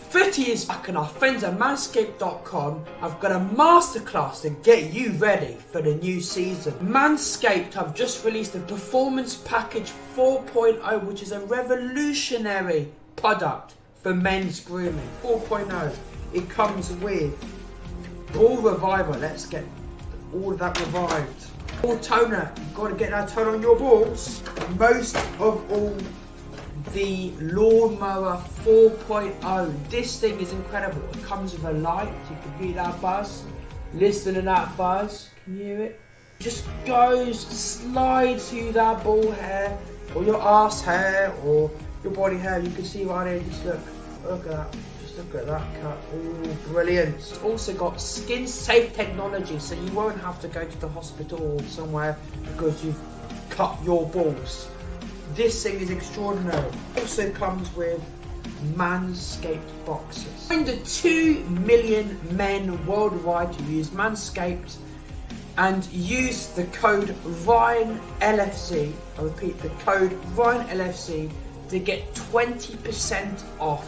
Footy is back, and our friends at Manscaped.com have got a masterclass to get you ready for the new season. Manscaped have just released the Performance Package 4.0, which is a revolutionary product for men's grooming. 4.0. It comes with Ball Reviver. Let's get all of that revived. Ball Toner. You've got to get that tone on your balls. Most of all, the Lawnmower 4.0. This thing is incredible. It comes with a light. You can hear that buzz. Listen to that buzz. Can you hear it? It just goes, slides through that ball hair, or your arse hair, or your body hair. You can see right here. Just look at that. Just look at that cut. Oh, brilliant. It's also got skin safe technology, so you won't have to go to the hospital or somewhere because you've cut your balls. This thing is extraordinary. Also comes with Manscaped boxes. Find the 2 million men worldwide to use Manscaped and use the code Ryan LFC. I repeat, the code Ryan LFC to get 20% off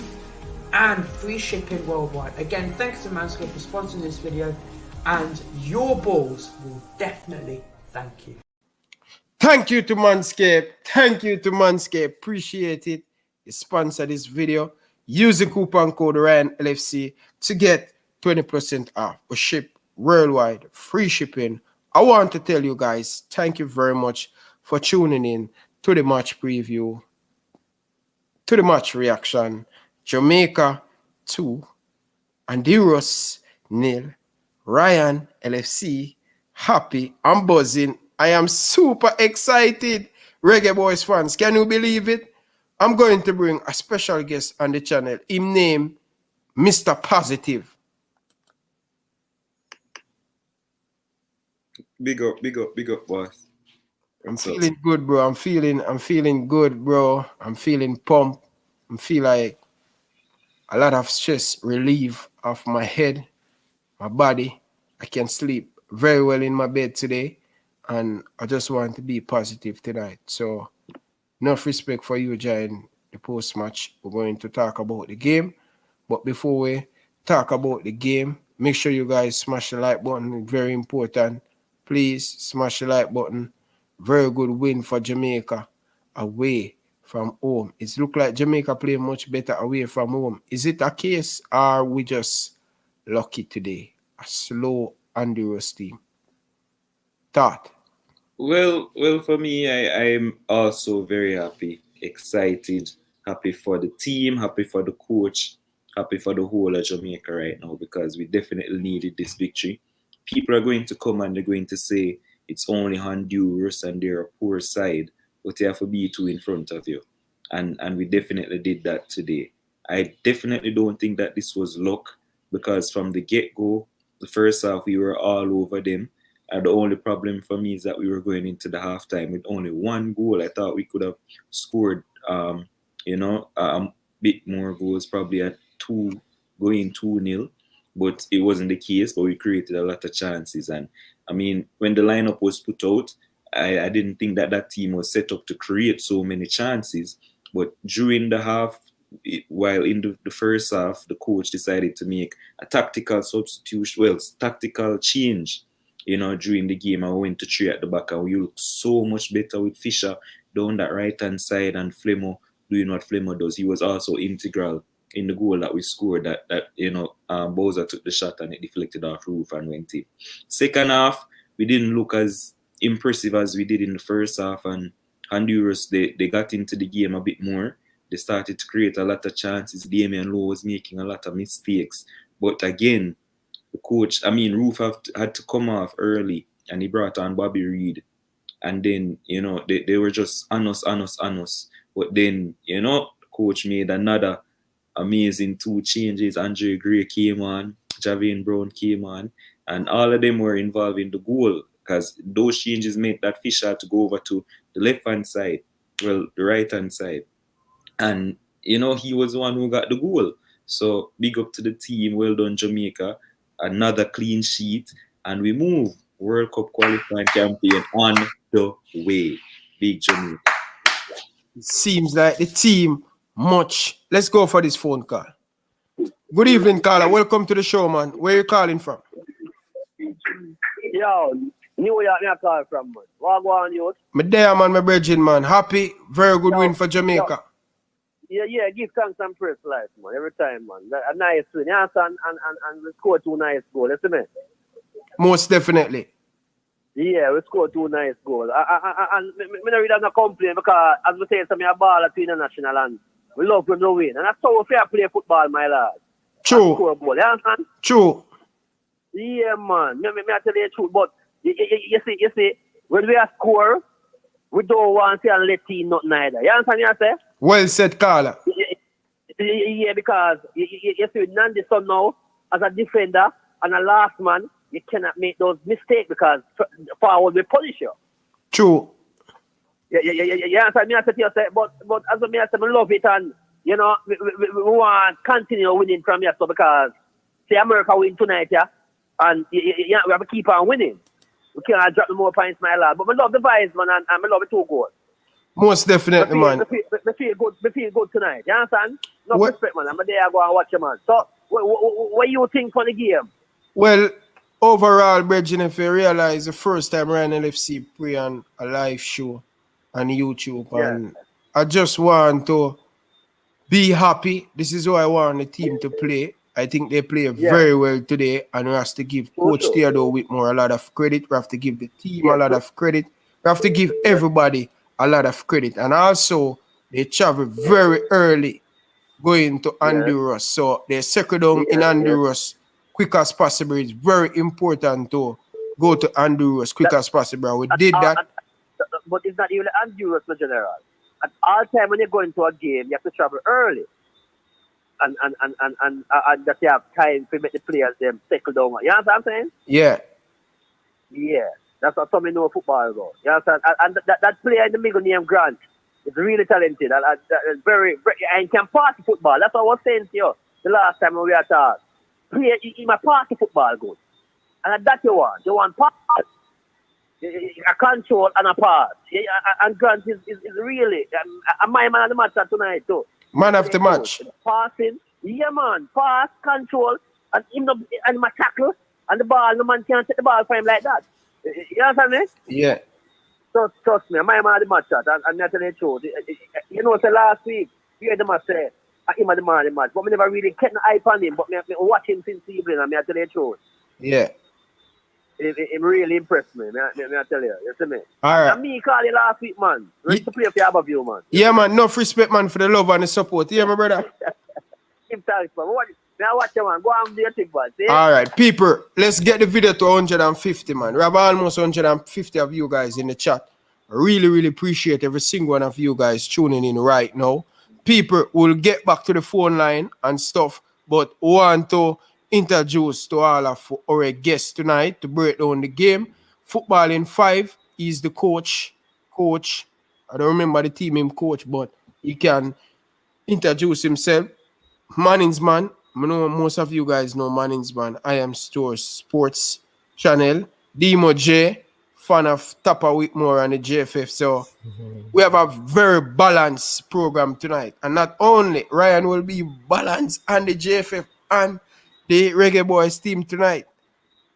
and free shipping worldwide. Again, thanks to Manscaped for sponsoring this video, and your balls will definitely thank you. Thank you to Manscaped. Thank you to Manscaped. Appreciate it. You sponsor this video. Use the coupon code Ryan LFC to get 20% off. We ship worldwide. Free shipping. I want to tell you guys, thank you very much for tuning in to the match preview, to the match reaction. Jamaica 2, Honduras 0. Ryan LFC happy. I'm buzzing. I am super excited. Reggae Boyz fans, can you believe it? I'm going to bring a special guest on the channel. Him name Mr. Positive. Big up, boss. I'm feeling good, bro. I'm feeling good, bro. I'm feeling pumped. I feel like a lot of stress relief off my head, my body. I can sleep very well in my bed today. And I just want to be positive tonight. So, enough respect for you, Giant. The post-match, we're going to talk about the game. But before we talk about the game, make sure you guys smash the like button. It's very important. Please smash the like button. Very good win for Jamaica away from home. It looks like Jamaica playing much better away from home. Is it a case, or are we just lucky today? A slow Honduras team. Thought. Well, for me, I'm also very happy, excited, happy for the team, happy for the coach, happy for the whole of Jamaica right now, because we definitely needed this victory. People are going to come and they're going to say it's only Honduras and they're a poor side, but they have to be 2 in front of you. And we definitely did that today. I definitely don't think that this was luck, because from the get-go, the first half, we were all over them. And the only problem for me is that we were going into the halftime with only 1 goal. I thought we could have scored, a bit more goals, probably at 2, going 2-0. But it wasn't the case, but we created a lot of chances. And, I mean, when the lineup was put out, I didn't think that team was set up to create so many chances. But during the half, while in the first half, the coach decided to make a tactical substitution, tactical change. During the game, I went to 3 at the back, and we looked so much better with Fisher down that right-hand side, and Flemo doing what Flemo does. He was also integral in the goal that we scored, Bowser took the shot and it deflected off Roofe and went in. Second half, we didn't look as impressive as we did in the first half, and Honduras, they got into the game a bit more. They started to create a lot of chances. Damian Lowe was making a lot of mistakes. But again, the coach, Roofe had to come off early, and he brought on Bobby Reed. And then, they were just on us. But then, the coach made another amazing 2 changes. Andre Gray came on, Javian Brown came on, and all of them were involved in the goal, because those changes made that Fisher had to go over to the left-hand side, the right-hand side. And, he was the one who got the goal. So, big up to the team. Well done, Jamaica. Another clean sheet, and we move. World Cup qualifying campaign on the way. Big Jamaica. It seems like the team much. Let's go for this phone call. Good evening, caller. Welcome to the show, man. Where you calling from? Yo, New York, me a call from, man. What go on, youth? Me there, man, my brethren, man. Happy. Very good Yo, win for Jamaica. Yeah, give thanks and praise life, man. Every time, man. A nice win. You understand? And we score 2 nice goals. Listen me. Most definitely. Yeah, we scored 2 nice goals. And me not really have no complaint because, as we say, me a ball at international and we love when we win. And that's how we fair play football, my lad. True. Score a goal. You understand? True. Yeah, man. Me I tell you the truth, but you see, when we are score, we don't want to let team not neither. You understand what I say? Well said, caller. Yeah, because you see with Nandi son now, as a defender and a last man, you cannot make those mistakes because forward will punish you. True. Yeah, understand me? I say to you, but as me I say, I love it and, you know, we want to continue winning from here, so because, see, America win tonight, yeah, and we have to keep on winning. We can't drop no more points, my lad. But I love the vibes, man, and I love the 2 goals. Most definitely, man. I feel good tonight. You understand? No respect, man. I'm there, I go and watch you, man. So, what you think for the game? Well, overall, brethren, if you realize the first time Ryan LFC play on a live show on YouTube, and I just want to be happy. This is how I want the team to play. I think they play very well today, and we have to give Coach Theodore Whitmore a lot of credit. We have to give the team a lot of credit. We have to give everybody a lot of credit. And also, they travel very early going to Honduras. So they settle down in Honduras quick as possible. It's very important to go to Honduras quick as possible. We did that. But it's not even Honduras, in general. At all time when you go into a game, you have to travel early. And that you have time to make the players them settle down. You know what I'm saying? Yeah. Yeah. That's what some know football about. You understand? And that player in the middle named Grant is really talented and very and can pass the football. That's what I was saying to you the last time we were talking. Play, he might pass the football good. And that's you want. You want pass. A control and a pass. And Grant is really my man of the match tonight too. Man of the match. Passing. Yeah, man. Pass, control, and him my tackle. And the ball, no man can't take the ball from him like that. You understand me? Yeah. So trust me, my man of the match and I'm telling you the truth. You know, so last week, you heard them say, him the man of the match. But I never really kept an eye on him, but I watch him since evening and I tell you the truth. Yeah. It really impressed me, I tell you. You see me? All right. And me call you last week, man. Ready to play for your Aberview, man. Yeah, man. Enough respect, man, for the love and the support. Yeah, my brother? Give thanks, man. Now watch you, man. Go on do your thing, man. See? All right, people, let's get the video to 150, man. We have almost 150 of you guys in the chat. I really appreciate every single one of you guys tuning in right now. People will get back to the phone line and stuff, but want to introduce to all of our guests tonight to break down the game. Football in 5, he's the coach. I don't remember the team him coach, but he can introduce himself. Manning's man. I know most of you guys know Manning's man. I am Stores Sports Channel. Demo J, fan of Tapa Whitmore and the JFF. So we have a very balanced program tonight. And not only Ryan will be balanced and the JFF and the Reggae Boyz team tonight.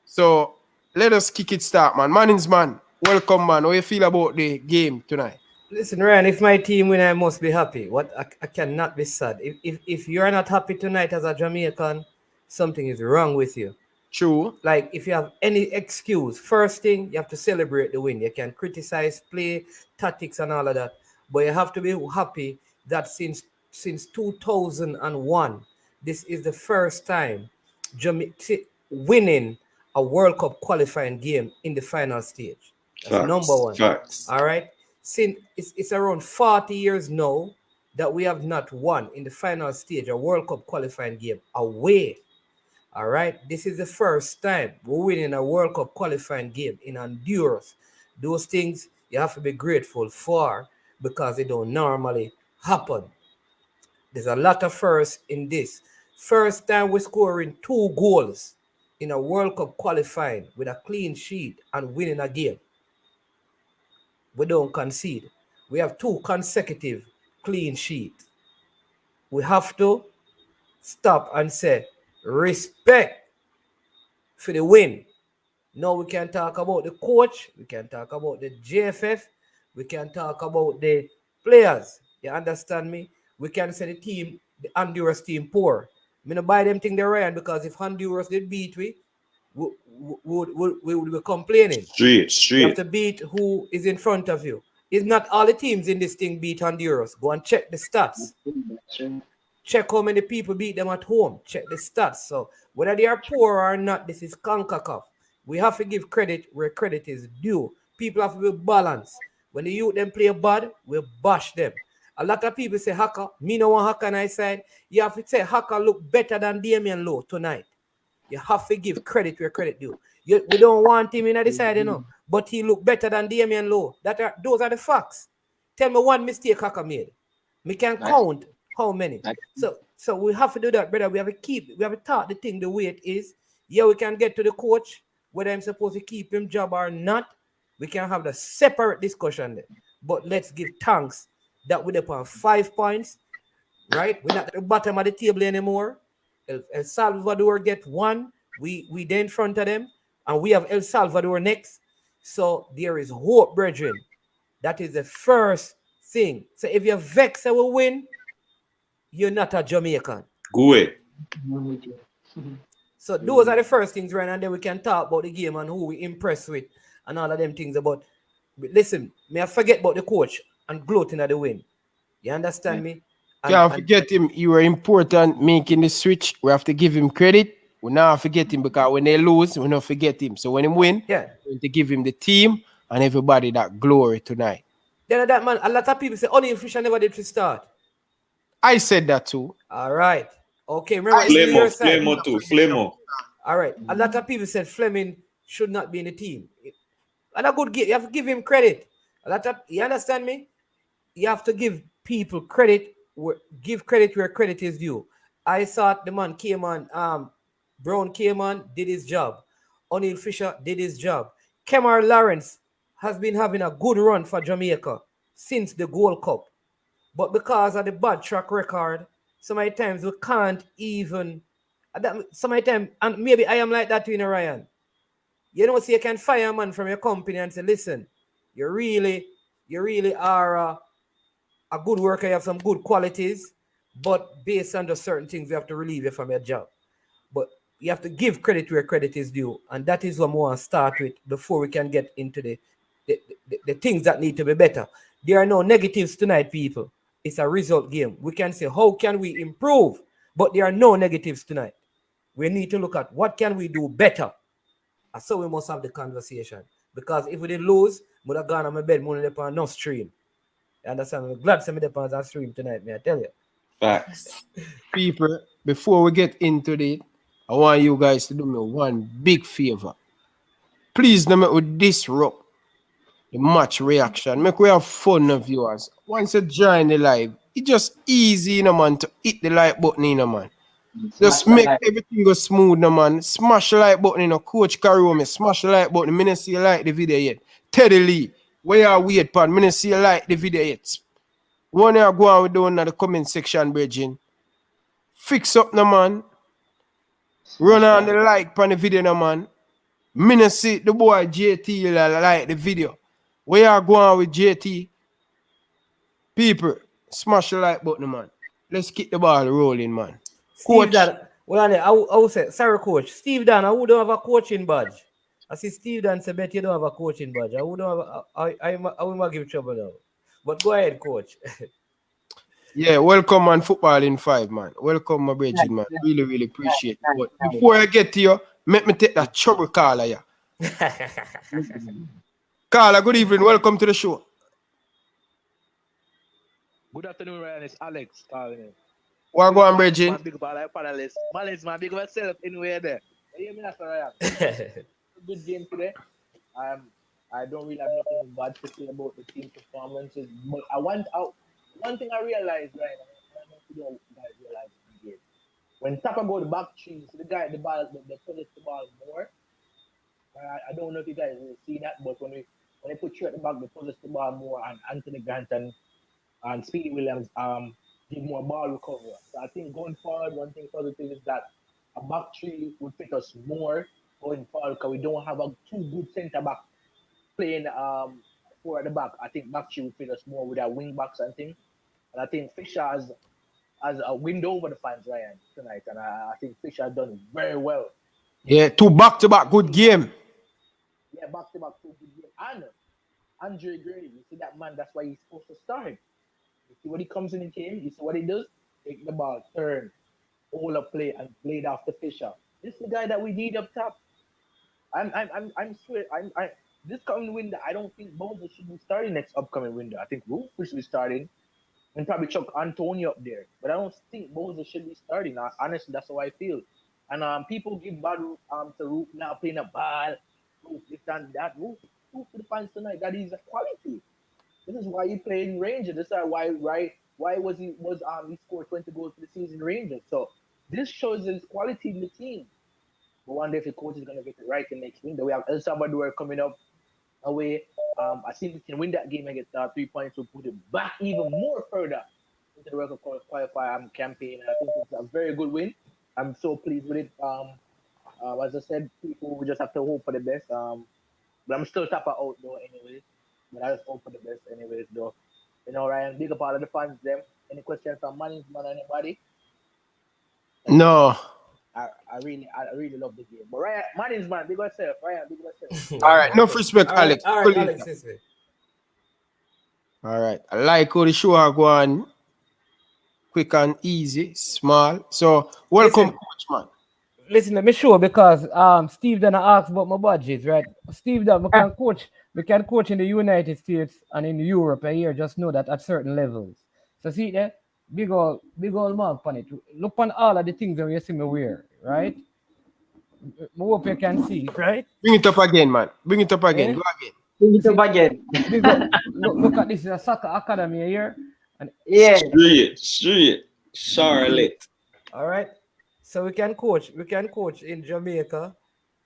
So let us kick it start, man. Manning's man, welcome, man. How you feel about the game tonight? Listen, Ryan, if my team win, I must be happy. I cannot be sad. If you're not happy tonight as a Jamaican, something is wrong with you. True. Like, if you have any excuse, first thing, you have to celebrate the win. You can criticize play, tactics, and all of that. But you have to be happy that since 2001, this is the first time Jamaica winning a World Cup qualifying game in the final stage. That's number one. Facts. All right? Since it's around 40 years now that we have not won in the final stage a World Cup qualifying game away. All right, this is the first time we're winning a World Cup qualifying game in Honduras. Those things you have to be grateful for because they don't normally happen. There's a lot of firsts in this. First time we're scoring 2 goals in a World Cup qualifying with a clean sheet and winning a game. We don't concede. We have 2 consecutive clean sheets. We have to stop and say respect for the win. Now we can talk about the coach, we can talk about the JFF, we can talk about the players. You understand me? We can say the team, the Honduras team poor. I mean, buy them thing they Ryan because if Honduras did beat we would be complaining. You have to beat who is in front of you. It's not all the teams in this thing beat Honduras. Go and check the stats. Check how many people beat them at home. Check the stats. So whether they are poor or not, this is CONCACAF. We have to give credit where credit is due. People have to be balanced. When the youth them play bad, we bash them. A lot of people say Haka. Me no one Haka on I side. You have to say Haka look better than Damian Lowe tonight. You have to give credit where credit due. We don't want him in the side, you know, but he look better than Damian Lowe. Those are the facts. Tell me one mistake Haka made. We can count how many. So we have to do that, brother. We have to taught the thing the way it is. Yeah, we can get to the coach, whether I'm supposed to keep him job or not. We can have the separate discussion there. But let's give thanks that we're upon 5 points, right? We're not at the bottom of the table anymore. El Salvador get 1. We then in front of them, and we have El Salvador next. So there is hope, brethren. That is the first thing. So if you're vexed and will win, you're not a Jamaican. Go away. So those are the first things, right? And then we can talk about the game and who we impressed with and all of them things about. But listen, may I forget about the coach and gloating at the win. You understand me? Can't forget him. You were important making the switch. We have to give him credit. We now forget him because when they lose, we don't forget him. So when he win, we have to give him the team and everybody that glory tonight. Then that man, a lot of people say only Fisher never did to start. I said that too. All right. Okay, remember Flemo. All right. A lot of people said Fleming should not be in the team. And a good game, you have to give him credit. You understand me? You have to give people credit. Give credit where credit is due. I thought the man came on, Brown came on, did his job. O'Neal Fisher did his job. Kemar Lawrence has been having a good run for Jamaica since the Gold Cup. But because of the bad track record, so many times we can't even, so many times, and maybe I am like that too, Ryan. You know, so you can fire a man from your company and say, listen, you really are a good worker, you have some good qualities, but based on the certain things, you have to relieve you from your job. But you have to give credit where credit is due, and that is what we want to start with before we can get into the things that need to be better. There are no negatives tonight, people. It's a result game. We can say, how can we improve? But there are no negatives tonight. We need to look at what can we do better. And so we must have the conversation. Because if we did lose, we would have gone on my bed, money upon no stream. You understand? I'm glad somebody upon that stream tonight, may I tell you. Facts. People, before we get into it, I want you guys to do me one big favor. Please don't make we disrupt the match reaction. Make we have fun of viewers. Once you join the live, it's just easy, man, to hit the like button, man. Just make everything go smooth, man. Smash the like button, Coach Karome. Smash the like button. I don't see you like the video yet. Teddy Lee, where are we at, pan? I don't see you like the video yet. One year go on with doing in the comment section, bridging. Fix up, man. Run on the like pan the video, man. I don't see the boy JT like the video. Where are going with JT? People, smash the like button, man. Let's keep the ball rolling, man. Coach. Dan, I will say, sorry, Coach. Steve Dan, I wouldn't have a coaching badge. I see Steve Dan say, bet you don't have a coaching badge. I wouldn't have. I will give trouble now. But go ahead, Coach. Yeah, welcome on Football in 5, man. Welcome, my bridge, man. Really, really appreciate it. But before I get to you, make me take that trouble caller, yeah. Carla, good evening. Welcome to the show. Good afternoon, Ryan. It's Alex calling. What go on, Bridging? Big about like panelists. Man, big about self anywhere there. You hear me, that's Ryan. Good game today. I don't really have nothing bad to say about the team performances, but I want out. One thing I realized, right? I don't know if you guys realize in the game. When Tapper go the back three, so the guy the ball, they possess the ball more. I don't know if you guys will see that, but when they put you at the back, they possess the ball more, and Anthony Grant and Speedy Williams give more ball recovery. So I think going forward, one thing positive is that a back three would fit us more going forward because we don't have a too good centre back playing four at the back. I think back three would fit us more with our wing backs and things. And I think Fisher has a window over the fans, Ryan, tonight. And I think Fisher has done very well. Yeah, 2 back-to-back good game. Yeah, back-to-back 2 good games. And Andre Gray, you see that man, that's why he's supposed to start. You see what he comes in the game, you see what he does? Take the ball, turn, hold up play, and play it off the Fisher. This is the guy that we need up top. I'm swear, this coming window, I don't think Boza should be starting next upcoming window. I think Roofe should be starting and probably chuck Antonio up there. But I don't think Boza should be starting. Honestly, that's how I feel. And people give bad to Roofe now playing a ball. Roofe this and that. Roofe to the fans tonight. That is a quality. This is why he played in Rangers. This is why he scored 20 goals for the season in Rangers. So this shows his quality in the team. But one day if the coach is gonna get it right in next window. We have El Salvador coming up away. I think we can win that game and get 3 points to put it back even more further into the record qualifier campaign. And I think it's a very good win. I'm so pleased with it. As I said, people will just have to hope for the best. But I'm still top out though, anyways. But I just hope for the best, anyways, though. You know, Ryan, big up all of the fans, them. Any questions from management or anybody? No. I really love the game. But Ryan, management, big yourself. Ryan, big yourself. All right, enough respect, Alex. All right, Alex. All right, I like how the show are going. Quick and easy, small. So, welcome, coach, man. Listen, let me show because Steve done asked about my budget, right? Steve done we can coach in the United States and in Europe and here just know that at certain levels. So see there, big old mark on it. Look on all of the things that you see me wear, right? I hope you can see, right? Bring it up again, man. Bring it up again. Eh? Go again. Bring it up again. Look at this, a soccer academy here. And Yeah. Straight. Charlotte. all right. So we can coach in Jamaica,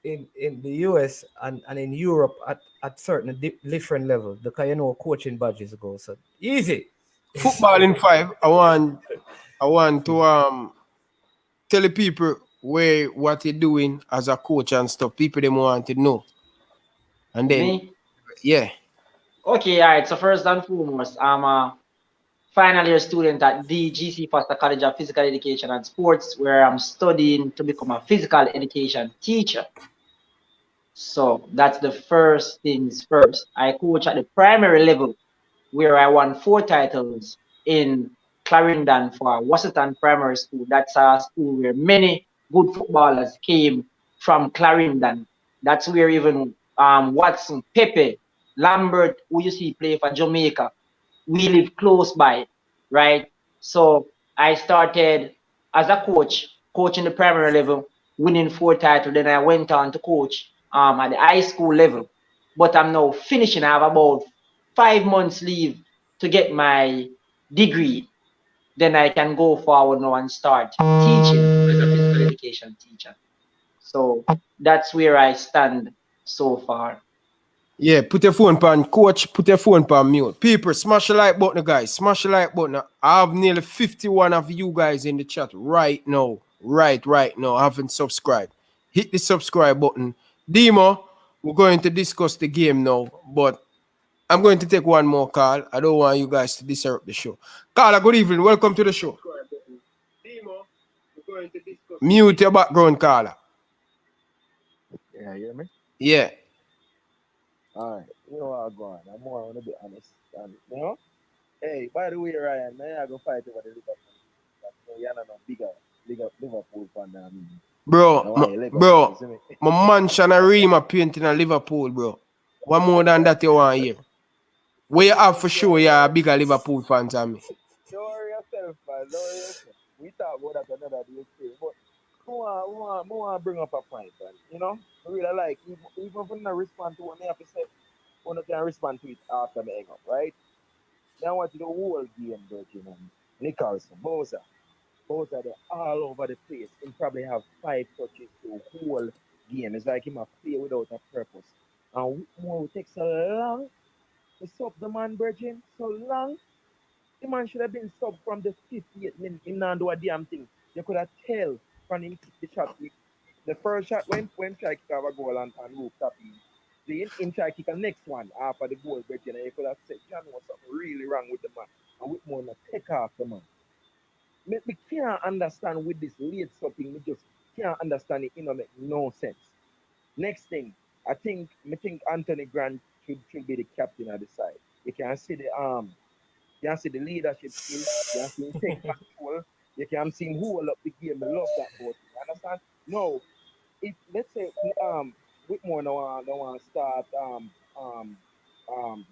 in the US and in Europe at certain different levels because you know coaching badges go. So easy. Football in 5. I want to tell the people what you're doing as a coach and stuff. People them want to know. And then Me? yeah. Okay, all right. So first and foremost, I'm a final year student at the GC Foster College of Physical Education and Sports, where I'm studying to become a physical education teacher. So that's the first things first. I coach at the primary level, where I won 4 titles in Clarendon for Washington Primary School. That's a school where many good footballers came from Clarendon. That's where even Watson, Pepe, Lambert, who you see play for Jamaica, we live close by, right? So I started as a coach, coaching the primary level, winning 4 titles. Then I went on to coach at the high school level. But I'm now finishing. I have about 5 months leave to get my degree. Then I can go forward now and start teaching as a physical education teacher. So that's where I stand so far. Yeah, put your phone on coach, put your phone on mute. People, smash the like button, guys. Smash the like button. I have nearly 51 of you guys in the chat right now. Right now. Haven't subscribed. Hit the subscribe button. Demo, we're going to discuss the game now, but I'm going to take one more call. I don't want you guys to disrupt the show. Carla, good evening. Welcome to the show. Demo, we're going to discuss. Mute your background, Carla. Yeah, you hear me? Yeah. All right, you know how I'm going. I'm more going to be honest. You know? Hey, by the way, Ryan, man, I go fight over the Liverpool. You're not a bigger Liverpool fan than me. Bro, my mansion and Rima painting in Liverpool, bro. What more than that you want here? Where you have for sure you're a bigger Liverpool fan than me. Don't worry yourself, man. Don't worry yourself. We talk about that another day, too. But I want to bring up a point, man. You know? I really like, even if I don't respond to what I have to say, I can respond to it after me hang up, right? Now I want to do the whole game, Virgin and Nicholson, Boza, they're all over the place. He probably have 5 touches the whole game. It's like him a play without a purpose. And more it takes so long to stop the man, Virgin, so long. The man should have been sub from the 58 minute. Him not do a damn thing. You could have tell from him kick the shot. The first shot when try kick have a goal and Roofe tap in. The try kick the next one after the goal break, and you could have said, John, was something really wrong with the man. And Whitmore not take off the man. Me can't understand with this late stopping. Me just can't understand it. Make no sense. Next thing, I think Anthony Grant should be the captain of the side. You can see the you can see the leadership skill. You can see him take control. You can see him hold up the game. I love that boat. You understand? No, if let's say Whitmore no want to start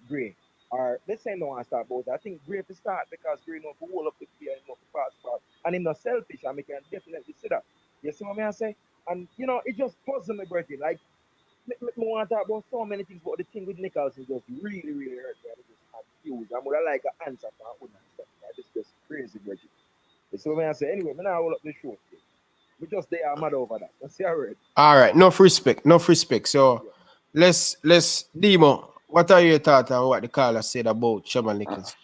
Gray, or let's say no want to start both. I think Gray to start because Gray know to hold up the game, know to pass ball, and him not selfish. And we can definitely see that. You see what I say? And it just puzzles me, Bertie. Like me want to talk about so many things, but the thing with Nichols is just really, really hurt me. I just confused. I would like an answer for what I said. This is just crazy, Bertie. You see what I say? Anyway, now I hold up the show. We just they are mad over that. Let's see how it. All right, enough respect. So let's Demo. What are your thoughts on what the caller said about Shaman Nichols?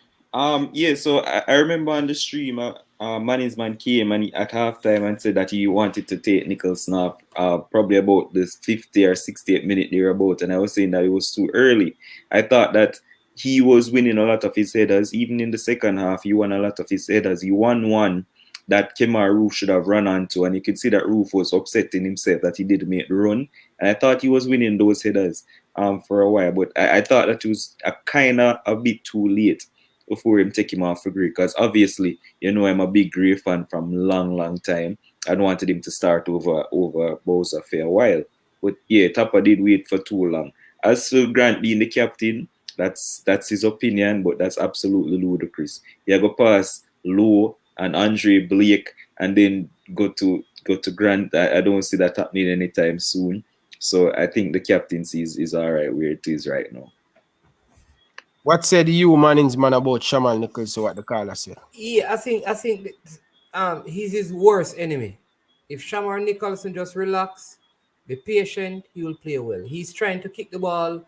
Yeah, so I remember on the stream, management came and at halftime and said that he wanted to take Nicholson off probably about the 50 or 68 minute thereabout, and I was saying that it was too early. I thought that he was winning a lot of his headers. Even in the second half, he won a lot of his headers. He won one that Kemar Roofe should have run onto, and you could see that Roofe was upsetting himself that he didn't make the run. And I thought he was winning those headers for a while, but I thought that it was a bit too late before him take him off for Gray, because obviously, I'm a big Gray fan from long time. I wanted him to start over Bowser for a while. But yeah, Tapper did wait for too long. As for Grant being the captain, that's his opinion, but that's absolutely ludicrous. You go past Lowe and Andre Blake and then go to Grant. I don't see that happening anytime soon. So I think the captaincy is all right where it is right now. What said you, management, about Shaman Nichols? What the caller said? Yeah, I think he's his worst enemy. If Shamar Nicholson just relax, be patient, he will play well. He's trying to kick the ball.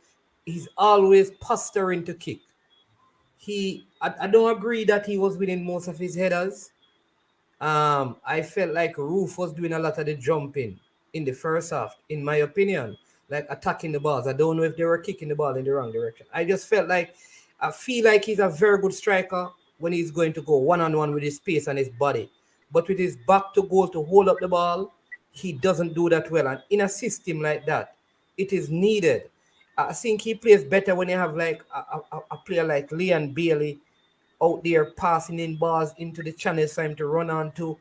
He's always posturing to kick. I don't agree that he was winning most of his headers. I felt like Roofe was doing a lot of the jumping in the first half, in my opinion, like attacking the balls. I don't know if they were kicking the ball in the wrong direction. I feel like he's a very good striker when he's going to go one-on-one with his pace and his body. But with his back to goal to hold up the ball, he doesn't do that well. And in a system like that, it is needed. I think he plays better when you have like a player like Leon Bailey out there passing in balls into the channels for him to run onto.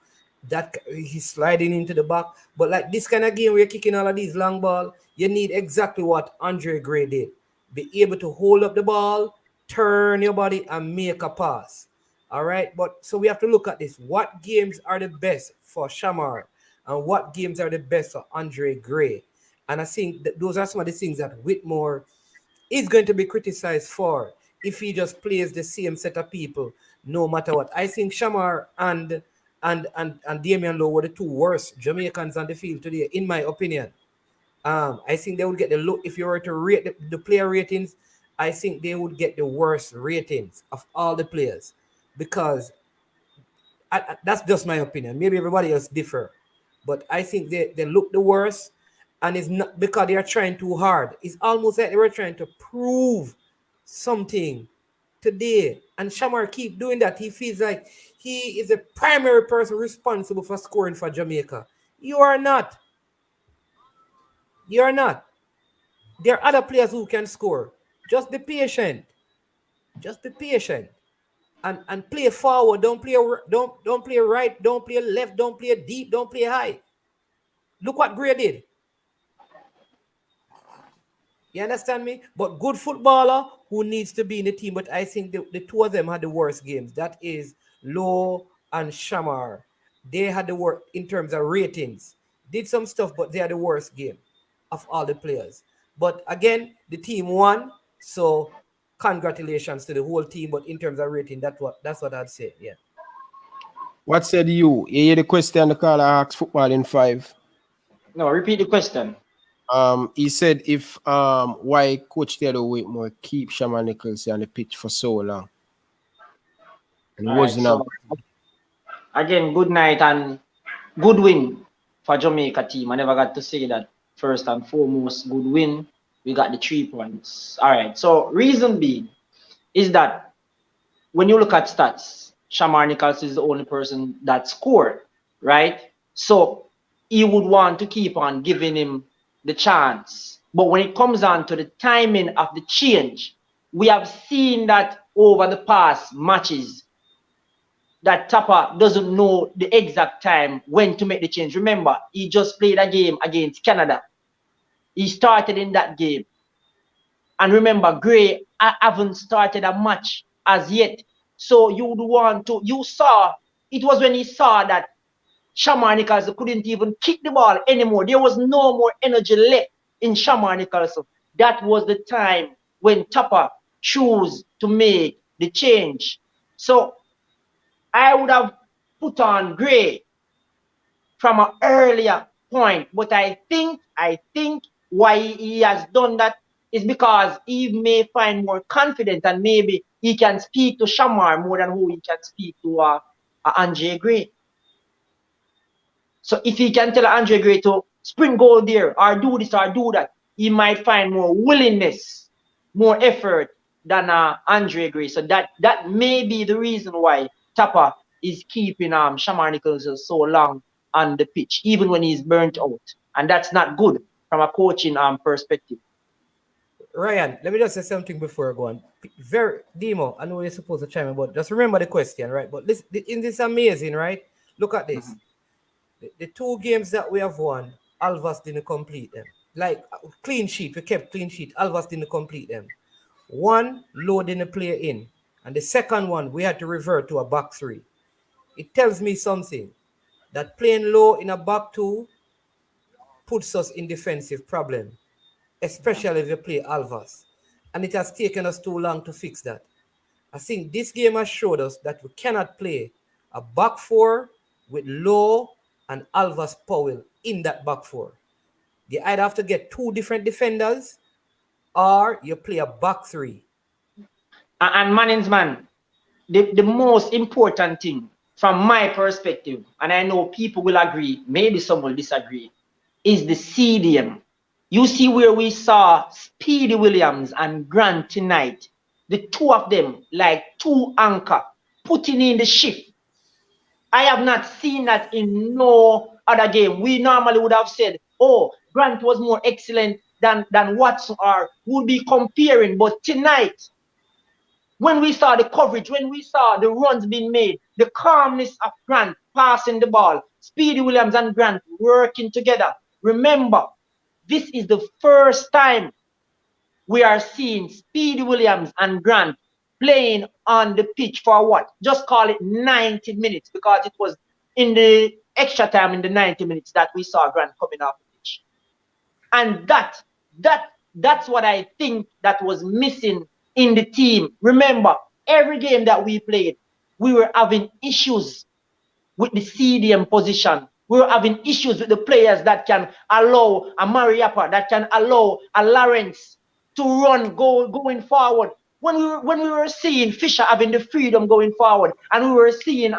That he's sliding into the back. But like this kind of game where you're kicking all of these long balls, you need exactly what Andre Gray did. Be able to hold up the ball, turn your body, and make a pass. All right? But so we have to look at this. What games are the best for Shamar? And what games are the best for Andre Gray? And I think that those are some of the things that Whitmore is going to be criticized for if he just plays the same set of people no matter what. I think Shamar and Damian Lowe were the two worst Jamaicans on the field today, in my opinion. I think they would get the look. If you were to rate the player ratings, I think they would get the worst ratings of all the players, because that's just my opinion. Maybe everybody else differ, but I think they look the worst, and it's not because they are trying too hard. It's almost like they were trying to prove something today, and Shamar keep doing that. He feels like he is the primary person responsible for scoring for Jamaica. You are not. You are not. There are other players who can score. Just be patient. Just be patient, and play forward. Don't play right. Don't play left. Don't play deep. Don't play high. Look what Gray did. You understand me? But good footballer who needs to be in the team. But I think the two of them had the worst games. That is Lowe and Shamar. They had the worst in terms of ratings. Did some stuff, but they had the worst game of all the players. But again, the team won. So congratulations to the whole team. But in terms of rating, that's what I'd say. Yeah. What said you? You hear the question the caller asked football in 5? No, repeat the question. He said if why Coach Theodore Whitmore keep Shaman Nichols on the pitch for so long. And it All right, wasn't so again, good night and good win for Jamaica team. I never got to say that. First and foremost, good win. We got the 3 points. All right, so reason being is that when you look at stats, Shamar Nichols is the only person that scored, right? So he would want to keep on giving him the chance. But when it comes on to the timing of the change, we have seen that over the past matches that Tapper doesn't know the exact time when to make the change. Remember, he just played a game against Canada. He started in that game. And remember, Gray, I haven't started a match as yet. So you would want to, you saw, it was when he saw that Shamar Nichols couldn't even kick the ball anymore. There was no more energy left in Shamar Nichols. That was the time when Tapper chose to make the change. So I would have put on Gray from an earlier point, but I think why he has done that is because he may find more confident and maybe he can speak to Shamar more than who he can speak to Andre Gray. So if he can tell Andre Gray to sprint goal there or do this or do that, he might find more willingness, more effort than Andre Gray. So that may be the reason why Tapper is keeping Shamar Nichols so long on the pitch, even when he's burnt out. And that's not good from a coaching perspective. Ryan, let me just say something before I go on. Demo, I know you're supposed to chime in, but just remember the question, right? But this is amazing, right? Look at this. The 2 games that we have won, Alvas didn't complete them. Like clean sheet, we kept clean sheet. Alvas didn't complete them. 1, Low didn't play in. And the second one, we had to revert to a back 3. It tells me something. That playing Low in a back 2 puts us in defensive problem, especially if you play Alvas. And it has taken us too long to fix that. I think this game has showed us that we cannot play a back 4 with Low and Alvas Powell in that back 4. You either have to get 2 different defenders or you play a back 3. And Mannings, man, the most important thing from my perspective, and I know people will agree, maybe some will disagree, is the CDM. You see where we saw Speedy Williams and Grant tonight, the 2 of them like 2 anchor putting in the shift. I have not seen that in no other game. We normally would have said, oh, Grant was more excellent than Watson, or would be comparing. But tonight, when we saw the coverage, when we saw the runs being made, the calmness of Grant passing the ball, Speedy Williams and Grant working together. Remember, this is the first time we are seeing Speedy Williams and Grant playing on the pitch for what? Just call it 90 minutes, because it was in the extra time in the 90 minutes that we saw Grant coming off the pitch. And that's what I think that was missing in the team. Remember, every game that we played, we were having issues with the CDM position. We were having issues with the players that can allow a Mariappa, that can allow a Lawrence to run, going forward. When we were seeing Fisher having the freedom going forward, and we were seeing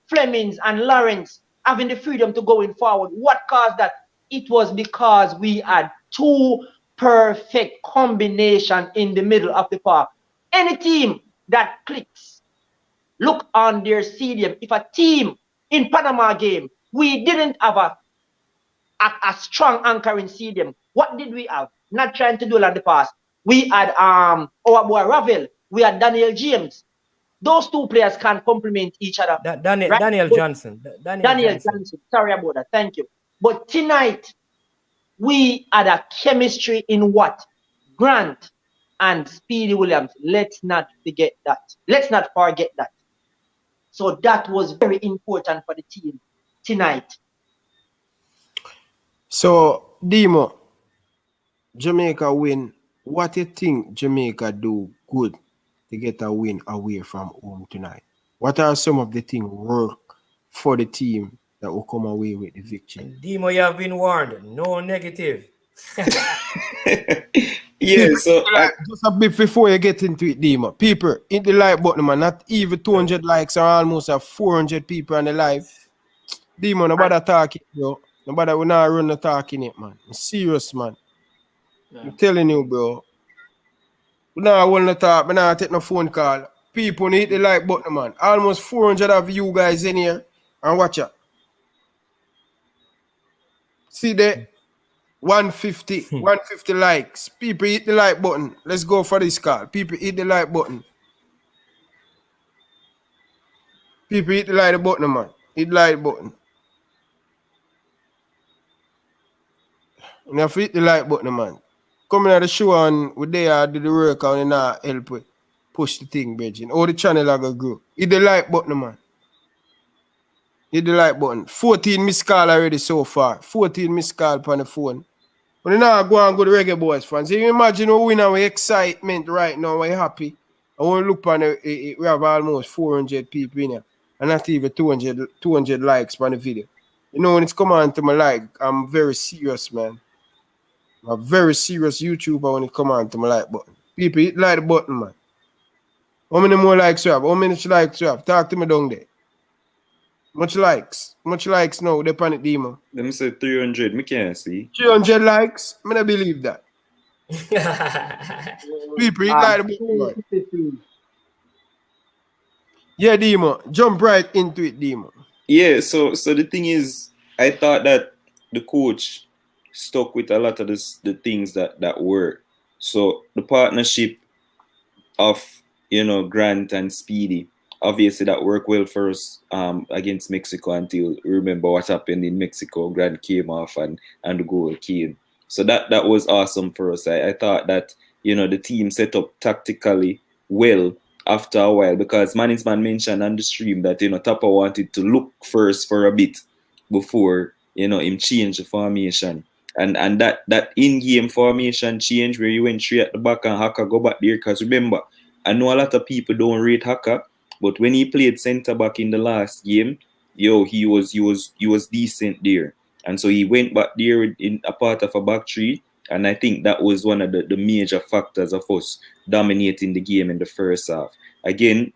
Flemings and Lawrence having the freedom to going forward, what caused that? It was because we had 2 perfect combination in the middle of the park. Any team that clicks, look on their CDM. If a team in Panama game, we didn't have a strong anchor in CDM, what did we have? Not trying to do it on the pass. We had our boy Ravel, we had Daniel James. Those 2 players can complement each other. Daniel Johnson. Daniel Johnson. Sorry about that. Thank you. But tonight, we had a chemistry in what? Grant and Speedy Williams. Let's not forget that. Let's not forget that. So that was very important for the team tonight. So, Demo, Jamaica win. What do you think Jamaica do good to get a win away from home tonight? What are some of the things work for the team that will come away with the victory? Demo, you have been warned. No negative. Yeah, People, so just a bit before you get into it, Dima. People, hit the like button, man. Not even 200 likes or almost 400 people on the live. Dima, nobody talking, bro. Nobody will not run the talking it, man. I'm serious, man. Yeah. I'm telling you, bro. We not want to talk, we not take no phone call. People need the like button, man. Almost 400 of you guys in here. And watch it. See that? 150 likes. People hit the like button. Let's go for this call. People hit the like button. People hit the like button, man. Hit the like button. You have to hit the like button, man. Coming at the show and we there do the work and we not help with push the thing, Bridget. All the channel are gonna grow. Hit the like button, man. Hit the like button. 14 missed call already so far. 14 missed call on the phone. But you now go and go to Reggae Boyz fans. You imagine we win our excitement right now. We're happy. And when we look on it, we have almost 400 people in here. And not even 200 likes on the video. You know, when it's come on to my like, I'm very serious, man. I'm a very serious YouTuber when it come on to my like button. People, hit like the button, man. How many more likes you have? How many likes you have? Talk to me down there. Much likes now. They panic demon. Them say 300. Me can't see. 300 likes. I don't believe that. People, hit like the button, man. Yeah, Demo. Jump right into it, Demo. Yeah, so the thing is, I thought that the coach stuck with a lot of the things that work. So the partnership of Grant and Speedy, obviously that worked well for us against Mexico until remember what happened in Mexico. Grant came off and the goal came. So that was awesome for us. I thought that the team set up tactically well after a while, because Management mentioned on the stream that Tapa wanted to look first for a bit before him change the formation. And that in-game formation change where you went 3 at the back and Haka go back there, because remember, I know a lot of people don't rate Haka, but when he played centre back in the last game, he was decent there. And so he went back there in a part of a back three, and I think that was one of the major factors of us dominating the game in the first half. Again,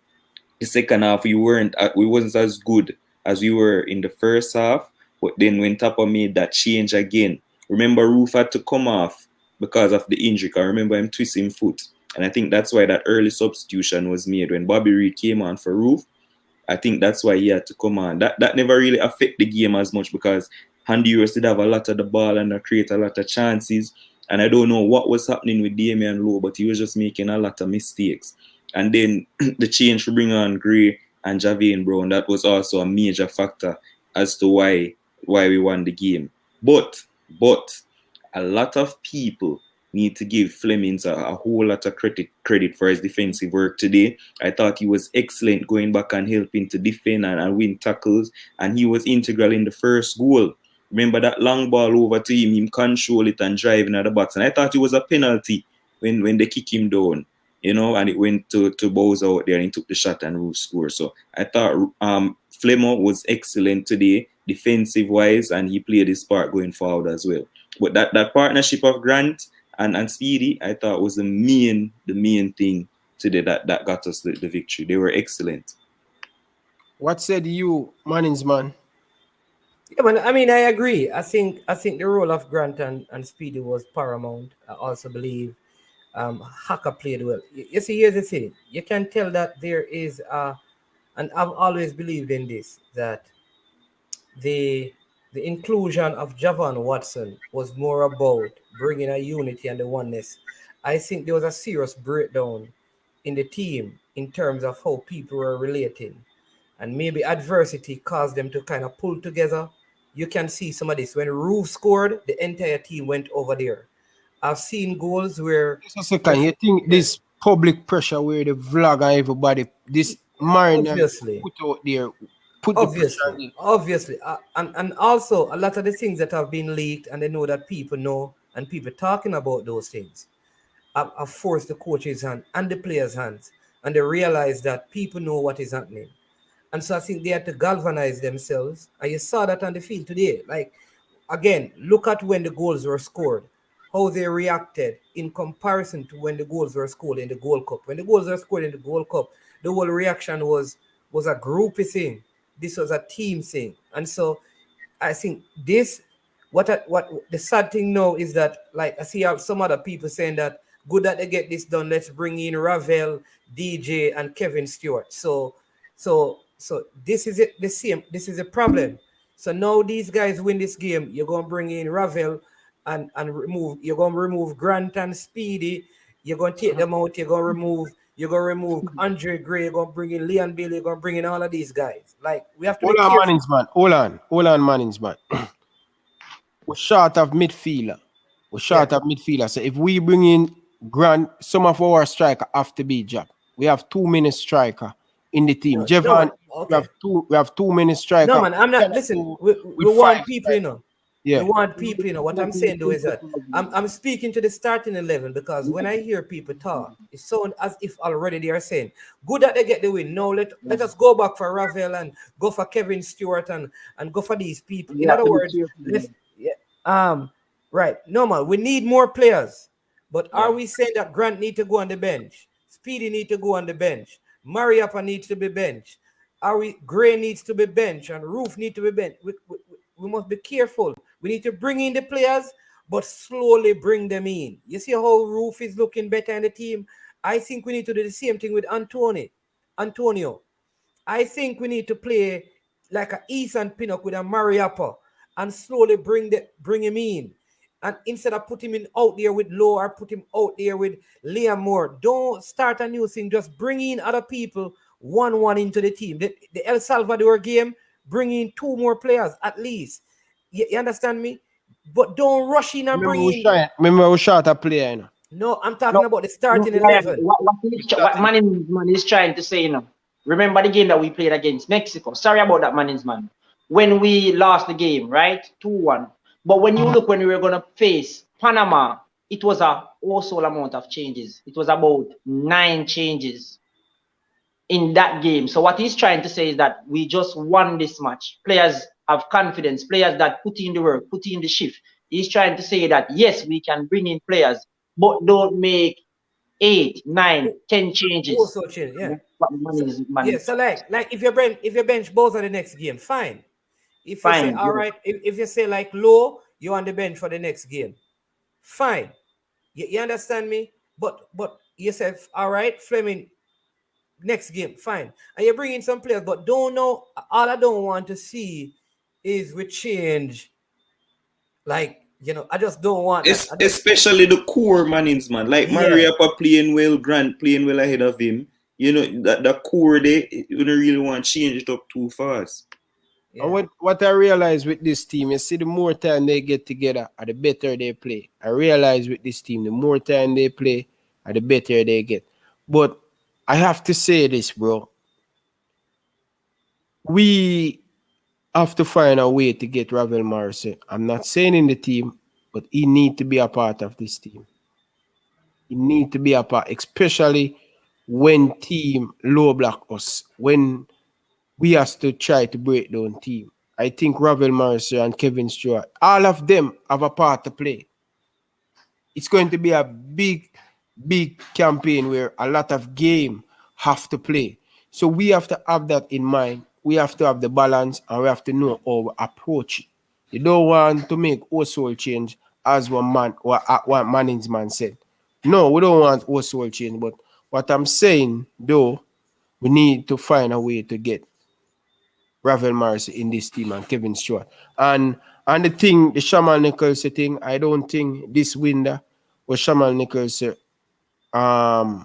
the second half we wasn't as good as we were in the first half, but then when Tapa made that change again, remember Roofe had to come off because of the injury. I remember him twisting foot. And I think that's why that early substitution was made. When Bobby Reid came on for Roofe, I think that's why he had to come on. That never really affected the game as much, because Honduras did have a lot of the ball and create a lot of chances. And I don't know what was happening with Damian Lowe, but he was just making a lot of mistakes. And then the change to bring on Gray and Javane Brown, that was also a major factor as to why we won the game. But a lot of people need to give Flemings a whole lot of credit for his defensive work today. I thought he was excellent going back and helping to defend and win tackles, and he was integral in the first goal. Remember that long ball over to him control it and driving at the box, and I thought it was a penalty when they kick him down, and it went to Bowser out there and he took the shot and Roofe scored. So I thought Flemmo was excellent today, defensive-wise, and he played his part going forward as well. But that partnership of Grant and Speedy, I thought was the main thing today that got us the victory. They were excellent. What said you, Mannings, man? Yeah, man. I mean, I agree. I think the role of Grant and Speedy was paramount. I also believe Haka played well. You see, here's the thing. You can tell that there is and I've always believed in this, that the inclusion of Javon Watson was more about bringing a unity and the oneness. I think there was a serious breakdown in the team in terms of how people were relating, and maybe adversity caused them to kind of pull together. You can see some of this. When Roofe scored, the entire team went over there. I've seen goals where... Just a second, you think this public pressure where the vlog and everybody, this Mariner put out there, obviously, and also a lot of the things that have been leaked, and they know that people know, and people talking about those things have forced the coach's hand and the players' hands, and they realize that people know what is happening. And so I think they had to galvanize themselves, and you saw that on the field today. Like, again, look at when the goals were scored. how they reacted in comparison to when the goals were scored in the Gold Cup. When the goals were scored in the Gold Cup, the whole reaction was a groupie thing. This was a team thing. And so I think this, what the sad thing now is that, like, I see some other people saying that good that they get this done. Let's bring in Ravel, DJ, and Kevin Stewart. So this is it. The same. This is a problem. So now these guys win this game. You're gonna bring in Ravel and remove. You're gonna remove Grant and Speedy. You're gonna take them out. You're gonna remove Andre Gray. You're gonna bring in Leon Bailey. You're gonna bring in all of these guys. Like, we have to. Hold on, Mannings, man. Hold on, Mannings, man. We're short of midfielder. So if we bring in Grant, some of our striker have to be dropped. We have 2 minute striker in the team. Jevan, okay. we have 2 minute striker. No, man, I'm not. Listen, we want people, you know. Yeah. We want people, you know. What I'm saying though is that I'm speaking to the starting 11, because when I hear people talk, it sounds as if already they are saying, good that they get the win. No, let us go back for Ravel and go for Kevin Stewart and go for these people. In other words, right. No, man, we need more players. But are we saying that Grant need to go on the bench? Speedy need to go on the bench. Mariappa needs to be benched. Gray needs to be benched, and Roofe need to be benched. We must be careful. We need to bring in the players, but slowly bring them in. You see how Roofe is looking better in the team? I think we need to do the same thing with Antonio. I think we need to play like a Ethan Pinnock with a Mariappa and slowly bring him in. And instead of put him in out there with Lowe or put him out there with Liam Moore, don't start a new thing. Just bring in other people, one into the team. The El Salvador game, bring in 2 more players at least. You understand me? But don't rush in and bring in. Remember, we shot a player, you know. No, I'm talking about the starting 11. What man is trying to say, you know. Remember the game that we played against Mexico. Sorry about that, man. When we lost the game, right? 2-1. But when you look, when we were going to face Panama, it was a also amount of changes. It was about 9 changes in that game. So what he's trying to say is that we just won this match. Players have confidence, players that put in the work, put in the shift. He's trying to say that, yes, we can bring in players, but don't make 8, 9, 10 changes. Also change, yeah. So like if you bench both of the next game, fine. If you say, all right, if you say like Low, you're on the bench for the next game, fine. You understand me? But you say, all right, Fleming, next game, fine. And you bring in some players, but all I don't want to see is we change. Like, you know, I just don't want that. Especially the core Mannings, man. Like Mariappa playing well, Grant playing well ahead of him. You know, that the core there, you don't really want to change it up too fast. Yeah. And what I realize with this team, you see, the more time they get together, the better they play. I realize with this team, the more time they play, the better they get. But I have to say this, bro. We have to find a way to get Ravel Morrison. I'm not saying in the team, but he need to be a part of this team. He need to be a part, especially when team low block us, when we have to try to break down team. I think Ravel Morrison and Kevin Stewart, all of them have a part to play. It's going to be a big campaign where a lot of game have to play. So we have to have that in mind. We have to have the balance, and we have to know how we approach it. You don't want to make wholesale change, as one Mannings man said. No, we don't want wholesale change. But what I'm saying, though, we need to find a way to get Ravel Morrison in this team and Kevin Stewart. And the Shamal Nichols thing, I don't think this window was Shamal Nichols. I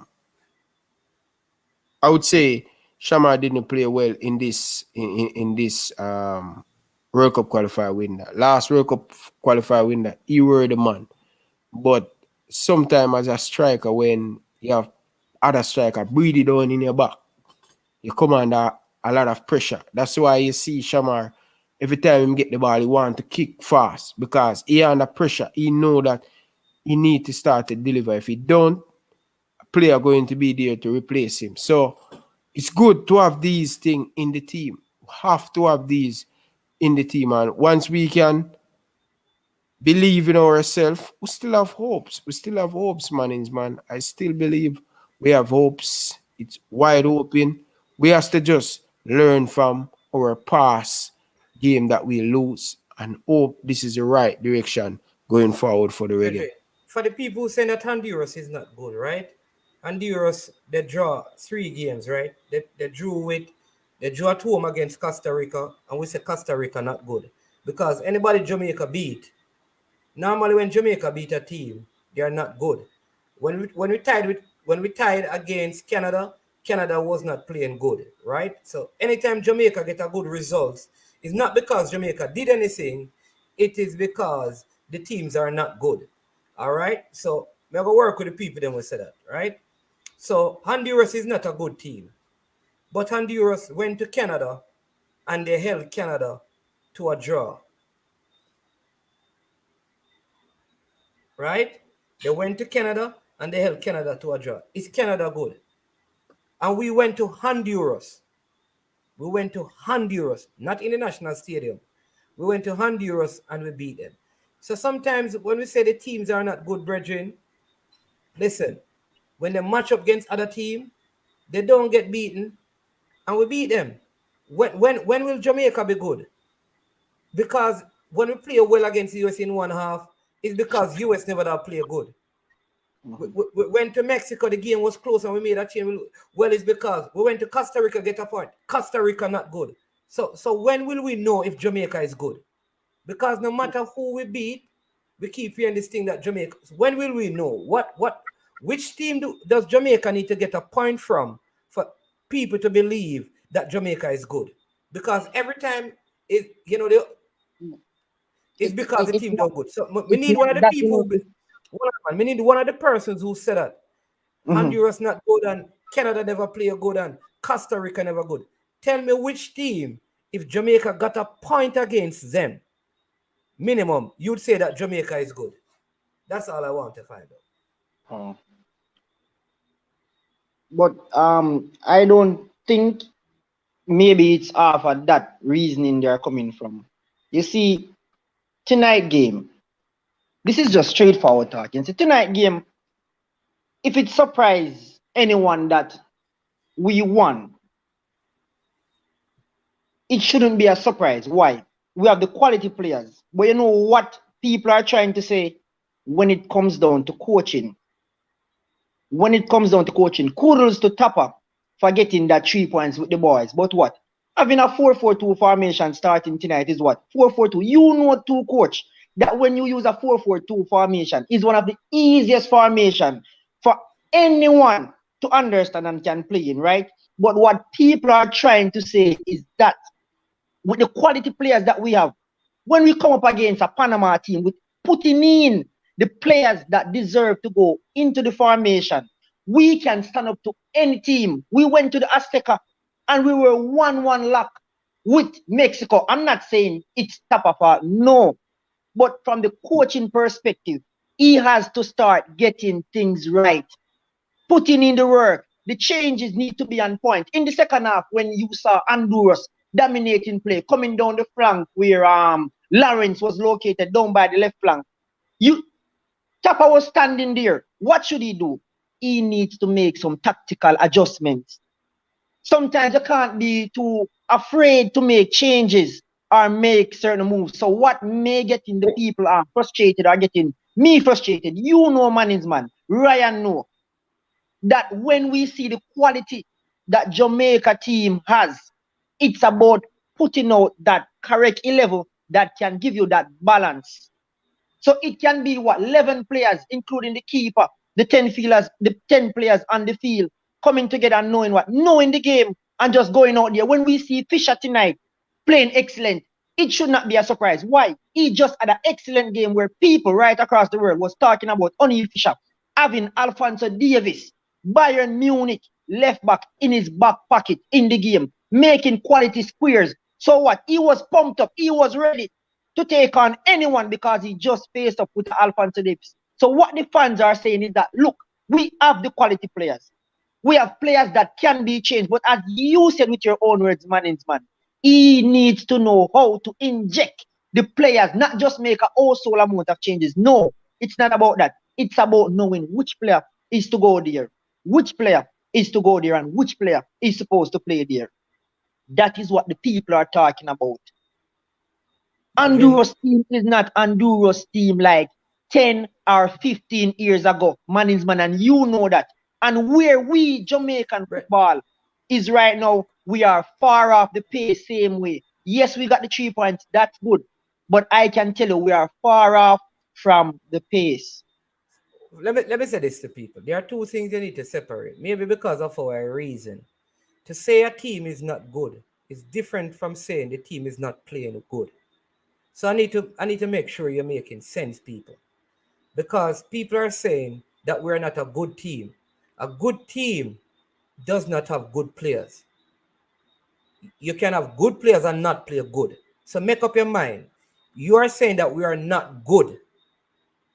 would say Shamal didn't play well in this World Cup qualifier window. Last World Cup qualifier window, he were the man. But sometimes as a striker, when you have other striker breathe it down in your back, you come under a lot of pressure. That's why you see Shamar, every time he get the ball, he want to kick fast because he under pressure. He know that he need to start to deliver. If he don't, a player going to be there to replace him. So it's good to have these things in the team. We have to have these in the team. And once we can believe in ourselves, we still have hopes. We still have hopes, manings, man. I still believe we have hopes. It's wide open. We have to just learn from our past game that we lose and hope this is the right direction going forward for the reggae. For the people who say that Honduras is not good, right? Honduras, they draw 3 games, right? They drew at home against Costa Rica, and we say Costa Rica not good. Because anybody Jamaica beat, normally when Jamaica beat a team, they are not good. When we tied against Canada, Canada was not playing good, right? So anytime Jamaica get a good results, it's not because Jamaica did anything, it is because the teams are not good. All right. So we're gonna work with the people then we say that, right? So Honduras is not a good team. But Honduras went to Canada and they held Canada to a draw. Right? They went to Canada and they held Canada to a draw. Is Canada good? And we went to Honduras. We went to Honduras, not in the national stadium. We went to Honduras and we beat them. So sometimes when we say the teams are not good, brethren, listen, when they match up against other team, they don't get beaten and we beat them. When will Jamaica be good? Because when we play well against the US in one half, it's because US never did play good. We went to Mexico, the game was close and we made a change. Well, it's because we went to Costa Rica, get a point. Costa Rica not good. So when will we know if Jamaica is good? Because no matter who we beat, we keep hearing this thing that Jamaica. When will we know? Which team does Jamaica need to get a point from for people to believe that Jamaica is good? Because every time it's because the team don't good. So we need one of the people. We need one of the persons who said that Honduras not good and Canada never play good and Costa Rica never good. Tell me which team, if Jamaica got a point against them, minimum, you'd say that Jamaica is good. That's all I want to find out. But I don't think maybe it's off of that reasoning they're coming from. You see, tonight game, this is just straightforward talking. So tonight game, if it surprised anyone that we won, it shouldn't be a surprise. Why? We have the quality players. But you know what people are trying to say when it comes down to coaching? When it comes down to coaching, kudos to Tapa for getting that 3 points with the boys. But what? Having a 4-4-2 formation starting tonight is what? 4-4-2. You know too, coach, that when you use a 4-4-2 formation is one of the easiest formation for anyone to understand and can play in, right? But what people are trying to say is that with the quality players that we have, when we come up against a Panama team, with putting in the players that deserve to go into the formation, we can stand up to any team. We went to the Azteca and we were 1-1 lock with Mexico. I'm not saying it's top of our, no. But from the coaching perspective, he has to start getting things right. Putting in the work. The changes need to be on point. In the second half, when you saw Honduras dominating play, coming down the flank where Lawrence was located down by the left flank, Tapa was standing there. What should he do? He needs to make some tactical adjustments. Sometimes you can't be too afraid to make changes or make certain moves. So what may getting the people are frustrated or getting me frustrated, you know, man, Ryan know that when we see the quality that Jamaica team has, it's about putting out that correct 11 that can give you that balance. So it can be what, 11 players, including the keeper, the 10 fielders, the 10 players on the field, coming together and knowing the game and just going out there. When we see Fisher tonight playing excellent, it should not be a surprise. Why? He just had an excellent game where people right across the world was talking about O'Neal Fisher having Alphonso Davies, Bayern Munich left back in his back pocket in the game, making quality squares. So what? He was pumped up. He was ready to take on anyone because he just faced up with Alphonso Davies. So what the fans are saying is that, look, we have the quality players. We have players that can be changed. But as you said with your own words, man, he needs to know how to inject the players, not just make a also amount of changes. No, it's not about that. It's about knowing which player is to go there, which player is to go there, and which player is supposed to play there. That is what the people are talking about. Honduras team is not Honduras team like 10 or 15 years ago, management, and you know that. And where we Jamaican football is right now, we are far off the pace same way. Yes, we got the 3 points, that's good. But I can tell you we are far off from the pace. Let me say this to people. There are two things you need to separate. Maybe because of our reason. To say a team is not good is different from saying the team is not playing good. So I need to make sure you're making sense, people. Because people are saying that we're not a good team. A good team does not have good players. You can have good players and not play good. So make up your mind. You are saying that we are not good.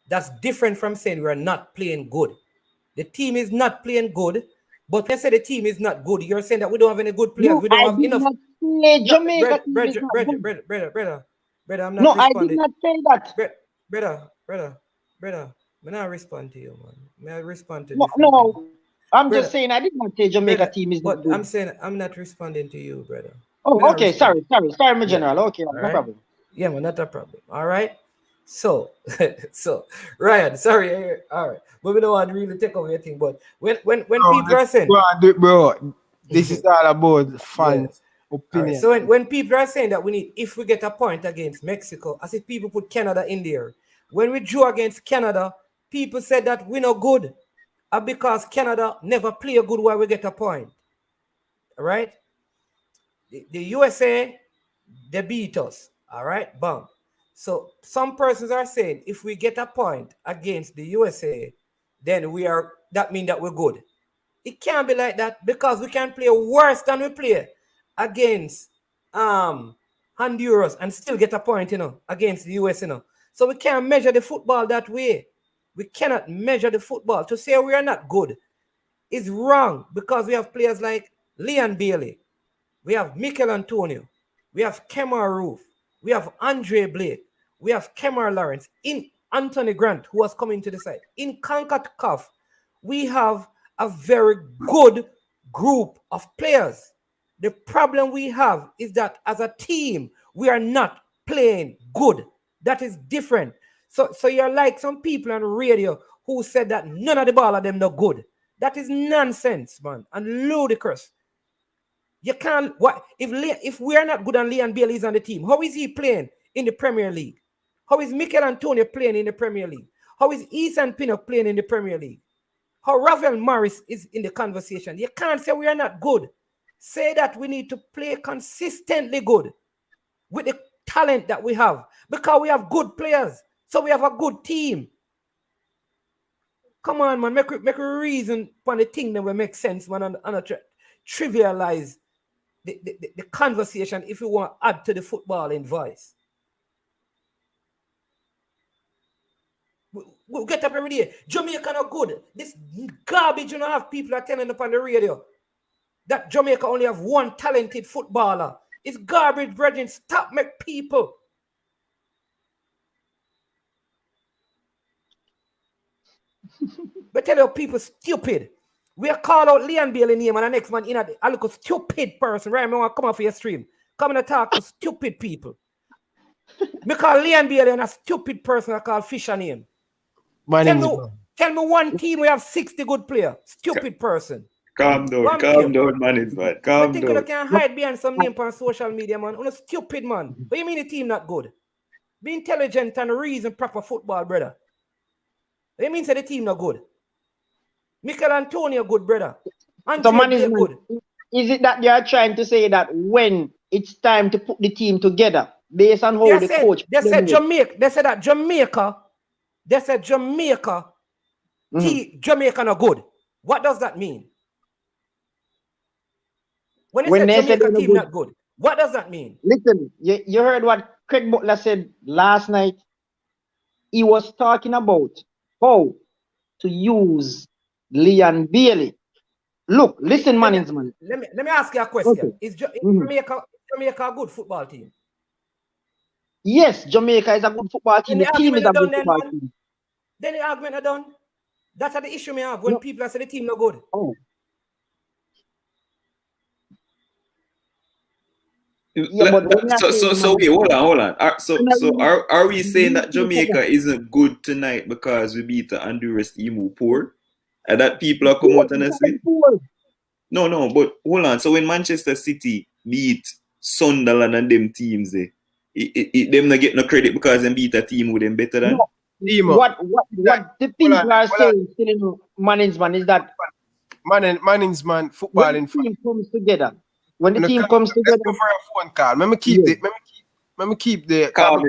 That's different from saying we are not playing good. The team is not playing good, but when you say the team is not good, you're saying that we don't have any good players. No, we don't I have did enough. not say Jamaica team is not good. Brother, I'm not No, responding. I did not say that. Brother, I'm not respond to you, man. May I respond to No, different no, things? I'm just saying I did not say Jamaica Brother, team is not but good. I'm saying I'm not responding to you, brother. Oh, Me not okay, respond. sorry, my Yeah. general. Okay, All no right. problem. Yeah, man, not a problem. All right. So, Ryan, sorry. All right, but we don't want to really take away your thing. But when people are saying, bro, this is all about fans' all opinion. right, so when people are saying that we need, if we get a point against Mexico, as if people put Canada in there. When we drew against Canada, people said that we're not good, because Canada never play a good while we get a point. All right. The USA, they beat us. All right, bam. So some persons are saying if we get a point against the USA, then that means that we're good. It can't be like that, because we can play worse than we play against Honduras and still get a point, against the US, So we can't measure the football that way. We cannot measure the football. To say we are not good is wrong, because we have players like Leon Bailey, we have Mikel Antonio, we have Kemar Roofe, we have Andre Blake, we have Kemar Lawrence, in Anthony Grant, who was coming to the side. In CONCACAF, we have a very good group of players. The problem we have is that as a team, we are not playing good. That is different. So you're like some people on the radio who said that none of the ball of them no good. That is nonsense, man, and ludicrous. You can't. What if we are not good and Leon Bailey is on the team? How is he playing in the Premier League? How is Mikel Antonio playing in the Premier League? How is Ethan Pinnock playing in the Premier League? How Rafael Morris is in the conversation? You can't say we are not good. Say that we need to play consistently good with the talent that we have, because we have good players. So we have a good team. Come on, man. Make a reason for the thing that will make sense, man, and trivialize the conversation if you want to add to the footballing voice. We'll get up every day. Jamaica not good. This garbage, have people are telling up on the radio that Jamaica only have one talented footballer. It's garbage, brethren. Stop make people. But tell your people stupid. We are call out Leon Bailey name and the next man in a look a stupid person. Right? I want to come off your stream. Come and talk to stupid people. Me call Leon Bailey and a stupid person I call Fisher name. Tell me one team we have 60 good players. Stupid person. Calm down, management. Calm I think down. you can hide behind some name on social media, man. You're stupid, man. What do you mean the team not good? Be intelligent and reason proper football, brother. What do you mean say the team not good? Mikel Antonio good, brother. So management, good. Is it that they are trying to say that when it's time to put the team together, based on how coach... They said Jamaica. They said that Jamaica. They said Jamaica. Jamaica not good. What does that mean? When they say Jamaica team not good, what does that mean? Listen, you heard what Craig Butler said last night. He was talking about how to use Leon Bailey. Look, listen, management. Let me ask you a question. Okay. Is Jamaica a good football team? Yes, Jamaica is a good football team. Then The the team is argument a are done good then, football man. team. Then the argument are done. That's the issue me have when No. people say the team no good. Oh. Yeah, but when I say, So wait, hold on. Are we saying that Jamaica man, isn't good tonight because we beat the Honduras team who poor? And that people are come out and say, no, but hold on. So when Manchester City beat Sunderland and them teams, them not get no credit because them beat a team who them better than? no. Timo, What the people are hold on. saying still in management is that Manning's man, when football the in team comes together, when the No, team calm- comes let's together, go for a phone call. Let me keep yeah. the Calm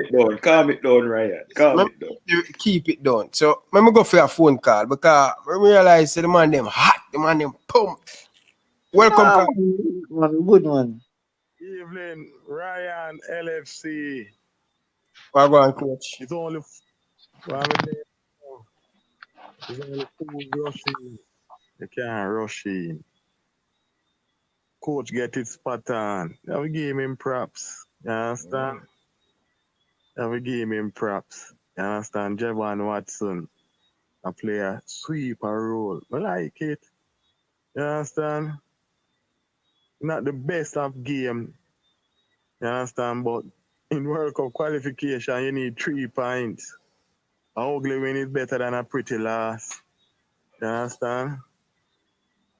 it down, Ryan. Calm let it down. me keep it down. So let me go for a phone call because I realize the man them hot, the man them pump. Welcome, Ah, call. good one. Evening, Ryan LFC. Well, go on, coach. It's only it's only food rushing. You can't rush in. Coach get it spot on. Now we give him props. You understand? Now we give him props. You understand? Javon Watson, a player sweeper role. I like it. You understand? Not the best of game. You understand? But in World Cup qualification, you need 3 points. A ugly win is better than a pretty loss. You understand?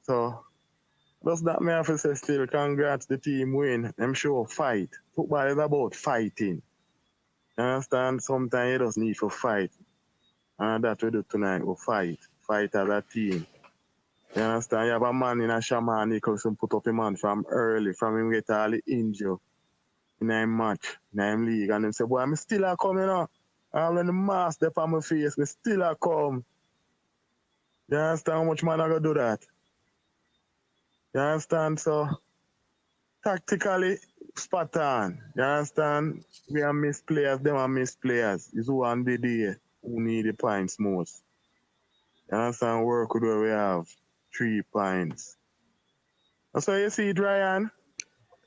So, just that me have to say still, congrats the team win. I'm sure fight. Football is about fighting. You understand? Sometimes you just need to fight. And that's what we do tonight. We fight. Fight as a team. You understand? You have a man in a Shaman Nicholson put up a man from early, from him get all the injury in a match, in a league. And him say, boy, I'm still a coming up. And when the mask up on my face, me still a come. You understand how much man I gonna do that? You understand? So, tactically, spot on. You understand? We are miss players, them are miss players. It's who on the day who need the points most. You understand? Work with where we have 3 points. That's how you see it, Ryan.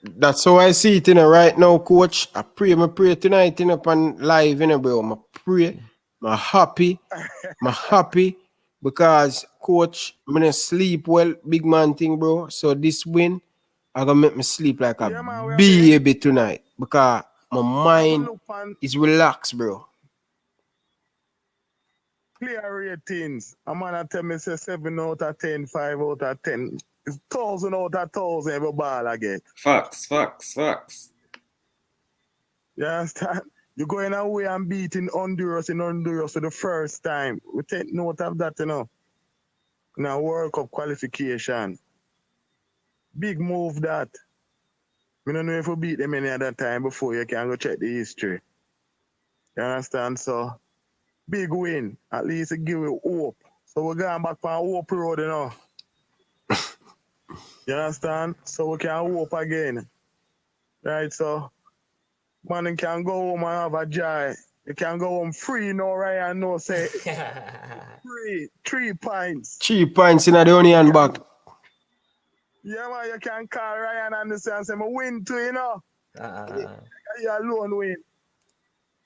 That's how I see it, right now, coach. I pray tonight, upon live, bro. I pray. I'm happy because, coach, I'm gonna sleep well, big man thing, bro. So this win, I gonna make me sleep like a baby tonight because my mind is relaxed, bro. Player ratings. A man I tell me say 7 out of 10, 5 out of 10. It's 1,000 out of 1,000 every ball I get. Facts. You understand? You're going away and beating Honduras in Honduras for the first time. We take note of that, Now World Cup qualification. Big move that. We don't know if we beat them any other time before you can go check the history. You understand? So, big win. At least it give you hope. So we're going back on hope road, You understand? So we can hope again. Right, so man can go home and have a joy. You can go home free now, Ryan. No say free 3 points. 3 points in the only hand back. Yeah, man, you can call Ryan and say, I win too, You alone win.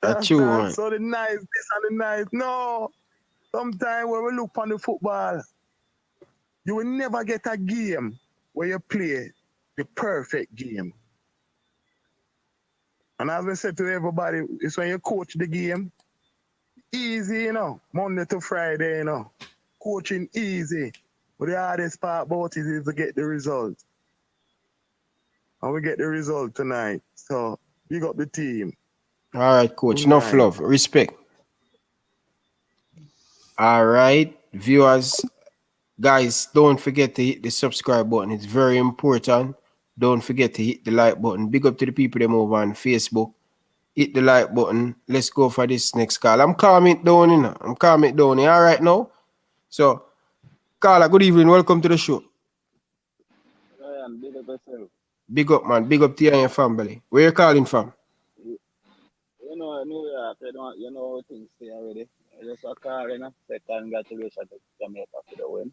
That's true, man. So the nice, this and the nice. No. Sometimes when we look on the football, you will never get a game where you play the perfect game. And as I said to everybody, it's when you coach the game, easy, Monday to Friday, Coaching easy. But the hardest part about it is to get the result. And we get the result tonight. So, big up the team. All right, coach. Enough love. Respect. All right, viewers. Guys, don't forget to hit the subscribe button. It's very important. Don't forget to hit the like button. Big up to the people that move on Facebook. Hit the like button. Let's go for this next call. I'm calming it down, I'm calming it down. All right now? So, Carla, good evening. Welcome to the show. Ryan, big up yourself. Big up, man. Big up to you and your family. Where you calling from? New York, you know how things stay already. I just a call, say congratulations to Jamaica for the win.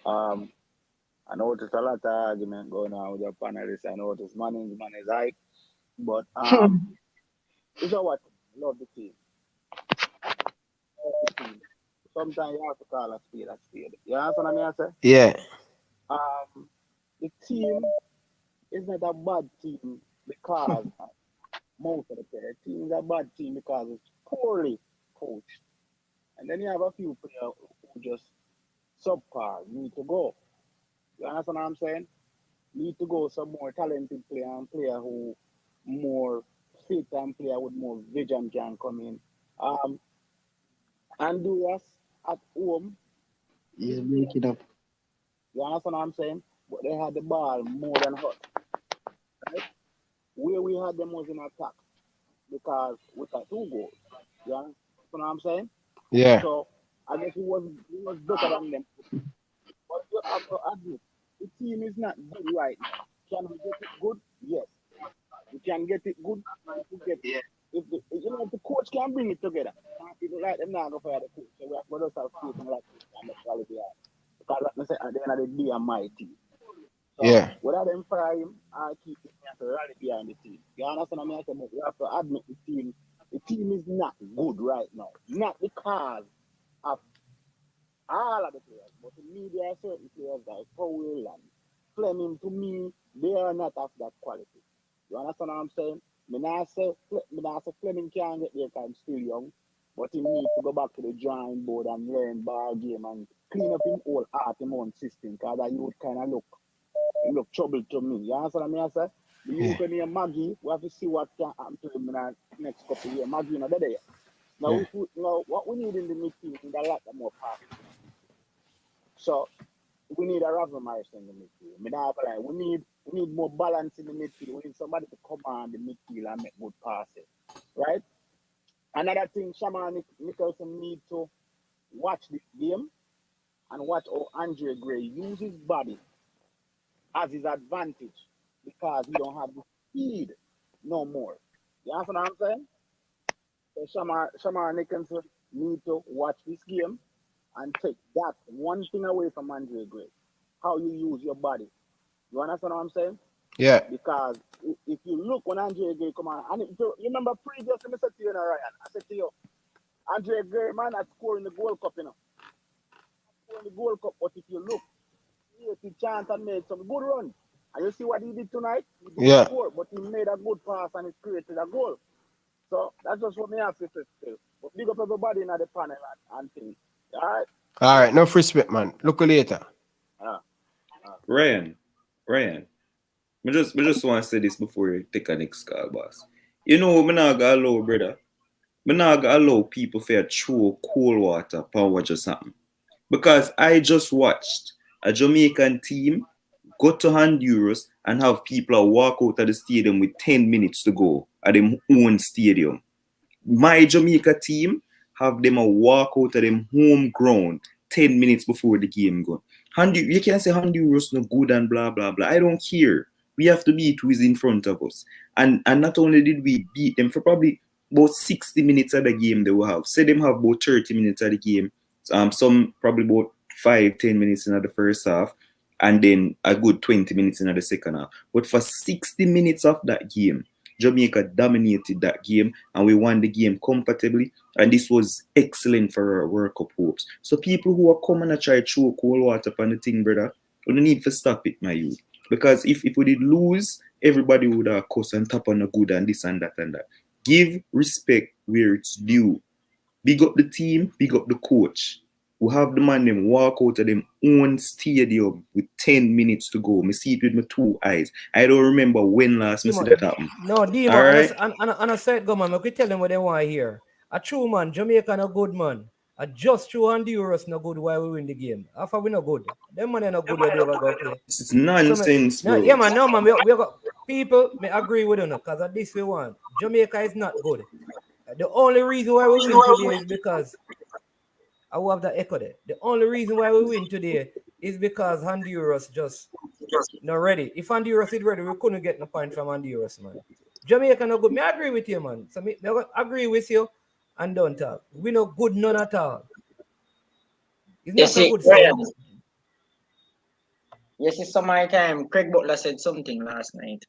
I know there's a lot of argument going on with your panelists. I know this man is hype. But You know what? Love the team. Love the team. Sometimes you have to call a spade a spade. You understand what I say? Yeah. The team is not a bad team because most of the time, the team is a bad team because it's poorly coached. And then you have a few players who just subpar, need to go. You understand what I'm saying? Need to go some more talented player and player who more fit and player with more vision can come in. Honduras at home, He's breaking up. you understand what I'm saying? But they had the ball more than us. Right? Where we had them was in attack because we got 2 goals. You understand what I'm saying? Yeah. So I guess we was better than them. But you have to admit, the team is not good right now. Can we get it good? Yes. We can get it good. We get it. If the coach can bring it together, people like them now go for the coach. So we have to just have faith in like and the quality. Because like I say, at the end of the day, I'm my team. So Yeah. whether them fire him or keep him, we have to rally behind the team. You understand what I'm saying? But we have to admit the team is not good right now. Not because of all of the players, but to me, there are certain players like Powell and Fleming. To me, they are not of that quality. You understand what I'm saying? Me not say Fleming can't get there because he's still young, but he needs to go back to the drawing board and learn ball game and clean up his whole heart, his own system, because that youth kind of look trouble to me. You understand what I say? The youth near Maggie, we have to see what can happen to him in the next couple of years. Maggie not there. Now, what we need in the midfield is a lot more passes. So we need a Ravemeyer in the midfield. We need more balance in the midfield. We need somebody to command the midfield and make good passes. Right? Another thing, Shaman Nicholson need to watch this game and watch how Andre Gray use his body as his advantage because he don't have the speed no more. You understand what I'm saying? So Shaman Nicholson need to watch this game and take that one thing away from Andre Gray. How you use your body. You understand what I'm saying? Yeah. Because if you look when Andre Gray come on, and if you remember previously, I said to you, Ryan, I said to you, Andre Gray, man, that's scoring the Gold Cup, Scoring the Gold Cup, but if you look, he chance and made some good runs. And you see what he did tonight? He didn't score, but he made a good pass and he created a goal. So that's just what me have to say. But big up everybody in the panel and things. All right? All right. No respect, man. Look later. Ryan, I just want to say this before you take a next call, boss. You know, I'm not gonna allow, brother. I'm not gonna allow people to throw cold water upon what just happened. Because I just watched a Jamaican team go to Honduras and have people walk out of the stadium with 10 minutes to go at their own stadium. My Jamaica team have them walk out of them home ground 10 minutes before the game go. You can't say Honduras no good and blah blah blah. I don't care. We have to beat who is in front of us. And not only did we beat them for probably about 60 minutes of the game they will have. Say them have about 30 minutes of the game. Some probably about 5-10 minutes in the first half, and then a good 20 minutes in the second half. But for 60 minutes of that game, Jamaica dominated that game and we won the game comfortably, and this was excellent for our World Cup hopes. So people who are coming to try to throw cold water upon the thing, brother, we need to stop it, my youth. Because if we did lose, everybody would have cussed and tap on the good and this and that and that. Give respect where it's due. Big up the team, big up the coach. We have the man them walk out of them own stadium with 10 minutes to go. Me see it with my 2 eyes. I don't remember when last me see that happen. No, Dima, right? and I said, go man, we could tell them what they want to hear. A true man, Jamaica no good man. A just true Honduras no good while we win the game. After we no good. Them man no good where they ever go play. It's nonsense, bro. bro. Yeah man, no man, we got people may agree with you because of this we want. Jamaica is not good. The only reason why we win today is because I will have that echo there. The only reason why we win today is because Honduras just not ready. If Honduras is ready, we couldn't get no point from Honduras, man. Jamaica no good. Me agree with you, man. So me agree with you and don't talk. We no good none at all. It's not a good Ryan, system. yes, it's some my time. Craig Butler said something last night.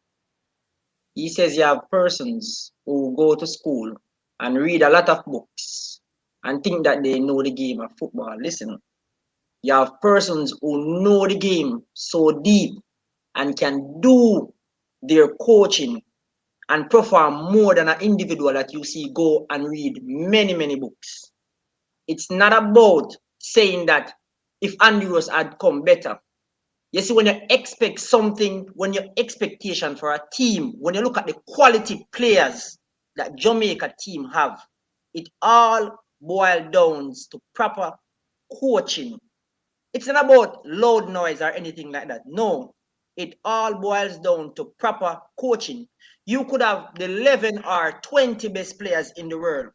He says you have persons who go to school and read a lot of books and think that they know the game of football. Listen, you have persons who know the game so deep and can do their coaching and perform more than an individual that you see go and read many, many books. It's not about saying that if Honduras had come better. You see, when you expect something, when your expectation for a team, when you look at the quality players that Jamaica team have, it all boils down to proper coaching. It's not about loud noise or anything like that. No, it all boils down to proper coaching. You could have the 11 or 20 best players in the world.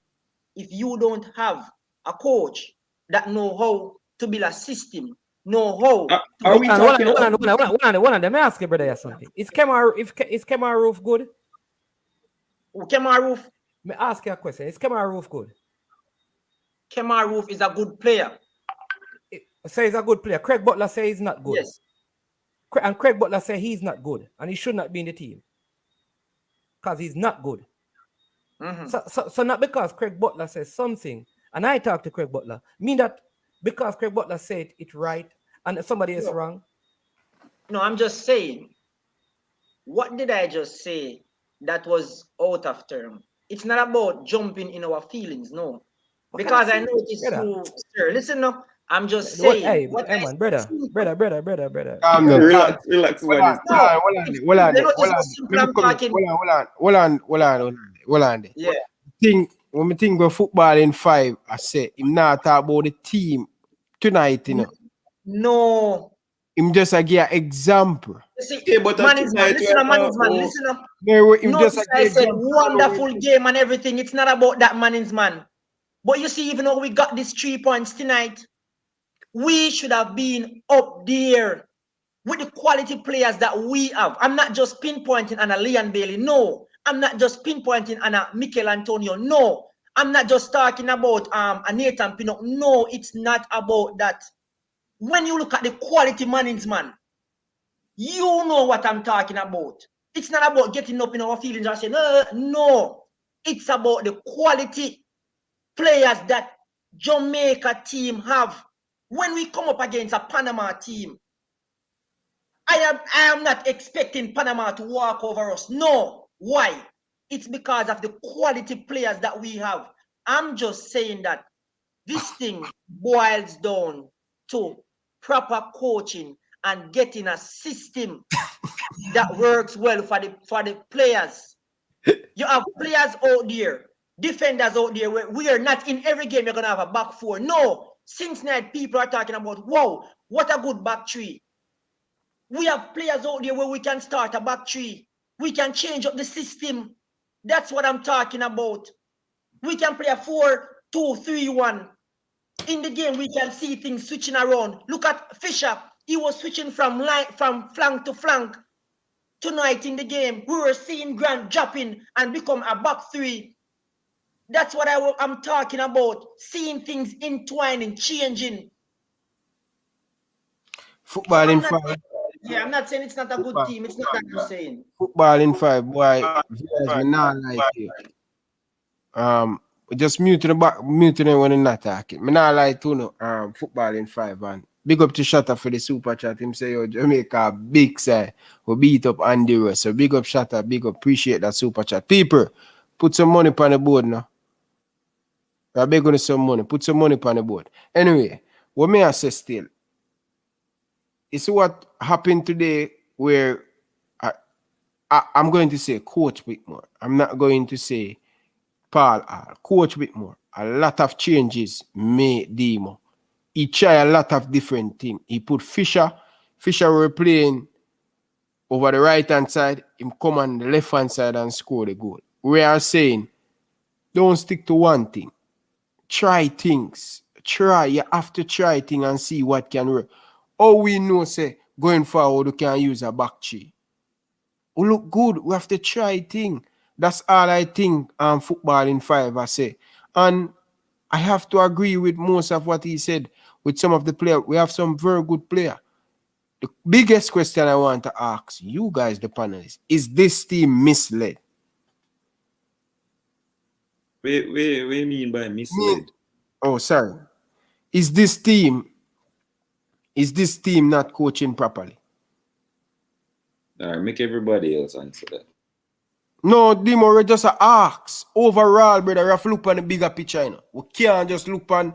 If you don't have a coach that know how to build a system, know how. Are we talking about one of them? I ask you, brother, something. Is Kemar Roof good? Kemar Roof? Me ask you a question. Is Kemar Roof good? Kemar Roof is a good player. Say he's a good player. Craig Butler say he's not good. Yes. And Craig Butler say he's not good and he should not be in the team because he's not good. So not because Craig Butler says something and I talk to Craig Butler, mean that because Craig Butler said it right and somebody is wrong? No, I'm just saying, what did I just say that was out of term? It's not about jumping in our feelings, no. Because I noticed you, sir. Listen up. I'm just saying. Hey man, brother. Relax. Hold on. Yeah. When we think of football in 5, I say him not talk about the team tonight, you know. No. Him just a give an example. See, man is man. Listen up. I said wonderful game and everything. It's not about that man is man. But you see, even though we got these 3 points tonight, we should have been up there with the quality players that we have. I'm not just pinpointing on a Leon Bailey. No. I'm not just pinpointing on a Mikel Antonio. No. I'm not just talking about a Nathan Pinnock. No, it's not about that. When you look at the quality management, you know what I'm talking about. It's not about getting up in our feelings and saying, no. It's about the quality players that Jamaica team have. When we come up against a Panama team, I am not expecting Panama to walk over us. No. Why? It's because of the quality players that we have. I'm just saying that this thing boils down to proper coaching and getting a system that works well for the players. You have players out there, defenders out there, where we are not in every game you're going to have a back 4. No. Since night, people are talking about, wow, what a good back 3. We have players out there where we can start a back 3. We can change up the system. That's what I'm talking about. We can play a 4-2-3-1. In the game, we can see things switching around. Look at Fisher. He was switching from flank to flank. Tonight in the game, we were seeing Grant dropping and become a back 3. That's what I'm talking about. Seeing things entwining, changing. Football in 5. Yeah, I'm not saying it's not a good team. It's not that I'm saying. Football in 5, boy. Me not like you. Just mute them when they're not talking. Me not like to know. Football in 5, and big up to Shatter for the super chat. Him say, yo, Jamaica big side. We beat up Honduras. So big up Shatter, big up. Appreciate that super chat. People, put some money on the board now. I beg you some money. Put some money on the board. Anyway, what may I say still? It's what happened today where I'm going to say Coach Whitmore. I'm not going to say Paul Hall. Coach Whitmore. A lot of changes made Demo. He tried a lot of different things. He put Fisher. Fisher were playing over the right-hand side. Him come on the left-hand side and score the goal. We are saying, don't stick to one thing. Try things. You have to try things and see what can work. All we know, say, going forward, we can use a back 3. We look good. We have to try things. That's all I think football in 5, I say. And I have to agree with most of what he said with some of the players. We have some very good players. The biggest question I want to ask you guys, the panelists, is this team misled? What do you mean by misled? Oh, sorry. Is this team not coaching properly? All right, make everybody else answer that. No, Dimo, we just ask. Overall, brother, we have to look on the bigger picture, you know. We can't just look on,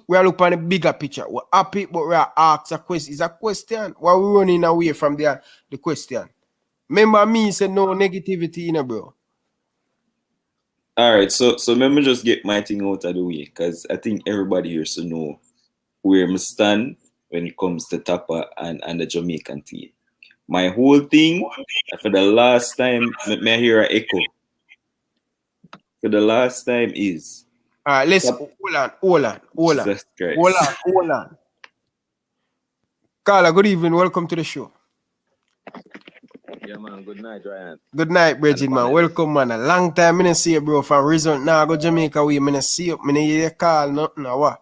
we are looking on the bigger picture. We're happy, but we are asked a question. It's a question. Why we running away from the question? Remember me said no negativity, you know, bro. All right, so let me just get my thing out of the way, because I think everybody here should know where I stand when it comes to Tapa and the Jamaican team. My whole thing, for the last time, may I hear an echo? For the last time is... All right, let's hold on. Jesus Christ. Hold on. Carla, good evening. Welcome to the show. Yeah, man. Good night, Ryan. Good night, Bridget, man. Welcome, man. A long time I didn't see you, bro. From result now, I go Jamaica. I didn't see you. I didn't hear you call, nothing, or what?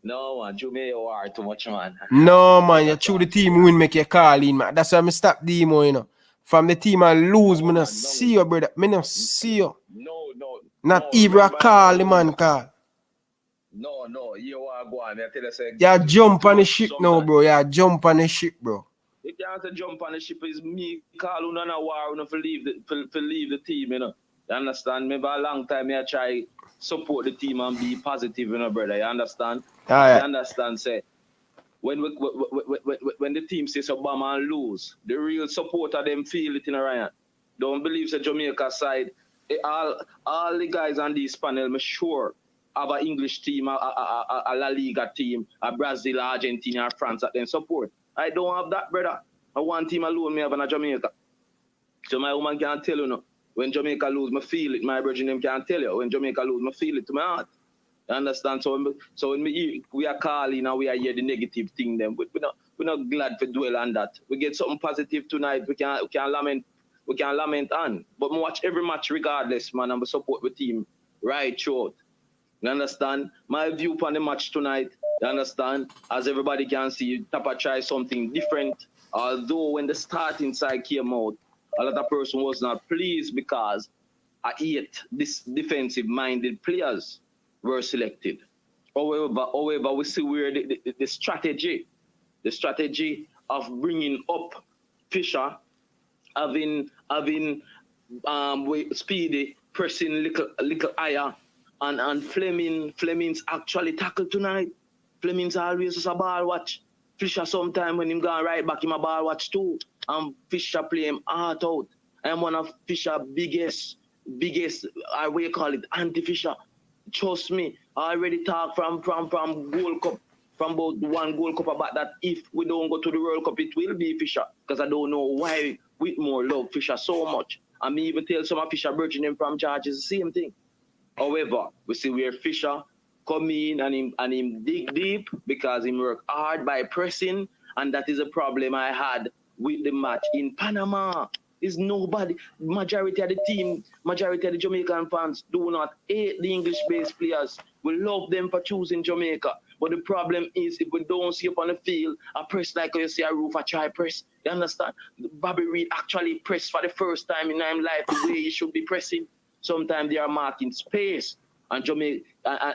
No, man. You are too much, man. No, man. You through the team win, make you call in, man. That's why I stop Demo, you know. From the team I lose, I don't see you, brother. I don't see you. No. Not even a call, the man call. No. You are going. I tell you, say, you jump on the ship now, bro. You jump on the ship, bro. You can't jump on the ship. It's me call you on a war to leave the team, you know. You understand? Maybe a long time I try support the team and be positive, you know, brother. You understand? Right. You understand? Say when the team says Obama and lose, the real supporter them feel it in a Ryan. Don't believe the Jamaica side. All the guys on this panel, I'm sure, have an English team, a La Liga team, a Brazil, Argentina, France that them support. I don't have that, brother. I one team alone me have in Jamaica. So my woman can't tell you no. When Jamaica lose, I feel it. My virgin them can't tell you. When Jamaica lose, I feel it to my heart. You understand? So when we are calling and we are hear the negative thing, then we're not glad to dwell on that. We get something positive tonight. We can lament on. But I watch every match regardless, man, and I support the team right throughout. You understand? My view on the match tonight, you understand? As everybody can see, Tapa try something different. Although when the starting side came out, a lot of person was not pleased because this defensive-minded players were selected. However, we see where the strategy of bringing up Fisher, having Speedy pressing little higher, and Fleming's actually tackled tonight. Fleming's always just a ball watch. Fisher sometime when him going right back, him a ball watch too. And Fisher play him heart out. I'm one of Fisher's biggest, we call it anti-Fisher. Trust me, I already talk from Gold Cup, from about one Gold Cup about that if we don't go to the World Cup, it will be Fisher. Because I don't know why Whitmore love Fisher so much. I mean, even tell some of Fisher virgin him from charge is the same thing. However, we see where Fisher come in and him dig deep because he work hard by pressing, and that is a problem I had with the match in Panama. Is nobody, majority of the Jamaican fans do not hate the English-based players. We love them for choosing Jamaica. But the problem is if we don't see up on the field, a press like you see a Roofe try press. You understand? Bobby Reid actually pressed for the first time in his life the way he should be pressing. Sometimes they are marking space. And Jamaica,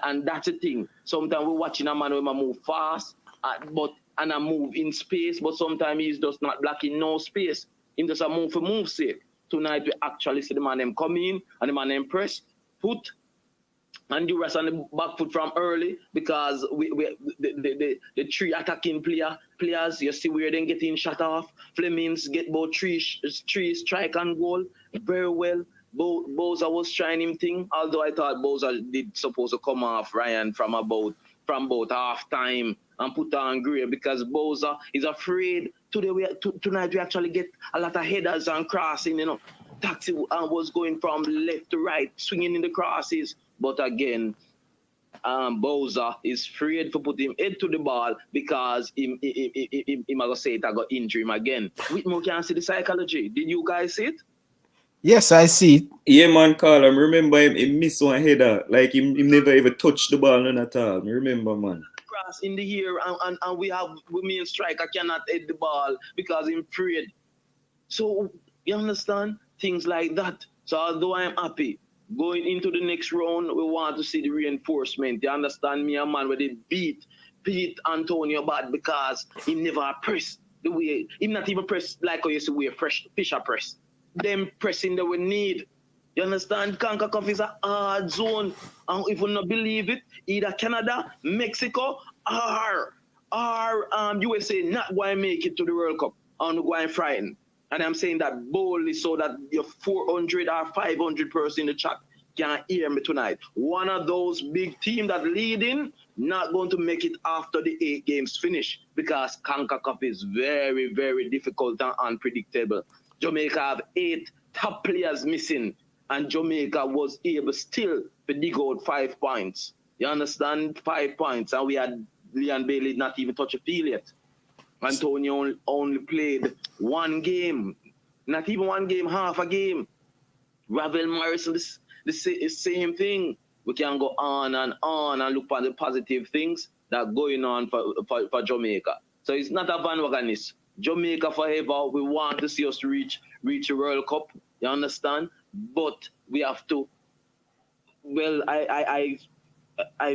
and that's the thing. Sometimes we're watching a man who move fast, and I move in space, but sometimes he's just not blocking no space. He just a move for move sake. Tonight we actually see the man them come in and the man them press, put Honduras on the back foot from early because the three attacking players, you see where they getting shut off. Flemings get both three strike and goal very well. Boza was trying him thing, although I thought Boza did supposed to come off Ryan from about half time and put on Gray because Boza is afraid. Tonight we actually get a lot of headers and crossing, you know. Taxi was going from left to right, swinging in the crosses. But again, Boza is afraid to put him head to the ball because him gonna say it, I got injury him again. Whitmore can't see the psychology. Did you guys see it? Yes, I see it. Yeah, man, Carl. I remember him missed one header. Like, him never even touched the ball none at all. I remember, man. cross in the air and we main striker cannot hit the ball because he's afraid. So you understand? Things like that. So although I'm happy, going into the next round, we want to see the reinforcement. You understand me, a man where they beat Antonio bad because he never pressed the way, he not even pressed like how you see we Fisher press. Them pressing that we need. You understand? CONCACAF is a hard zone. And if you not believe it, either Canada, Mexico, or USA not going to make it to the World Cup and going frightened. And I'm saying that boldly so that your 400 or 500 person in the chat can hear me tonight. One of those big teams that leading not going to make it after the 8 games finish because CONCACAF is very, very difficult and unpredictable. Jamaica have 8 top players missing, and Jamaica was able still to dig out 5 points. You understand? 5 points, and we had Leon Bailey not even touch a field yet. Antonio only played 1 game, not even 1 game, half a game. Ravel Morrison, the same thing. We can go on and look at the positive things that are going on for Jamaica. So it's not a bandwagonist. Jamaica forever. We want to see us reach a World Cup. You understand? But we have to. Well, I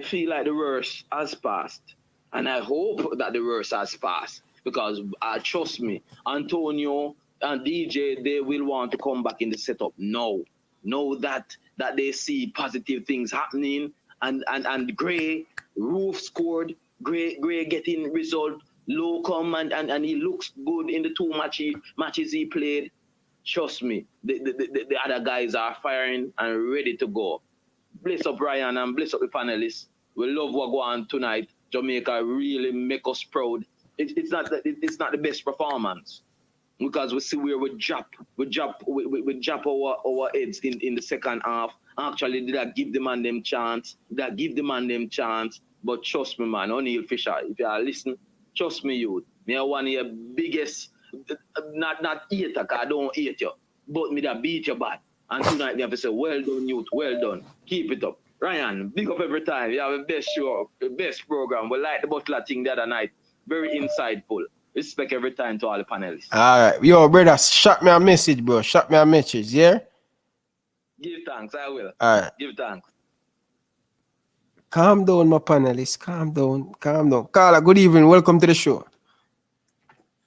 feel like the worst has passed, and I hope that the worst has passed because trust me, Antonio and DJ, they will want to come back in the setup now. Know that they see positive things happening, and Gray, Roofe scored, Gray getting result. Low come and he looks good in the 2 matches he played. Trust me, the other guys are firing and ready to go. Bless up Ryan and bless up the panelists. We love what go on tonight. Jamaica really make us proud. It's not the best performance because we see where we drop our heads in the second half. Actually, did I give the man them chance? But trust me, man, O'Neil Fisher, if you are listening, trust me, youth. Me are one of your biggest, not hater, because I don't hate you, but me that beat you bad. And tonight they have to say, well done, youth, well done. Keep it up. Ryan, big up every time. You have the best show, the best program. We like the Butler thing the other night. Very insightful. Respect every time to all the panelists. All right. Yo, brother, shot me a message, bro. Shot me a message, yeah? Give thanks, I will. All right. Give thanks. Calm down, my panelists. Calm down. Carla, good evening. Welcome to the show.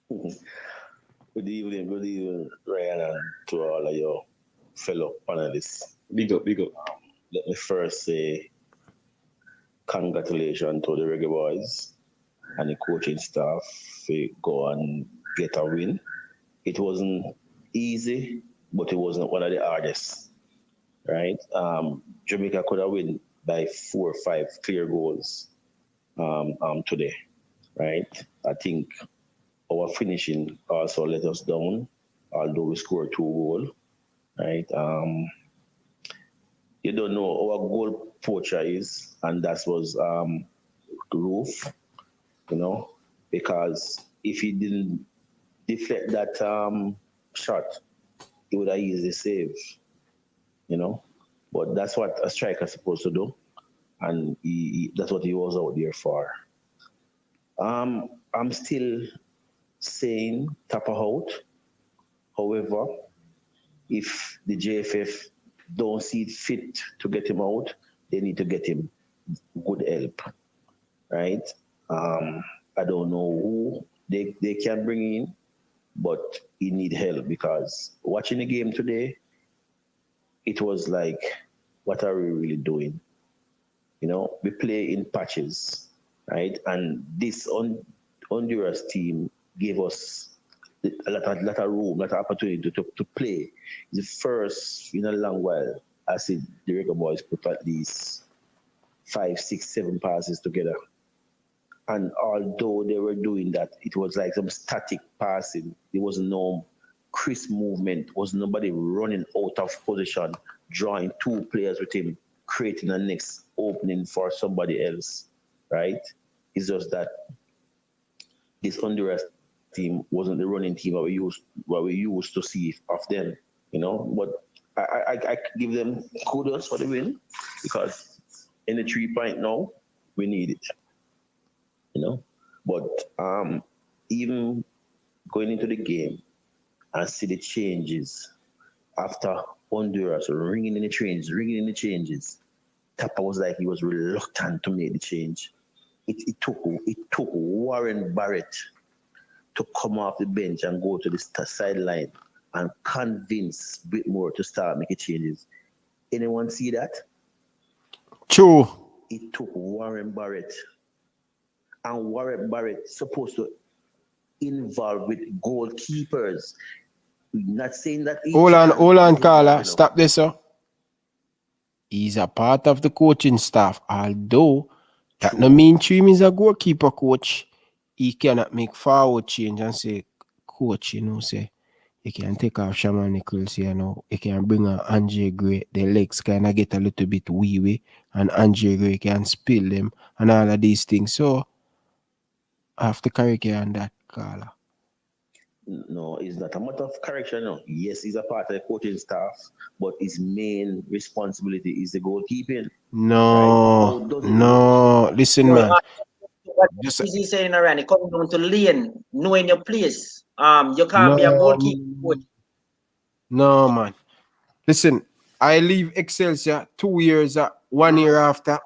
Good evening, Ryan, and to all of your fellow panelists. Big up. Let me first say congratulations to the Reggae Boyz and the coaching staff to go and get a win. It wasn't easy, but it wasn't one of the hardest, right? Jamaica could have won by 4 or 5 clear goals today, right? I think our finishing also let us down, although we scored 2 goals, right? You don't know our goal poacher is, and that was Roofe, you know, because if he didn't deflect that shot, he would have easily saved, you know. But that's what a striker is supposed to do, and that's what he was out there for. I'm still saying tap out. However, if the JFF don't see it fit to get him out, they need to get him good help, right? I don't know who they can bring in, but he need help because watching the game today, it was like, what are we really doing? You know, we play in patches, right? And this Honduras team gave us a lot of room, a lot of opportunity to play. The first in a long while, I see the Reggae Boyz put at least 5, 6, 7 passes together. And although they were doing that, it was like some static passing. There was no crisp movement. There was nobody running out of position, drawing 2 players with him, creating a next opening for somebody else, right? It's just that this Honduras team wasn't the running team what we used to see of them, you know. But I give them kudos for the win because in the 3 point now, we need it. you know. But even going into the game and see the changes after Honduras ringing in the changes, Tapa was like he was reluctant to make the change. It took Warren Barrett to come off the bench and go to the sideline and convince Whitmore to start making changes. Anyone see that? True. It took Warren Barrett. And Warren Barrett supposed to involve with goalkeepers. We're not saying that. Hold on, Carla. Stop this, sir. He's a part of the coaching staff, although that no mean Trim is a goalkeeper coach. He cannot make forward change and say, coach, you know, say, you can take off Shaman Nichols, you know, you can bring a Andre Gray, the legs kind of get a little bit wee, and Andre Gray can spill them and all of these things. So, I have to correct you on that, Carla. No, it's not a matter of correction. No. Yes, he's a part of the coaching staff, but his main responsibility is the goalkeeping. No, right? no. Listen, man. What is he saying, Ryan? It comes down to lane, knowing your place. You can't be a goalkeeper coach. No, man. Listen, I leave Excelsior 2 years, 1 year after,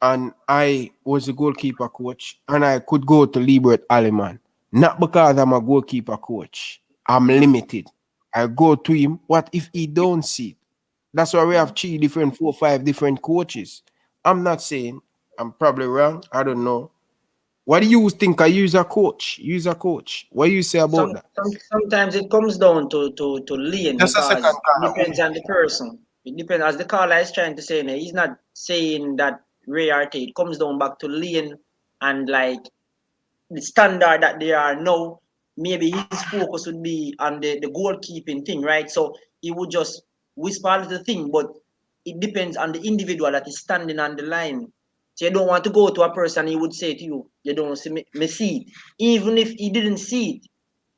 and I was a goalkeeper coach, and I could go to Liebert Alleman. Not because I'm a goalkeeper coach. I'm limited. I go to him. What if he don't see it? That's why we have 4 or 5 different coaches. I'm not saying I'm probably wrong. I don't know. What do you think? I use a coach. Use a coach. What do you say about that? Sometimes it comes down to lane Just because a second, it depends on the person. It depends, as the caller is trying to say. He's not saying that Ray Arte. It comes down back to lane and like the standard that they are now. Maybe his focus would be on the goalkeeping thing, right? So he would just whisper a little thing, but it depends on the individual that is standing on the line. So you don't want to go to a person, he would say to you, you don't see me see it. Even if he didn't see it.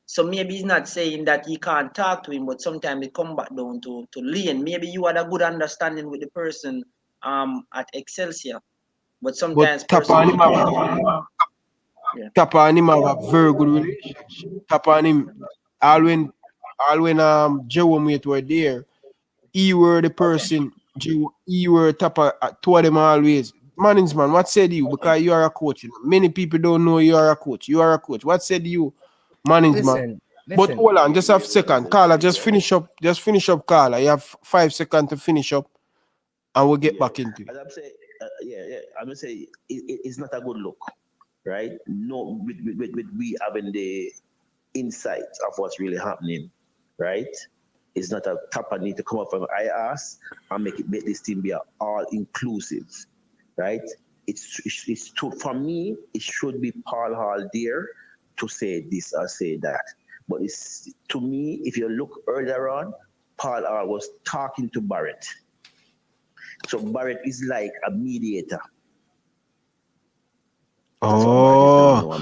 So maybe he's not saying that he can't talk to him, but sometimes it come back down to lane. Maybe you had a good understanding with the person at Excelsior. But sometimes Tapa and him have a very good relationship. Tapa and him, all when Joe and Mate were there, he were the person, he were Tapa told them always, management, what said you? Because you are a coach. Many people don't know you are a coach. You are a coach. What said you, management? Listen. But hold on, just a second. Carla, just finish up, Carla. You have 5 seconds to finish up, and we'll get back into it. As I'm saying, I'm gonna say it's not a good look, right? No, with we having the insight of what's really happening, right? It's not a Tapa need to come up from IAS and make this team be all inclusive, right? It's too, for me, it should be Paul Hall there to say this or say that. But it's, to me, if you look earlier on, Paul Hall was talking to Barrett. So Barrett is like a mediator. Oh,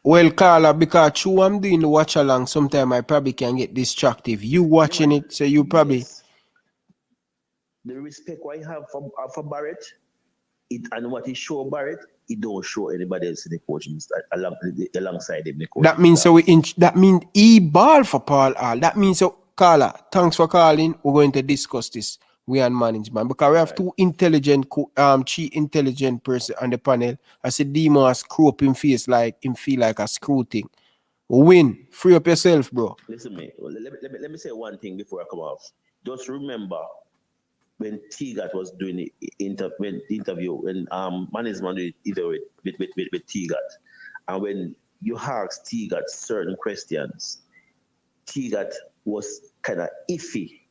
well, Carla, because true, I'm doing the watch along. Sometimes I probably can get distracted. You watching it, so you probably. Yes. The respect what you have for Barrett, and what he show Barrett, he don't show anybody else in the coaching alongside him. That means so that means he ball for Paul Hall. That means so, Carla, thanks for calling. We're going to discuss this. We are management because we have 2 intelligent, chief intelligent person on the panel. I said Demo screw up him face like him feel like a screw thing. Win, free up yourself, bro. Listen, mate. Well, let me say one thing before I come off. Just remember when Teagat was doing the interview, when management did interview with Teagat, and when you asked Teagat certain questions, Teagat was kind of iffy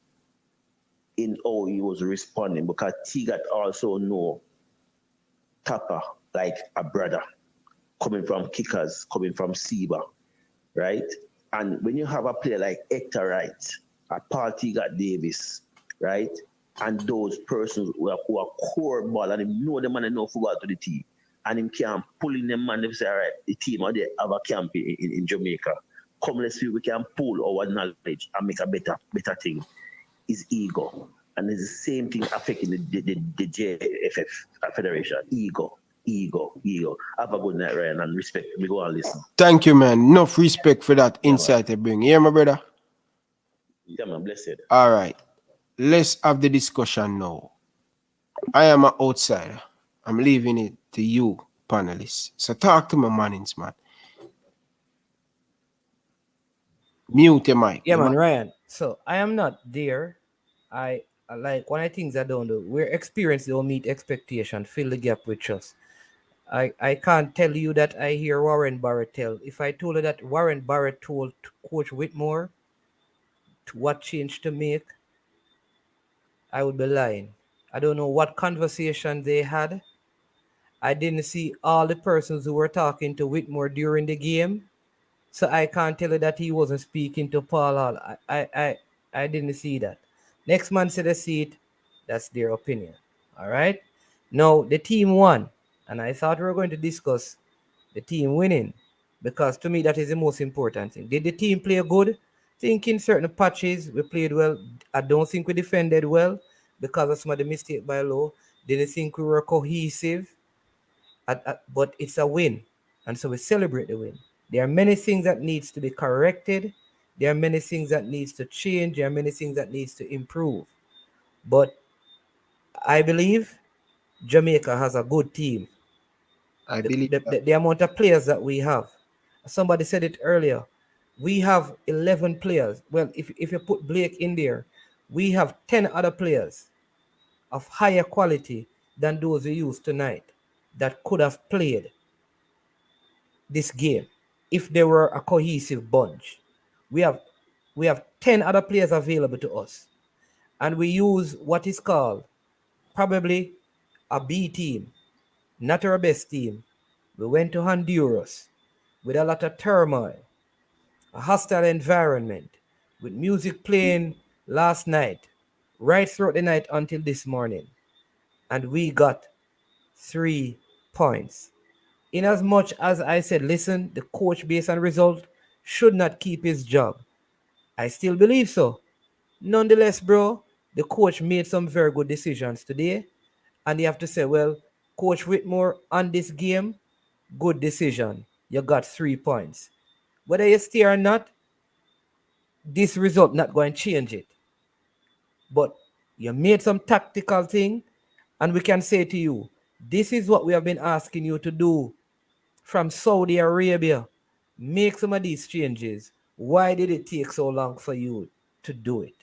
in how he was responding because Teagat also know Tapa like a brother, coming from Kickers, coming from Seba, right? And when you have a player like Hector Wright, a Paul Teagat Davis, right? And those persons who are core ball and him know them and they know football to the team, and him can pull in them and they say, all right, the team or they have a camp in Jamaica. Come, let's see, we can pull our knowledge and make a better thing. Is ego, and it's the same thing affecting the JFF Federation. Ego, ego. Have a good night, Ryan, and respect. We go and listen. Thank you, man. Enough respect for that insight you bring. Yeah, my brother? Yeah, man, blessed. All right. Let's have the discussion now. I am an outsider. I'm leaving it to you, panelists. So talk to my mannings, man. Mute your mic. Yeah, man, Ryan. So I am not there. I like one of the things I don't do. Where experience don't meet expectation, fill the gap with trust. I can't tell you that I hear Warren Barrett tell. If I told you that Warren Barrett told Coach Whitmore to what change to make, I would be lying. I don't know what conversation they had. I didn't see all the persons who were talking to Whitmore during the game. So I can't tell you that he wasn't speaking to Paul Hall. I didn't see that. Next man said they see it. That's their opinion. All right. Now the team won. And I thought we were going to discuss the team winning. Because to me that is the most important thing. Did the team play good? I think in certain patches we played well. I don't think we defended well because of some of the mistakes by Low. Didn't think we were cohesive. But it's a win. And so we celebrate the win. There are many things that needs to be corrected. There are many things that needs to change. There are many things that needs to improve. But I believe Jamaica has a good team. I believe the amount of players that we have. Somebody said it earlier. We have 11 players. Well, if you put Blake in there, we have 10 other players of higher quality than those we used tonight that could have played this game if they were a cohesive bunch. We have 10 other players available to us, and we use what is called probably a B team, not our best team. We went to Honduras with a lot of turmoil, a hostile environment, with music playing last night, right throughout the night until this morning, and we got 3 points. In as much as I said, listen, the coach based on result should not keep his job, I still believe so. Nonetheless, bro, the coach made some very good decisions today. And you have to say, well, Coach Whitmore on this game, good decision. You got 3 points. Whether you stay or not, this result not going to change it. But you made some tactical thing, and we can say to you, this is what we have been asking you to do from Saudi Arabia. Make some of these changes. Why did it take so long for you to do it?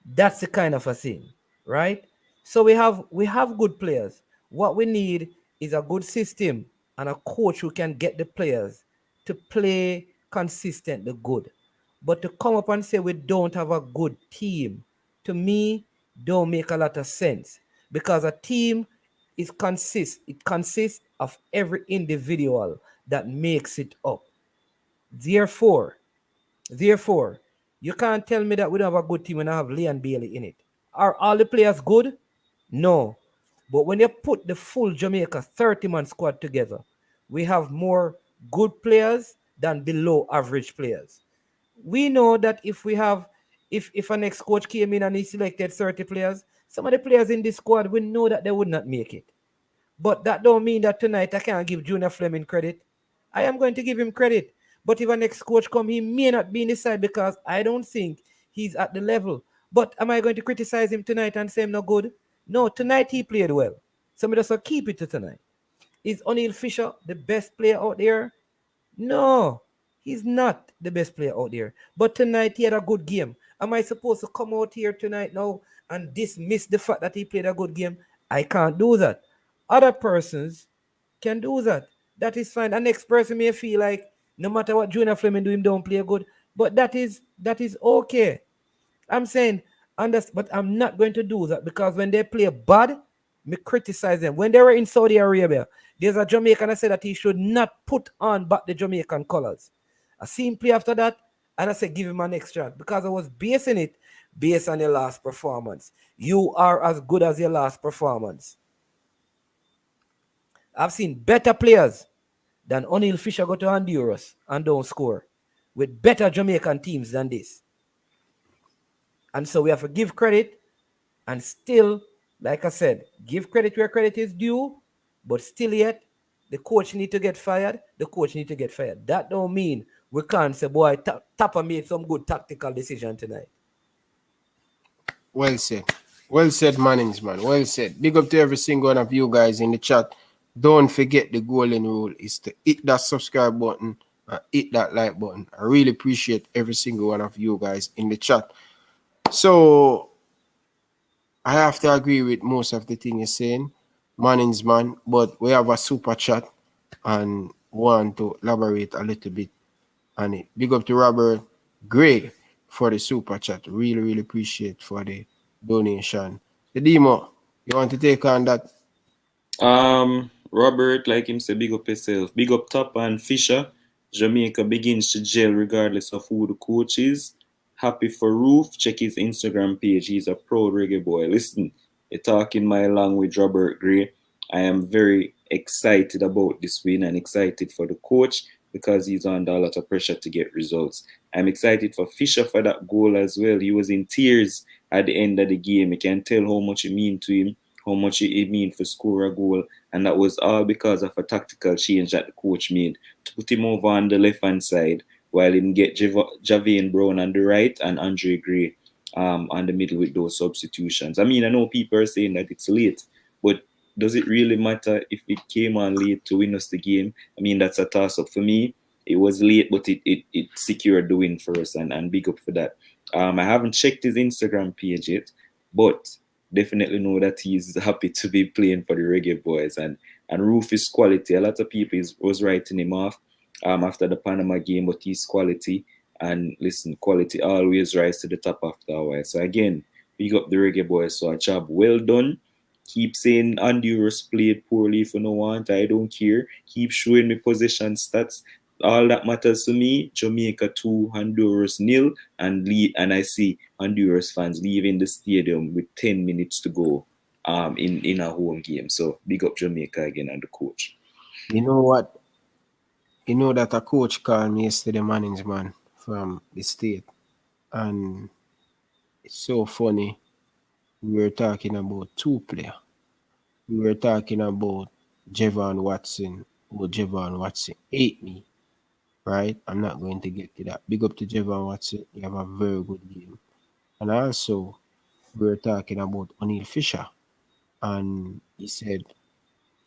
That's the kind of a thing, right? So we have good players. What we need is a good system and a coach who can get the players to play consistently good. But to come up and say we don't have a good team, to me, don't make a lot of sense. Because a team consists of every individual that makes it up. Therefore, you can't tell me that we don't have a good team when I have Leon Bailey in it. Are all the players good? No. But when you put the full Jamaica 30-man squad together, we have more good players than below average players. We know that if a next coach came in and he selected 30 players, some of the players in this squad, we know that they would not make it. But that don't mean that tonight I can't give Junior Fleming credit. I am going to give him credit. But if a next coach come, he may not be in the side because I don't think he's at the level. But am I going to criticize him tonight and say him no good? No, tonight he played well. Somebody just keep it to tonight. Is O'Neal Fisher the best player out there? No, he's not the best player out there. But tonight he had a good game. Am I supposed to come out here tonight now and dismiss the fact that he played a good game? I can't do that. Other persons can do that. That is fine. The next person may feel like no matter what Junior Fleming do, him don't play good. But that is okay. I'm saying, but I'm not going to do that because when they play bad, me criticize them. When they were in Saudi Arabia, there's a Jamaican that said that he should not put on back the Jamaican colors. I see him play after that, and I said give him an extra because I was basing it based on your last performance. You are as good as your last performance. I've seen better players than O'Neal Fisher go to Honduras and don't score with better Jamaican teams than this. And so we have to give credit and still, like I said, give credit where credit is due. But still yet, the coach need to get fired. The coach need to get fired. That don't mean we can't say, boy, Tapper made some good tactical decision tonight. Well said. Well said, Mannings, man. Well said. Big up to every single one of you guys in the chat. Don't forget the golden rule is to hit that subscribe button and hit that like button. I really appreciate every single one of you guys in the chat. So I have to agree with most of the thing you're saying, Mannings, man, but we have a super chat and want to elaborate a little bit on it. Big up to Robert Gray for the super chat. Really, really appreciate for the donation. The Demo, you want to take on that? Robert, like him say, big up yourself. Big up Top and Fisher. Jamaica begins to gel regardless of who the coach is. Happy for Roofe. Check his Instagram page. He's a proud reggae boy. Listen, you're talking my language, Robert Gray. I am very excited about this win and excited for the coach because he's under a lot of pressure to get results. I'm excited for Fisher for that goal as well. He was in tears at the end of the game. You can tell how much it mean to him, how much it mean for score a goal, and that was all because of a tactical change that the coach made to put him over on the left-hand side while him get Javane Brown on the right and Andre Gray on the middle with those substitutions. I mean, I know people are saying that it's late, but does it really matter if it came on late to win us the game? I mean, that's a toss-up for me. It was late, but it secured the win for us, and big up for that. I haven't checked his Instagram page yet, but definitely know that he's happy to be playing for the Reggae Boyz, and Roofe is quality. A lot of people was writing him off after the Panama game, but he's quality. And listen, quality always rise to the top after a while. So again, big up the Reggae Boyz. So a job well done. Keep saying Honduras played poorly if you don't want. I don't care. Keep showing me possession stats. All that matters to me, Jamaica 2, Honduras 0, and I see Honduras fans leaving the stadium with 10 minutes to go in a home game. So big up Jamaica again and the coach. You know what? You know that a coach called me yesterday, Mannings, man, from the state. And it's so funny. We were talking about two players. We were talking about Javon Watson. Oh, Javon Watson ate me. Right? I'm not going to get to that. Big up to Javon Watson. You have a very good game. And also, we were talking about O'Neal Fisher. And he said,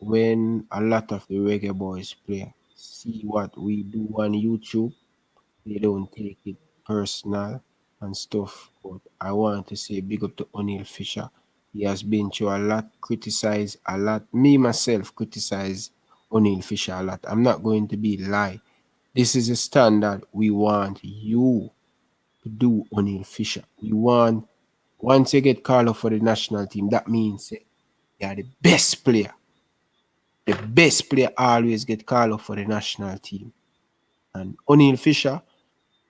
when a lot of the Reggae Boyz play, see what we do on YouTube, they don't take it personal and stuff. But I want to say big up to O'Neal Fisher. He has been through a lot, criticized a lot. Me, myself, criticize O'Neal Fisher a lot. I'm not going to be lie. This is a standard we want you to do, O'Neal Fisher. We want, once you get called up for the national team, that means you are the best player. The best player always get called up for the national team. And O'Neal Fisher,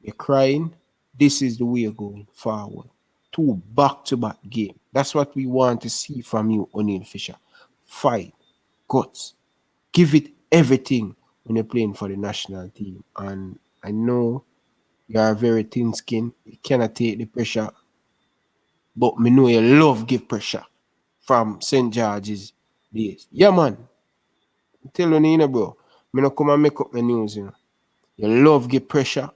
you're crying. This is the way you're going forward. 2 back-to-back games. That's what we want to see from you, O'Neal Fisher. Fight, guts, give it everything when you're playing for the national team. And I know you are very thin skin. You cannot take the pressure. But me know you love give pressure from St. George's days. Yeah, man. I'm telling you, bro. Me not come and make up my news, you know. You love give pressure.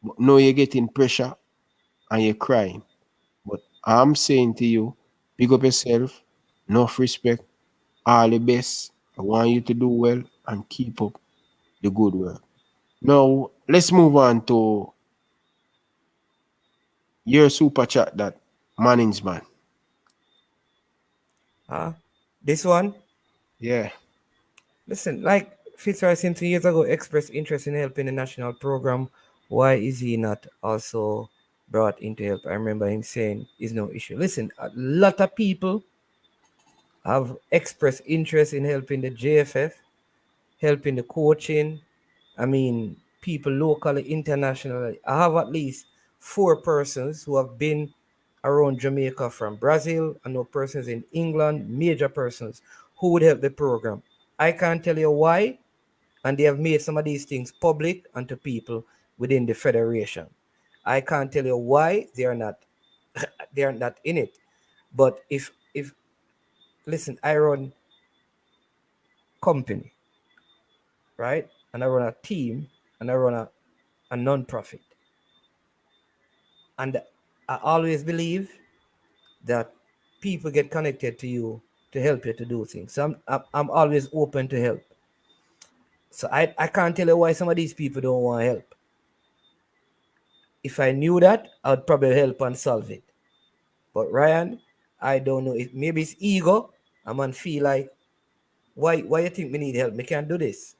But now you're getting pressure and you're crying. But I'm saying to you, pick up yourself, enough respect, all the best. I want you to do well and keep up the good work. Now, let's move on to your super chat that Mannings, man. This one? Yeah. Listen, like Fitzroy said 2 years ago, expressed interest in helping the national program. Why is he not also brought into help? I remember him saying is no issue. Listen, a lot of people have expressed interest in helping the JFF, helping the coaching. I mean, people locally, internationally. I have at least 4 persons who have been around Jamaica from Brazil. I know persons in England, major persons who would help the program. I can't tell you why, and they have made some of these things public and to people within the federation. I can't tell you why they are not in it. But if listen, I run company, right? And I run a team, and I run a non-profit. And I always believe that people get connected to you to help you to do things. So I'm always open to help. So I can't tell you why some of these people don't want help. If I knew that, I would probably help and solve it. But Ryan, I don't know. Maybe it's ego. I man feel like, why you think we need help? We can't do this.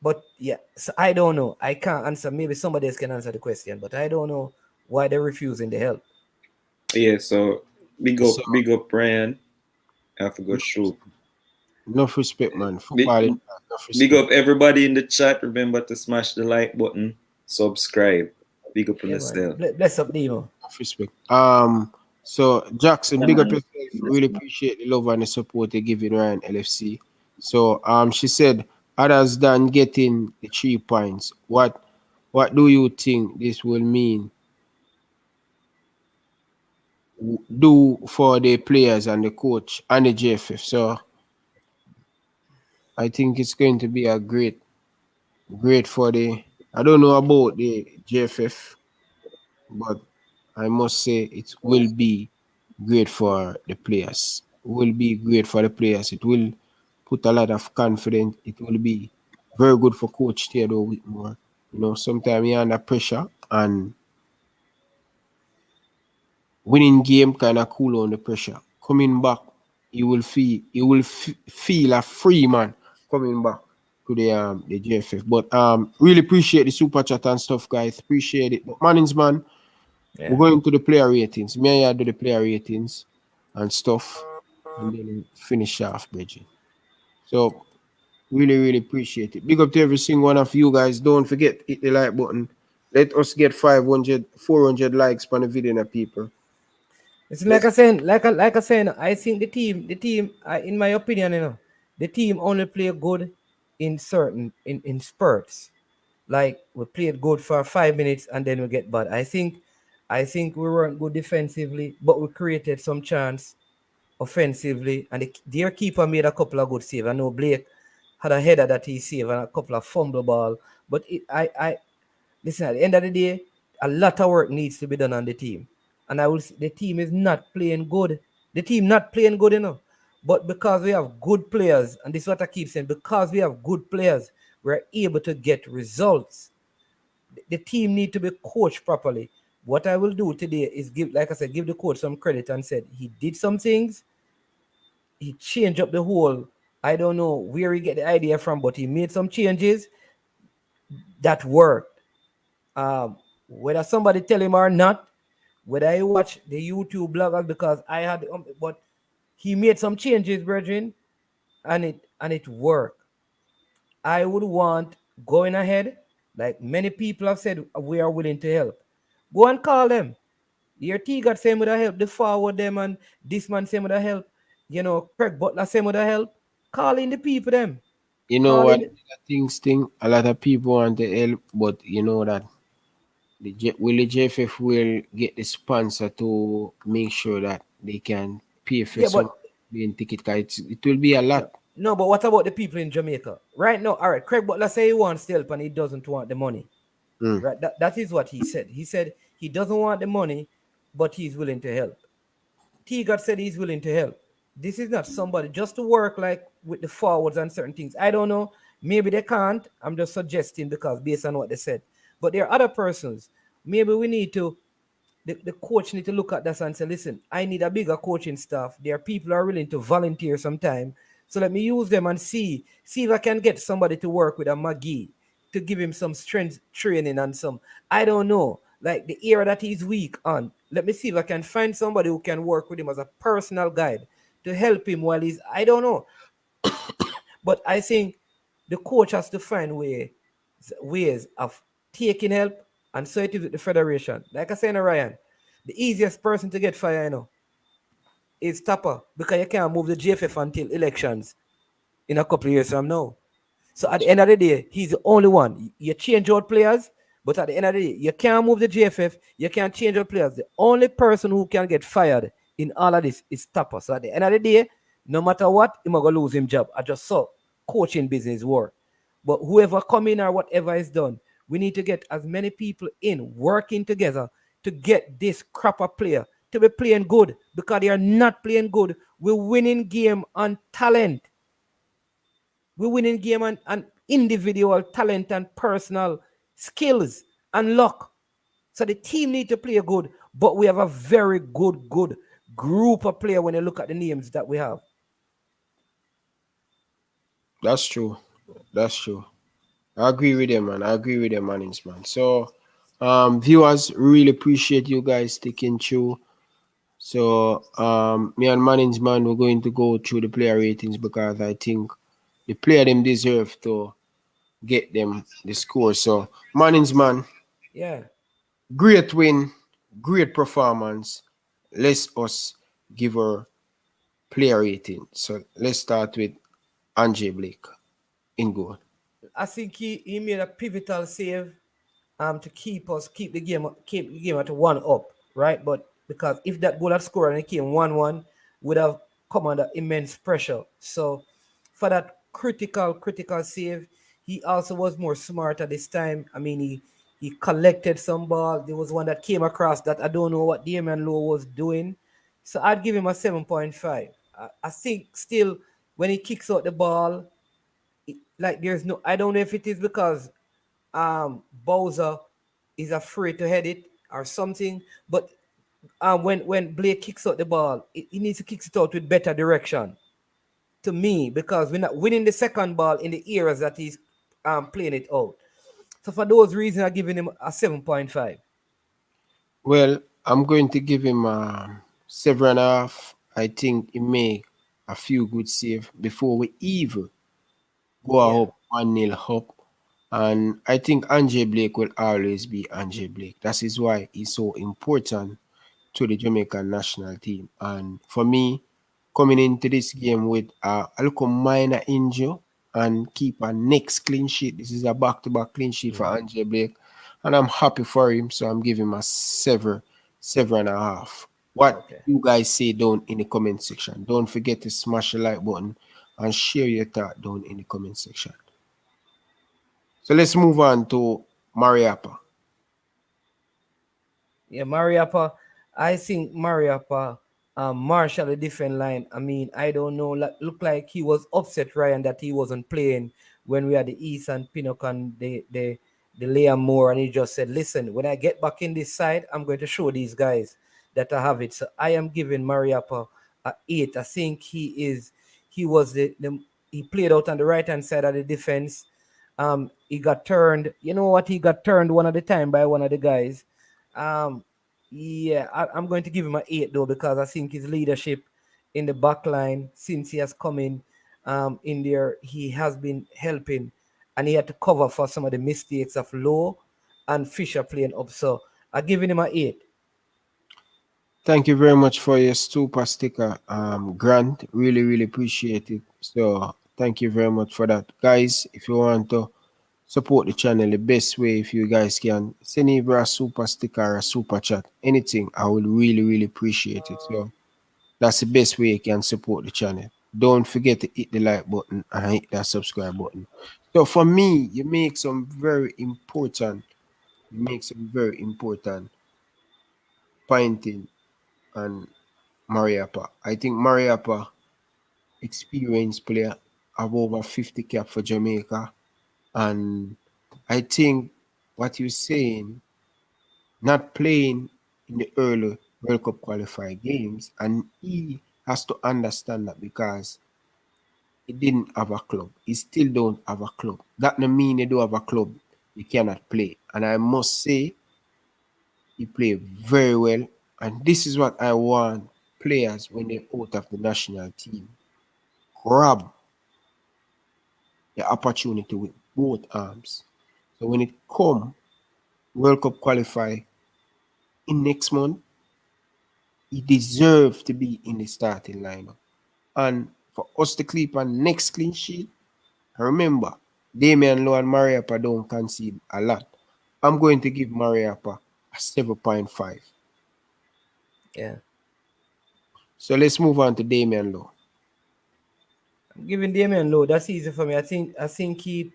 But yeah, so I don't know. I can't answer. Maybe somebody else can answer the question, but I don't know why they're refusing the help. Yeah, so big up Ryan. I have to go through. Enough respect, man. Football. Big, big up everybody in the chat. Remember to smash the like button, subscribe. Big up on yourself. Bless up, Nemo. Enough respect. So Jackson, big up yourself. Really appreciate the love and the support they give in Ryan LFC. So she said, other than getting the 3 points, what do you think this will mean do for the players and the coach and the JFF? So I think it's going to be a great for the, I don't know about the JFF, but I must say it will be great for the players. It will be great for the players. It will put a lot of confidence. It will be very good for Coach Theodore Whitmore. You know, sometimes you're under pressure and winning game kind of cool on the pressure. Coming back, you will feel a free man coming back to the JFF. But really appreciate the super chat and stuff, guys. Appreciate it. But Mannings, man, we're going to the player ratings. Me and you do the player ratings and stuff, and then finish off, Bridget. So really appreciate it. Big up to every single one of you guys. Don't forget, hit the like button. Let us get 400 likes on the video, people. It's like I said, I think the team, in my opinion, you know, the team only play good in certain in spurts. Like we played good for 5 minutes and then we get bad. I think we weren't good defensively, but we created some chance offensively, and their keeper made a couple of good saves. I know Blake had a header that he saved and a couple of fumble ball, but I listen, at the end of the day, a lot of work needs to be done on the team. And the team is not playing good. The team not playing good enough. But because we have good players, and this is what I keep saying, because we have good players, we're able to get results. The team need to be coached properly. What I will do today is give the coach some credit and said he did some things. He changed up the whole. I don't know where he get the idea from, but he made some changes that worked. Whether somebody tell him or not, whether I watch the YouTube bloggers, because I had, but he made some changes, brethren, and it worked. I would want going ahead, like many people have said, we are willing to help. Go and call them. Your T-God saying with help, the forward them, and this man saying with help. You know, Craig Butler saying with help. Call in the people them. You know what? A lot of people want to help, but you know that the JFF will get the sponsor to make sure that they can pay for some ticket. It will be a lot. No, but what about the people in Jamaica? Right now, all right, Craig Butler say he wants to help and he doesn't want the money. Right? That is what he said. He said he doesn't want the money, but he's willing to help. T-God said he's willing to help. This is not somebody just to work like with the forwards and certain things. I don't know. Maybe they can't. I'm just suggesting because based on what they said. But there are other persons. Maybe we need to, the coach need to look at this and say, listen, I need a bigger coaching staff. There are people who are willing to volunteer sometime. So let me use them and see if I can get somebody to work with a McGee to give him some strength training and some, I don't know, like the area that he's weak on. Let me see if I can find somebody who can work with him as a personal guide to help him while he's, I don't know. But I think the coach has to find ways of taking help, and so it is with the federation. Like I said, Ryan, the easiest person to get fired, is Tapper, because you can't move the JFF until elections in a couple of years from now. So at the end of the day, he's the only one. You change out players, but at the end of the day, you can't move the JFF, you can't change out players. The only person who can get fired in all of this is Tapper. So at the end of the day, no matter what, he's going to lose his job. I just saw coaching business work. But whoever come in or whatever is done, we need to get as many people in working together to get this crop of player to be playing good, because they are not playing good. We're winning game on talent. We're winning game on individual talent and personal skills and luck. So the team need to play good, but we have a very good group of players when you look at the names that we have. That's true. That's true. I agree with them, man. I agree with them, Mannings, man. So, viewers, really appreciate you guys sticking through. So, me and Mannings, man, we're going to go through the player ratings because I think the player them deserve to get them the score. So, Mannings, man, Yeah. great win, great performance. Let's us give her player rating. So, let's start with Andre Blake in goal. I think he made a pivotal save to keep the game at 1-up, right? But because if that goal had scored and it came 1-1, would have come under immense pressure. So for that critical save, he also was more smart at this time. I mean, he collected some ball. There was one that came across that I don't know what Damian Lowe was doing. So I'd give him a 7.5. I think still when he kicks out the ball, like there's no, I don't know if it is because Bowser is afraid to head it or something, but when Blake kicks out the ball, he needs to kick it out with better direction to me, because we're not winning the second ball in the areas that he's playing it out. So for those reasons, I'm giving him a 7.5. Well, I'm going to give him a 7.5. I think he made a few good saves before we even go up 1-0 up. And I think Andre Blake will always be Andre Blake. That is why he's so important to the Jamaican national team. And for me, coming into this game with a little minor injury and keep a next clean sheet. This is a back-to-back clean sheet for Andre Blake. And I'm happy for him, so I'm giving him a 7.5. What you guys say down in the comment section. Don't forget to smash the like button and share your thought down in the comment section. So let's move on to Mariappa. Yeah, Mariappa. I think Mariappa Marshall the different line. I mean, I don't know. Look like he was upset, Ryan, that he wasn't playing when we had the East and Pinnock and the Liam Moore, and he just said, "Listen, when I get back in this side, I'm going to show these guys that I have it." So I am giving Mariappa a 8. I think he played out on the right hand side of the defense. He got turned. You know what? He got turned one at a time by one of the guys. Yeah, I'm going to give him an 8 though, because I think his leadership in the back line since he has come in there, he has been helping, and he had to cover for some of the mistakes of Lowe and Fisher playing up. So I'm giving him an 8. Thank you very much for your super sticker, Grant. Really appreciate it. So thank you very much for that. Guys, if you want to support the channel, the best way, if you guys can, send either a super sticker or a super chat. Anything, I will really appreciate it. So that's the best way you can support the channel. Don't forget to hit the like button and hit that subscribe button. So for me, you make some very important pointing on Mariappa. I think Mariappa, experienced player, have over 50 cap for Jamaica. And I think what you're saying, not playing in the early World Cup qualified games, and he has to understand that because he didn't have a club. He still don't have a club. That doesn't mean he don't have a club. He cannot play. And I must say, he played very well. And this is what I want players when they're out of the national team. Grab the opportunity with both arms. So when it come World Cup qualify in next month, he deserves to be in the starting lineup. And for us to keep a next clean sheet, remember, Damian Lowe and Mariappa don't concede a lot. I'm going to give Mariappa a 7.5. Yeah. So let's move on to Damian Lowe. Giving Damian low, that's easy for me. I think he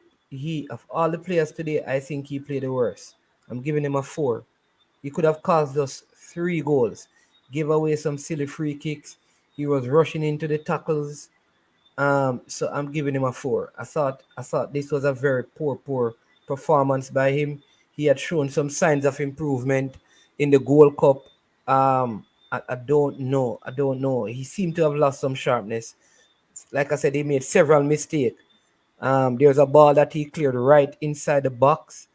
of all the players today, I think he played the worst. I'm giving him a 4. He could have caused us 3 goals, give away some silly free kicks. He was rushing into the tackles. So I'm giving him a 4. I thought this was a very poor performance by him. He had shown some signs of improvement in the Gold Cup. I don't know. He seemed to have lost some sharpness. Like I said, he made several mistakes. There's a ball that he cleared right inside the box.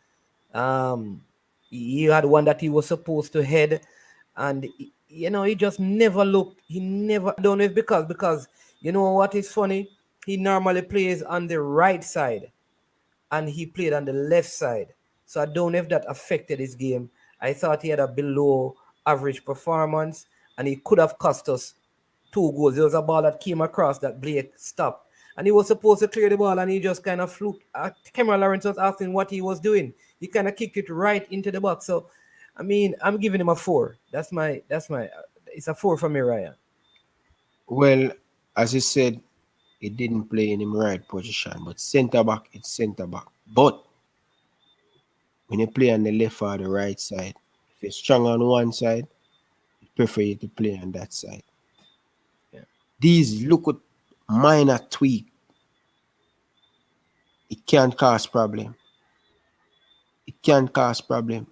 He had one that he was supposed to head, and he just never looked. He never. I don't know if because you know what is funny. He normally plays on the right side, and he played on the left side. So I don't know if that affected his game. I thought he had a below average performance, and he could have cost us 2 goals. There was a ball that came across that Blake stopped, and he was supposed to clear the ball, and he just kind of flew. Cameron Lawrence was asking what he was doing. He kind of kicked it right into the box. So, I mean, I'm giving him a 4. That's my. It's a 4 for me, Ryan. Well, as you said, he didn't play in the right position, but centre back, it's centre back. But when you play on the left or the right side, if you're strong on one side, I prefer you to play on that side. Yeah. These look at minor tweak. It can cause problem.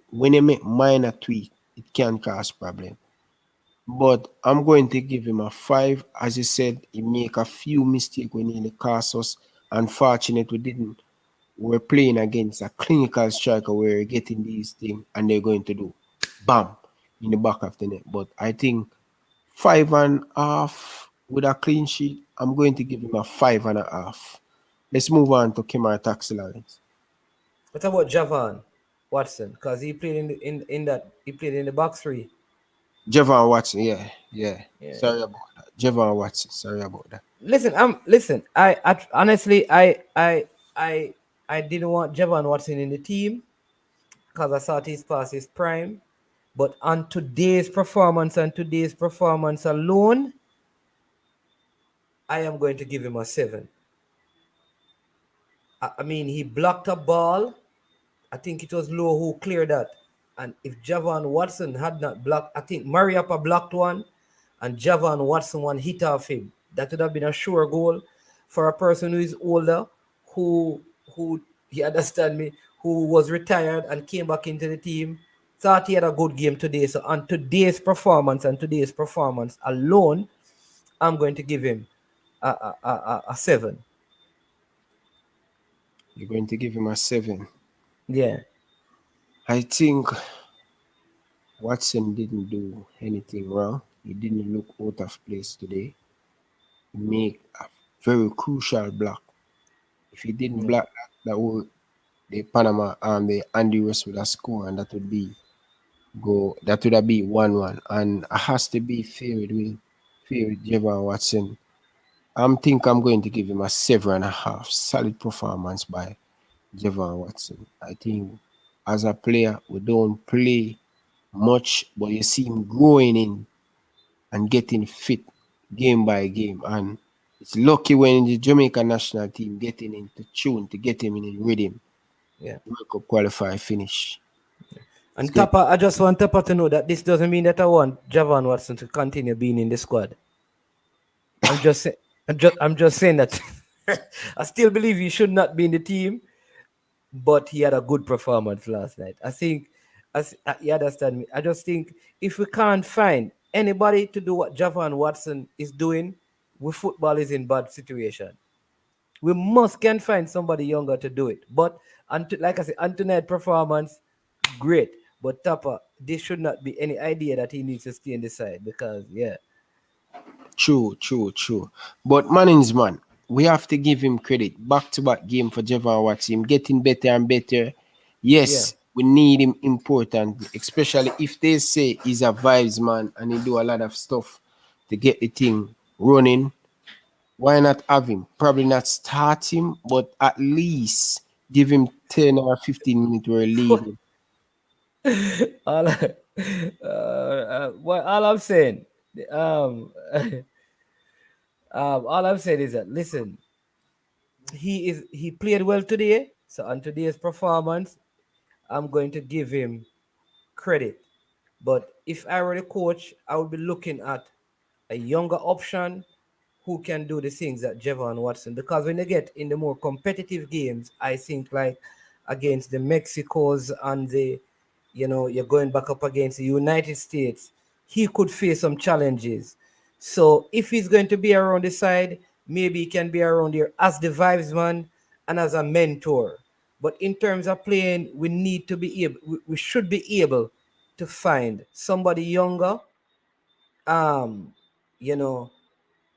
When you make minor tweak, it can cause problem. But I'm going to give him a 5. As you said, he make a few mistakes when he cost us. Unfortunately, we're playing against a clinical striker where we're getting these things and they're going to do bam in the back of the net. But I think 5.5 with a clean sheet, I'm going to give him a 5.5. Let's move on to Kemar Taxi Lawrence. What about Javon Watson? Because he played he played in the box 3. Javon Watson, yeah. Sorry about that. Javon Watson, sorry about that. Listen. I honestly, I didn't want Javon Watson in the team because I thought he's past his prime. But on today's performance alone, I am going to give him a 7. I mean, he blocked a ball. I think it was Lowe who cleared that. And if Javon Watson had not blocked, I think Mariappa blocked one and Javon Watson one hit off him. That would have been a sure goal for a person who is older, who you understand me, who was retired and came back into the team. Thought he had a good game today. So on today's performance alone, I'm going to give him a 7. You're going to give him a 7. Yeah. I think Watson didn't do anything wrong. He didn't look out of place today. He made a very crucial block. If he didn't block that would the Panama and the Honduras would have scored, and that would have been 1-1. And it has to be fair with Javon Watson. I think I'm going to give him a 7.5. Solid performance by Javon Watson. I think as a player, we don't play much, but you see him growing in and getting fit game by game. And it's lucky when the Jamaica national team getting into tune to get him in rhythm. Yeah. World Cup qualify finish. And Tapa, I just want Tapa to know that this doesn't mean that I want Javon Watson to continue being in the squad. I'm just saying that I still believe he should not be in the team, but he had a good performance last night. I think, you understand me. I just think if we can't find anybody to do what Javon Watson is doing, football is in bad situation. We can find somebody younger to do it. But like I said, Antoinette performance, great. But Tapa, this should not be any idea that he needs to stay in the side because, yeah. True. But man, we have to give him credit. Back-to-back game for Javon Watson. Getting better and better. Yes, we need him important, especially if they say he's a vibes man and he do a lot of stuff to get the thing running. Why not have him? Probably not start him, but at least give him 10 or 15 minutes where leading. All I'm saying, all I'm saying is that listen, he played well today. So on today's performance, I'm going to give him credit. But if I were the coach, I would be looking at a younger option who can do the things that Javon Watson. Because when you get in the more competitive games, I think like against the Mexicos and the, you're going back up against the United States, he could face some challenges. So if he's going to be around the side, maybe he can be around here as the vibes man and as a mentor. But in terms of playing, we need to be able, we should be able to find somebody younger, um, you know,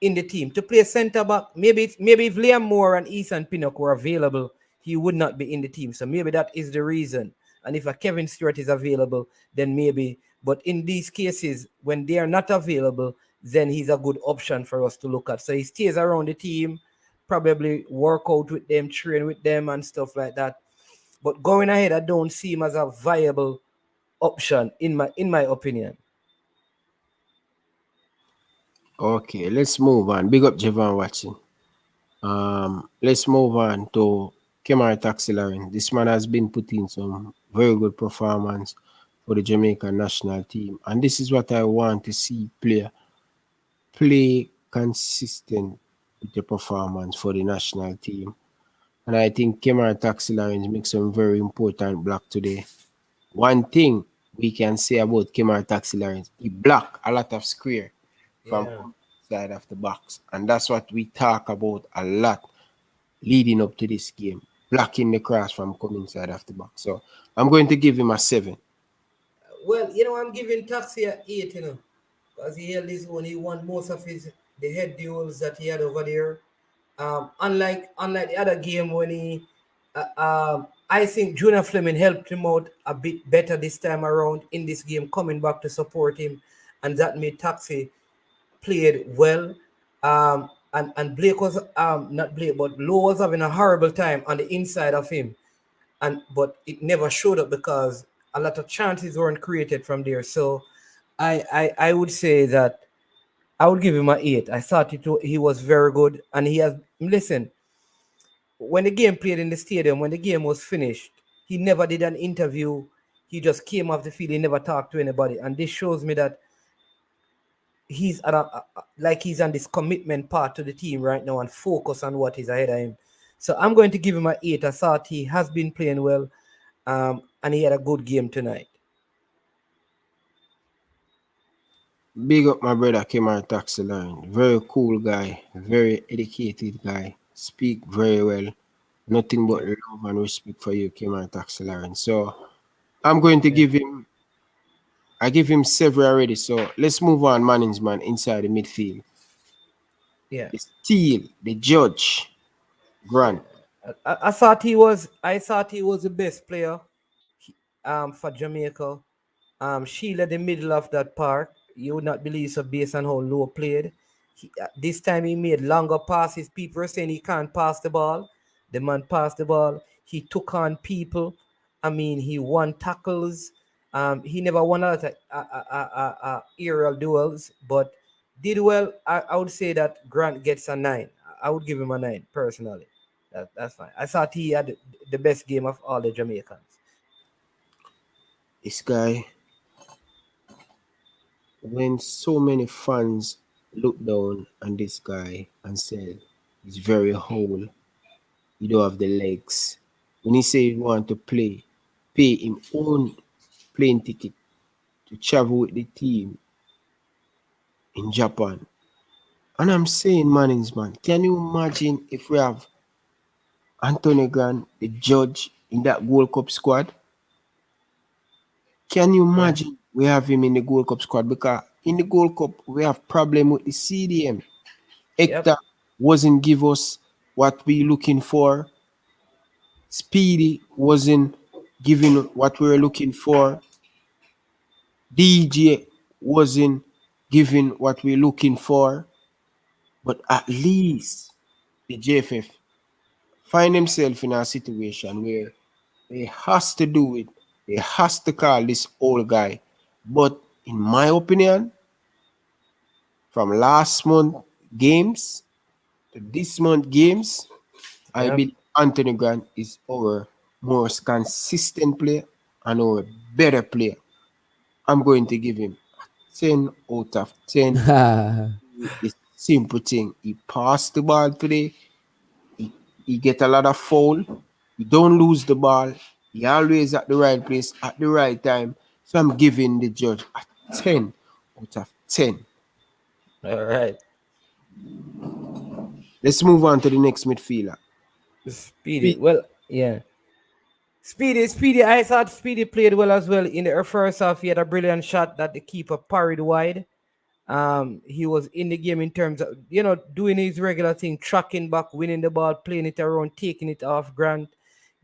in the team to play centre back. Maybe if Liam Moore and Ethan Pinnock were available, he would not be in the team. So maybe that is the reason. And if a Kevin Stewart is available, then maybe. But in these cases, when they are not available, then he's a good option for us to look at. So he stays around the team, probably work out with them, train with them, and stuff like that. But going ahead, I don't see him as a viable option in my opinion. Okay, let's move on. Big up Javon watching. Let's move on to Kemar Taxilarin. This man has been putting some very good performance for the Jamaican national team, and this is what I want to see play consistent with the performance for the national team. And I think Kemar Taxilarin makes some very important block today. One thing we can say about Kemar Taxilarin, he blocked a lot of square from side of the box, and that's what we talk about a lot leading up to this game, blocking the cross from coming inside of the box. So I'm going to give him a 7. Well, I'm giving Taxi a 8, because he held his own. He won most of the head duels that he had over there. Unlike the other game when I think Junior Fleming helped him out a bit better this time around in this game, coming back to support him, and that made Taxi played well. And Blake was not Blake, but Lowe was having a horrible time on the inside of him, but it never showed up because a lot of chances weren't created from there. So I would say that I would give him an 8. I thought he was very good, and he has listen. When the game played in the stadium, when the game was finished, he never did an interview. He just came off the field. He never talked to anybody, and this shows me that he's he's on this commitment part to the team right now and focus on what is ahead of him. So I'm going to give him an 8. I thought he has been playing well, and he had a good game tonight. Big up my brother Kemar Taxilarin. Very cool guy, very educated guy, speak very well. Nothing but love and respect for you, Kemar Taxilarin. So I'm going to give him, I give him several already. So let's move on, Mannings man, inside the midfield. Yeah. The steal, the judge, Grant. I thought he was the best player for Jamaica. Sheila, the middle of that park, you would not believe so based on how Lowe played. This time he made longer passes. People are saying he can't pass the ball. The man passed the ball. He took on people. I mean, he won tackles. He never won a lot of aerial duels, but did well. I would say that Grant gets a 9. I would give him a 9 personally. That's fine. I thought he had the best game of all the Jamaicans. This guy, when so many fans look down on this guy and say he's very whole, he don't have the legs. When he say he want to play, pay him own plane ticket to travel with the team in Japan. And I'm saying, Mannings man, can you imagine if we have Anthony Grant, the judge, in that Gold Cup squad? Can you imagine we have him in the Gold Cup squad? Because in the Gold Cup, we have problem with the CDM. Hector wasn't give us what we looking for. Speedy wasn't giving what we were looking for. DJ wasn't giving what we're looking for. But at least the JFF find himself in a situation where they has to do it. They has to call this old guy. But in my opinion, from last month games to this month games, I believe Anthony Grant is our most consistent player and our better player. I'm going to give him 10 out of 10. The simple thing. He passed the ball today. He get a lot of foul. He don't lose the ball. He always at the right place at the right time. So I'm giving the judge a 10 out of 10. All right. Let's move on to the next midfielder. Speedy. Well, yeah. Speedy. I thought Speedy played well as well in the first half. He had a brilliant shot that the keeper parried wide. He was in the game in terms of, doing his regular thing, tracking back, winning the ball, playing it around, taking it off Grant,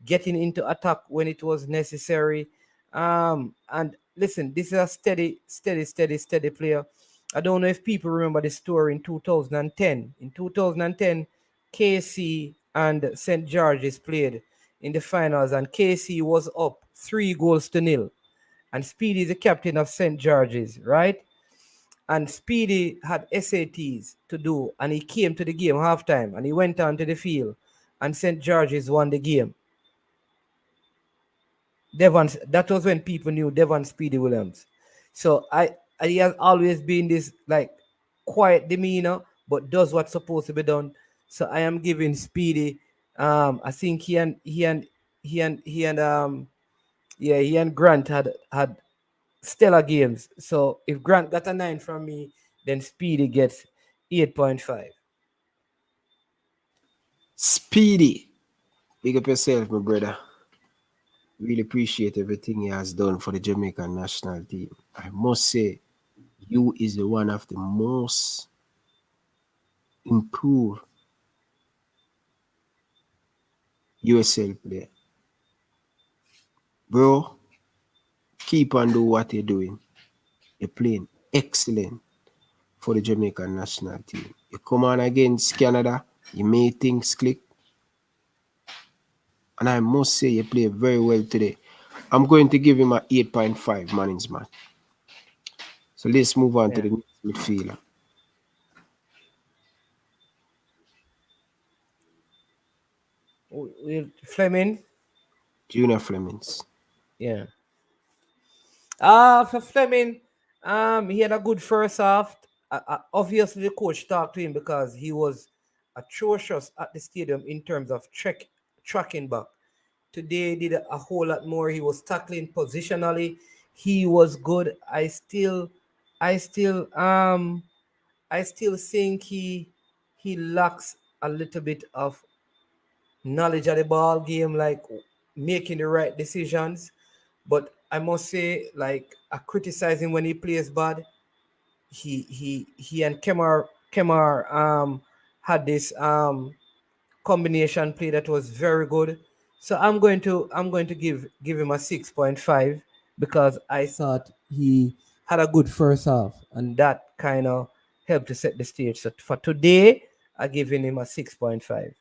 getting into attack when it was necessary. And listen, this is a steady player. I don't know if people remember the story in 2010. In 2010, KC and St. George's played in the finals, and KC was up 3-0. And Speedy is the captain of St. George's, right? And Speedy had SATs to do, and he came to the game halftime, and he went onto the field, and St. George's won the game. That was when people knew Devon Speedy Williams. So he has always been this like quiet demeanor, but does what's supposed to be done. So I am giving Speedy. I think he and Grant had stellar games. So if Grant got a 9 from me, then Speedy gets 8.5. Speedy, big up yourself, my brother. Really appreciate everything he has done for the Jamaican national team. I must say, you is one of the most improved USL player. Bro, keep on doing what you're doing. You're playing excellent for the Jamaican national team. You come on against Canada, you made things click. And I must say you play very well today. I'm going to give him an 8.5 management. So let's move on to the next midfielder. Fleming? Junior Flemings. Yeah. For Fleming, he had a good first half. Obviously, the coach talked to him because he was atrocious at the stadium in terms of tracking back. Today, he did a whole lot more. He was tackling positionally. He was good. I still think he lacks a little bit of knowledge of the ball game, like making the right decisions. But I must say, like, I criticize him when he plays bad. He and Kemar had this combination play that was very good. So I'm going to give him a 6.5 because I thought he had a good first half, and that kind of helped to set the stage. So for today, I'm giving him a 6.5.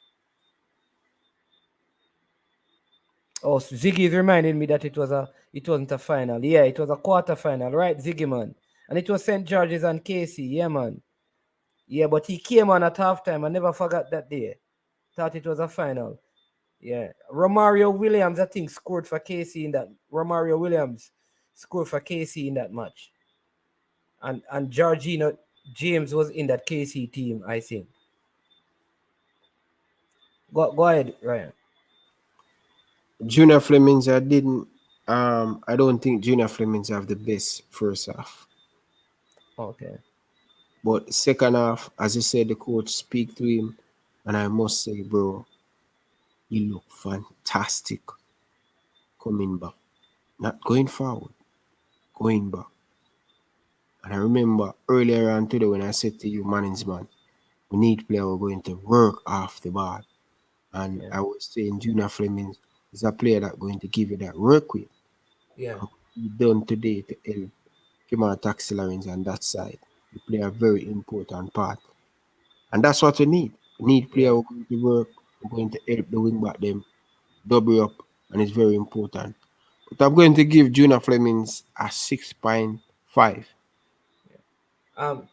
Oh, so Ziggy is reminding me that it wasn't a final. Yeah, it was a quarter final, right, Ziggy, man? And it was St. George's and KC, yeah, man. Yeah, but he came on at halftime. I never forgot that day. Thought it was a final. Yeah. Romario Williams, I think, scored for KC in that. Romario Williams scored for KC in that match. And Georgino James was in that KC team, I think. Go ahead, Ryan. Junior Flemings, I don't think Junior Flemings have the best first half. Okay. But second half, as you said, the coach speak to him, and I must say, bro, you look fantastic coming back. Not going forward, going back. And I remember earlier on today when I said to you, management, we need players who are going to work off the ball. And I was saying Junior Flemings is a player that's going to give you that work with. Yeah. He done today to help Kemar Taxilarins on that side. He play a very important part. And that's what we need. We need players who are going to work, who are going to help the wing back them, double up, and it's very important. But I'm going to give Junior Flemings a 6.5.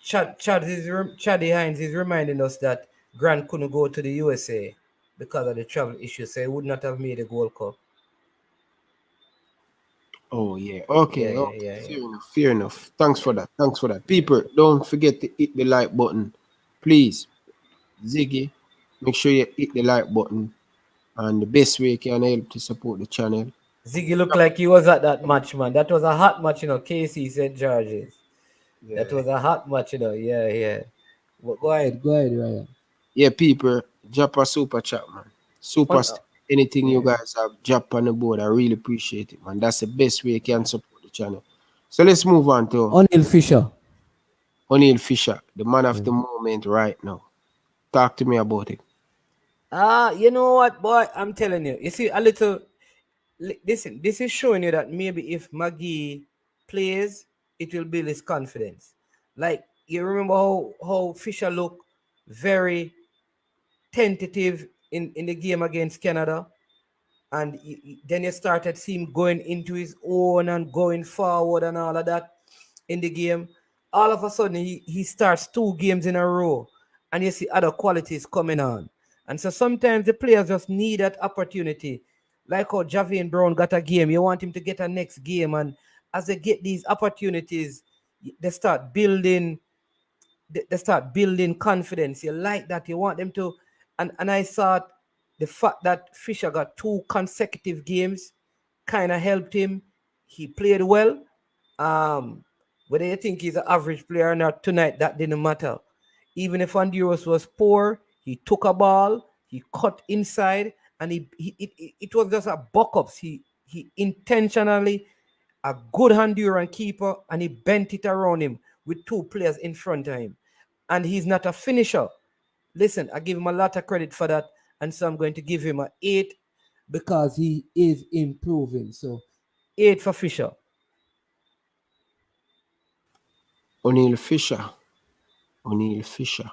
Chaddy Hines is reminding us that Grant couldn't go to the USA because of the travel issue, so he would not have made the Gold Cup. Oh yeah. Okay. Yeah, Okay. yeah, yeah, Fair enough. Fair enough. Thanks for that. Thanks for that. People, don't forget to hit the like button, please. Ziggy, make sure you hit the like button, and the best way you can help to support the channel. Ziggy looked like he was at that match, man. That was a hot match, you know. KC St. George's. Yeah. That was a hot match, you know. Yeah, yeah. But go ahead, Ryan. Yeah, people, drop a super chat, man. Super On, anything you yeah. guys have, drop on the board. I really appreciate it, man. That's the best way you can support the channel. So let's move on to O'Neil Fisher. O'Neil Fisher, the man of the moment right now. Talk to me about it. You know what, boy? I'm telling you. You see, a little. Listen, this is showing you that maybe if Maggie plays, it will build his confidence. Like, you remember how Fisher looked very tentative in the game against Canada, and then you started seeing him going into his own and going forward and all of that in the game. All of a sudden, he starts 2 games in a row, and you see other qualities coming on. And so sometimes the players just need that opportunity. Like how Javian Brown got a game, you want him to get a next game, and as they get these opportunities, they start building. They start building confidence. You like that. You want them to, and I thought the fact that Fisher got 2 consecutive games kind of helped him. He played well. Whether you think he's an average player or not tonight, that didn't matter. Even if Honduras was poor, he took a ball, he cut inside, and it was just a buck-ups. He intentionally, a good Honduran keeper, and he bent it around him with 2 players in front of him. And he's not a finisher. Listen, I give him a lot of credit for that, and so I'm going to give him an 8 because he is improving. So 8 for Fisher. O'Neil Fisher. O'Neil Fisher.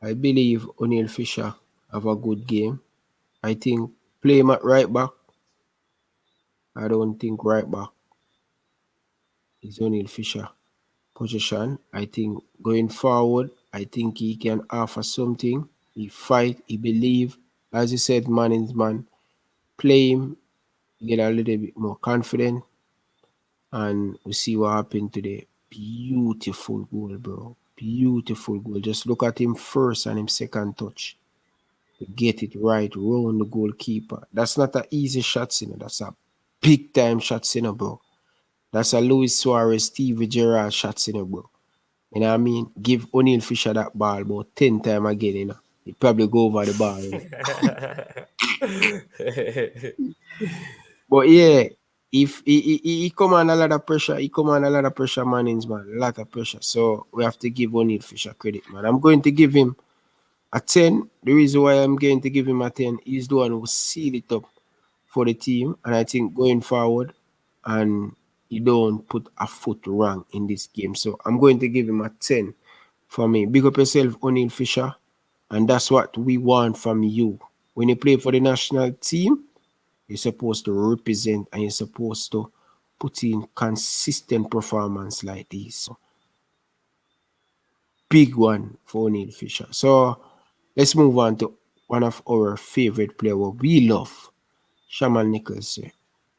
I believe O'Neil Fisher have a good game. I think play him at right back. I don't think right back is O'Neil Fisher position. I think going forward, I think he can offer something. He fight, he believe. As you said, man is man. Play him, get a little bit more confident, and we see what happened today. Beautiful goal, bro. Beautiful goal. Just look at him first and him second touch. Get it right, round the goalkeeper. That's not an easy shot, you know. That's a big time shot, you know, bro. That's a Luis Suarez, Stevie Gerrard shot, you know, bro. You know what I mean? Give O'Neil Fisher that ball about 10 times again, you know. He'd probably go over the ball. You know? But yeah, if he come on a lot of pressure, Mannings, man. A lot of pressure. So we have to give O'Neil Fisher credit, man. I'm going to give him a 10. The reason why I'm going to give him a 10 is the one who sealed it up for the team. And I think going forward, and you don't put a foot wrong in this game. So I'm going to give him a 10 for me. Big up yourself, O'Neil Fisher. And that's what we want from you. When you play for the national team, you're supposed to represent and you're supposed to put in consistent performance like this. So, big one for O'Neil Fisher. So let's move on to one of our favorite players what we love, Shamal Nichols.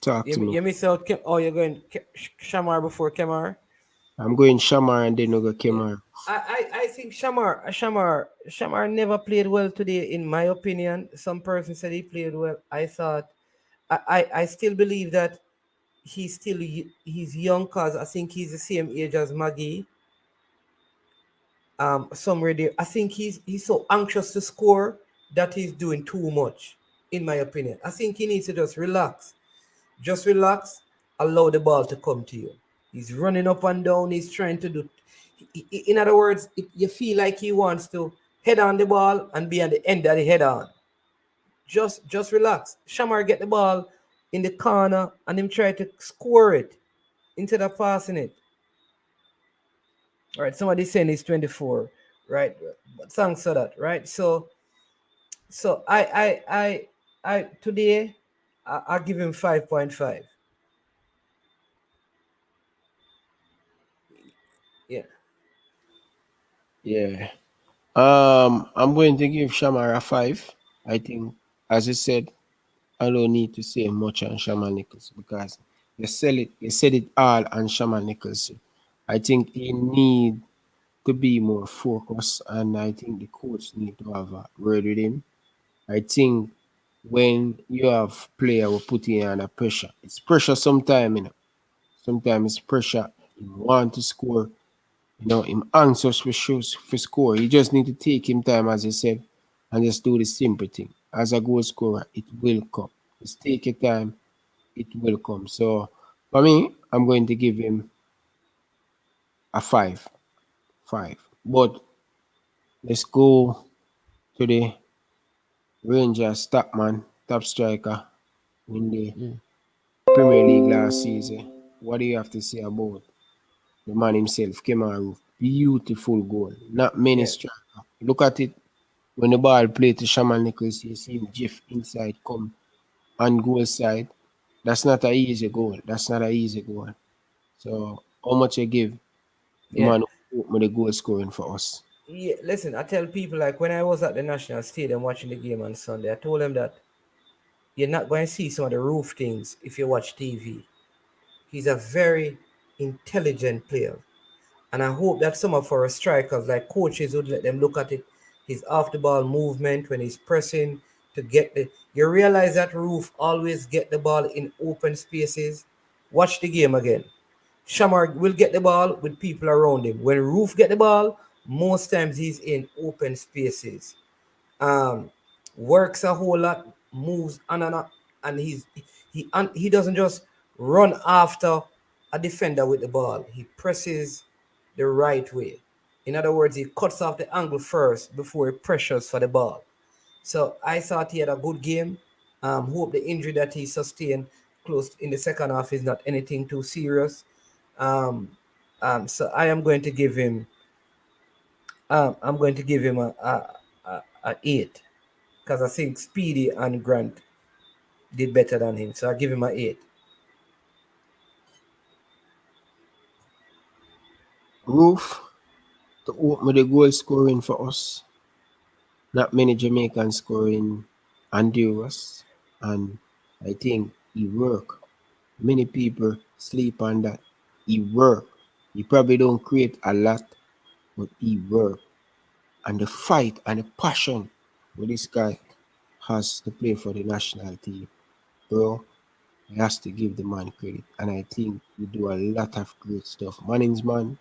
Talk to me. You miss out. You're going Shamar before Kemar? I'm going Shamar and then we go Kemar. I think Shamar never played well today, in my opinion. Some person said he played well. I thought I still believe that he's young, because I think he's the same age as Maggie. Somewhere there, I think he's so anxious to score that he's doing too much, in my opinion. I think he needs to just relax. Just relax, allow the ball to come to you. He's running up and down, he's trying to do. In other words, you feel like he wants to head on the ball and be at the end of the head on. Just relax. Shamar get the ball in the corner and him try to score it instead of passing it. All right, somebody saying he's 24, right? But thanks for that, right? So I today I give him 5.5. Yeah. Yeah. I'm going to give Shamar a 5. I think, as I said, I don't need to say much on Shaman Nichols because you said it all on Shaman Nichols. I think he need to be more focused, and I think the coach need to have a word with him. I think when you have player who put you under pressure, it's pressure sometimes, you know. Sometimes it's pressure. You want to score, you know, him anxious for shows for score. You just need to take him time, as I said, and just do the simple thing. As a goal scorer, it will come. Just take your time, it will come. So for me, I'm going to give him a 5. 5. But let's go to the Rangers top man, top striker in the Premier League last season. What do you have to say about the man himself, Kemaru? Beautiful goal. Not many Yeah. striker. Look at it. When the ball played to Shaman Nichols, you see him Jeff inside come on goal side. That's not an easy goal. That's not an easy goal. So how much you give the Yeah. man who opened the goal scoring for us? Yeah, listen, I tell people like when I was at the National Stadium watching the game on Sunday, I told them that you're not going to see some of the roof things if you watch TV. He's a very intelligent player. And I hope that some of our strikers, like coaches, would let them look at it. His off the ball movement when he's pressing to get the. You realize that Roof always get the ball in open spaces. Watch the game again. Shamar will get the ball with people around him. When Roof get the ball, most times he's in open spaces. Um, Works a whole lot, moves on and on, and he doesn't just run after a defender with the ball. He presses the right way. In other words, he cuts off the angle first before he pressures for the ball. So I thought he had a good game. Hope the injury that he sustained close in the second half is not anything too serious. Um, so I am going to give him. I'm going to give him a 8 because I think Speedy and Grant did better than him. So I give him a 8. Roof to open the goal scoring for us. Not many Jamaicans scoring Honduras, and I think he work. Many people sleep on that. He work. He probably don't create a lot, but he work. And the fight and the passion with this guy has to play for the national team, bro. I has to give the man credit, and I think we do a lot of great stuff. Mannings man,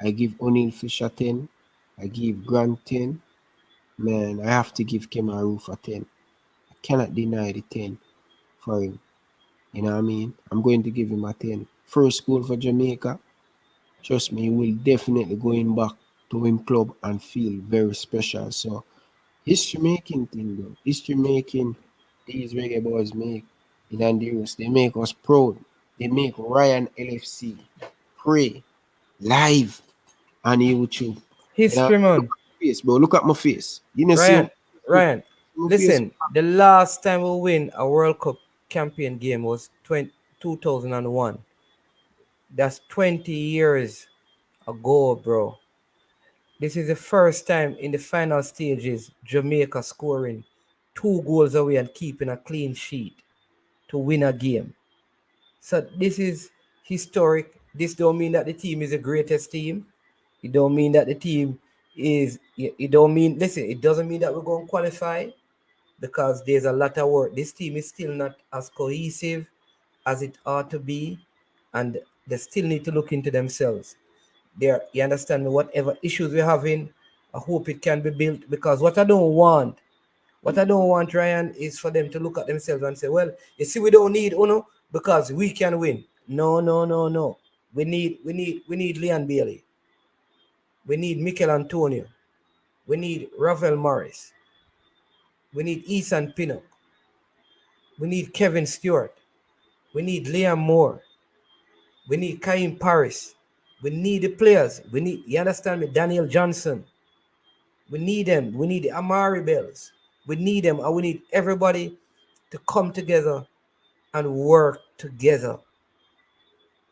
I give O'Neill Fisher 10. I give Grant 10. Man, I have to give Kemaru for 10. I cannot deny the 10 for him. You know what I mean? I'm going to give him a 10. First goal for Jamaica. Trust me, he will definitely going back to him club and feel very special. So history making thing though. History making these Reggae Boyz make in Honduras. They make us proud. They make Ryan LFC pray live on YouTube. You know, History, look man. at my face, bro. Look at my face. You know, see Ryan, Ryan, my face. listen, the last time we win a World Cup champion game was 2001. That's 20 years ago, bro. This is the first time in the final stages Jamaica scoring 2 goals away and keeping a clean sheet to win a game. So this is historic. This don't mean that the team is the greatest team. It don't mean that the team is. It don't mean. Listen, it doesn't mean that we're going to qualify because there's a lot of work. This team is still not as cohesive as it ought to be, and they still need to look into themselves. There, you understand me? Whatever issues we're having, I hope it can be built because what I don't want, Ryan, is for them to look at themselves and say, well, you see, we don't need Uno because we can win. No, no, no, no. We need Leon Bailey. We need Mikel Antonio. We need Ravel Morris. We need Ethan Pinnock. We need Kevin Stewart. We need Liam Moore. We need Kaim Paris. We need the players. You understand me? Daniel Johnson. We need them. We need the Amari Bells. We need them, and we need everybody to come together and work together.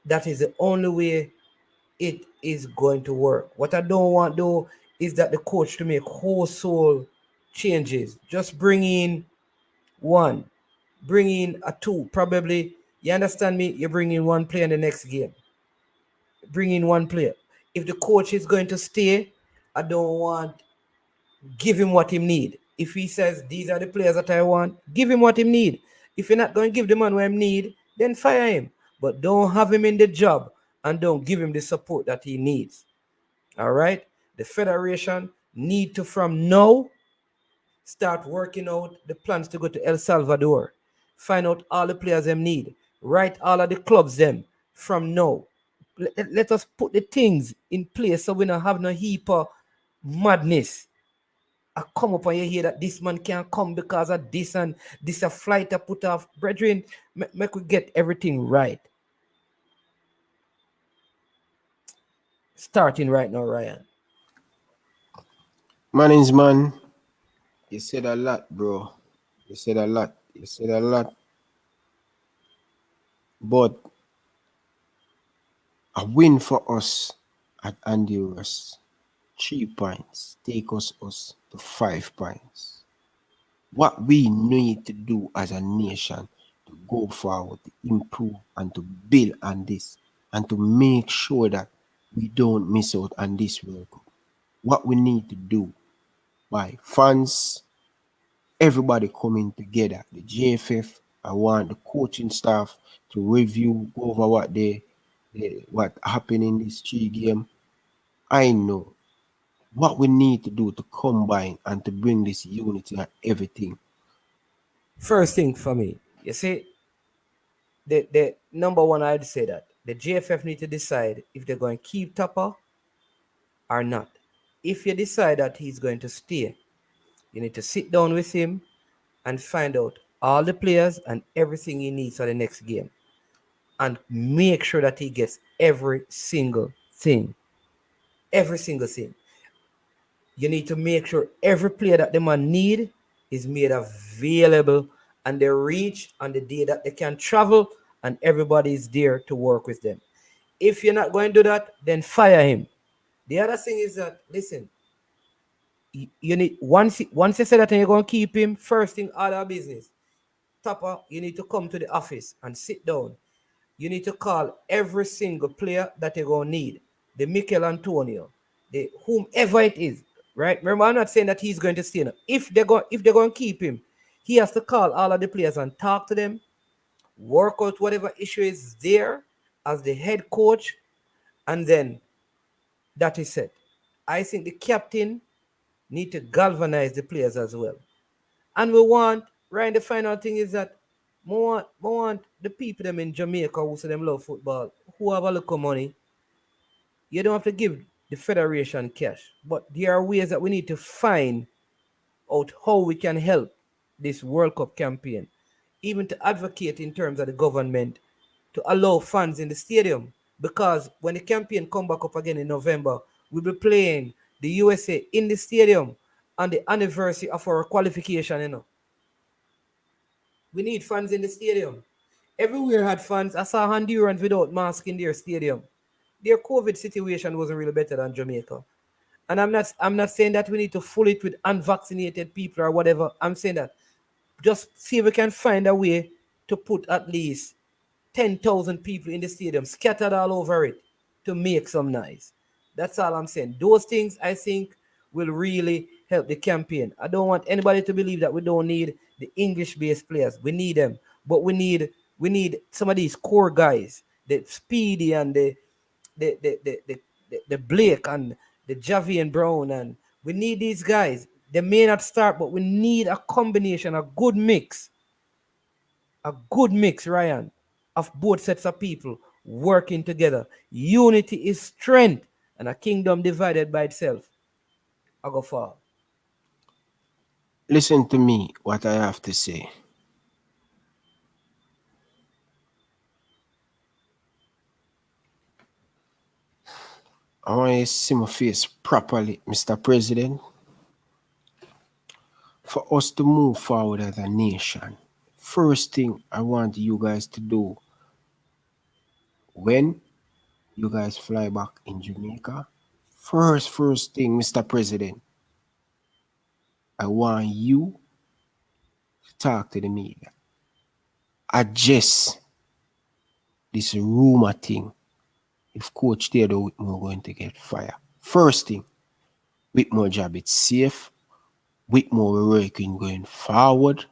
That is the only way it is going to work. What I don't want though is that the coach to make whole soul changes. Just bring in one, bring in a two. Probably, you understand me? You bring in one player in the next game. Bring in one player. If the coach is going to stay, I don't want, give him what he need. If he says these are the players that I want, give him what he need. If you're not going to give the man what he need, then fire him. But don't have him in the job and don't give him the support that he needs. All right? The federation need to from now start working out the plans to go to El Salvador. Find out all the players them need. Write all of the clubs them from now. Let us put the things in place so we don't have no heap of madness. I come up and you hear that this man can't come because of this and this a flight I put off. Brethren, make we get everything right. Starting right now, Ryan. Mannings, man. You said a lot, bro. You said a lot. You said a lot. But a win for us at Honduras, 3 points, take us to 5 points. What we need to do as a nation to go forward, to improve and to build on this and to make sure that we don't miss out on this World Cup. What we need to do by fans, everybody coming together, the JFF, I want the coaching staff to review, go over what happened in this 3 game. I know what we need to do to combine and to bring this unity and everything. First thing for me, you see, the number one, I'd say that the JFF need to decide if they're going to keep Tupper or not. If you decide that he's going to stay, you need to sit down with him and find out all the players and everything he needs for the next game. And make sure that he gets every single thing. Every single thing. You need to make sure every player that the man need is made available and they reach on the day that they can travel and everybody is there to work with them. If you're not going to do that, then fire him. The other thing is that, listen, you need, once you say that and you're going to keep him, first thing, all our business. Topper, you need to come to the office and sit down. You need to call every single player that you're going to need. The Mikel Antonio, the whomever it is, right? Remember, I'm not saying that he's going to stay. If they're going to keep him, he has to call all of the players and talk to them, work out whatever issue is there as the head coach, and then that is it. I think the captain need to galvanize the players as well. And we want, right, the final thing is that we want the people them in Jamaica who say them love football, who have a little money. You don't have to give the federation cash, but there are ways that we need to find out how we can help this World Cup campaign, even to advocate in terms of the government to allow fans in the stadium, because when the campaign come back up again in November, we'll be playing the USA in the stadium on the anniversary of our qualification, We need fans in the stadium. Everywhere had fans. I saw Hondurans without masks in their stadium. Their COVID situation wasn't really better than Jamaica. And I'm not saying that we need to fool it with unvaccinated people or whatever. I'm saying that just see if we can find a way to put at least 10,000 people in the stadium, scattered all over it, to make some noise. That's all I'm saying. Those things, I think, will really help the campaign. I don't want anybody to believe that we don't need the English-based players. We need them. But we need some of these core guys, the Speedy and the Blake and the Javian Brown, and we need these guys. They may not start, but we need a combination, a good mix, Ryan, of both sets of people working together. Unity is strength, and a kingdom divided by itself, I go far. Listen to me, what I have to say. I want you to see my face properly, Mr. President. For us to move forward as a nation, first thing I want you guys to do when you guys fly back in Jamaica, first thing, Mr. President, I want you to talk to the media. Address this rumor thing. If Coach Theodore Whitmore going to get fired. First thing, Whitmore job it's safe. Whitmore working going forward.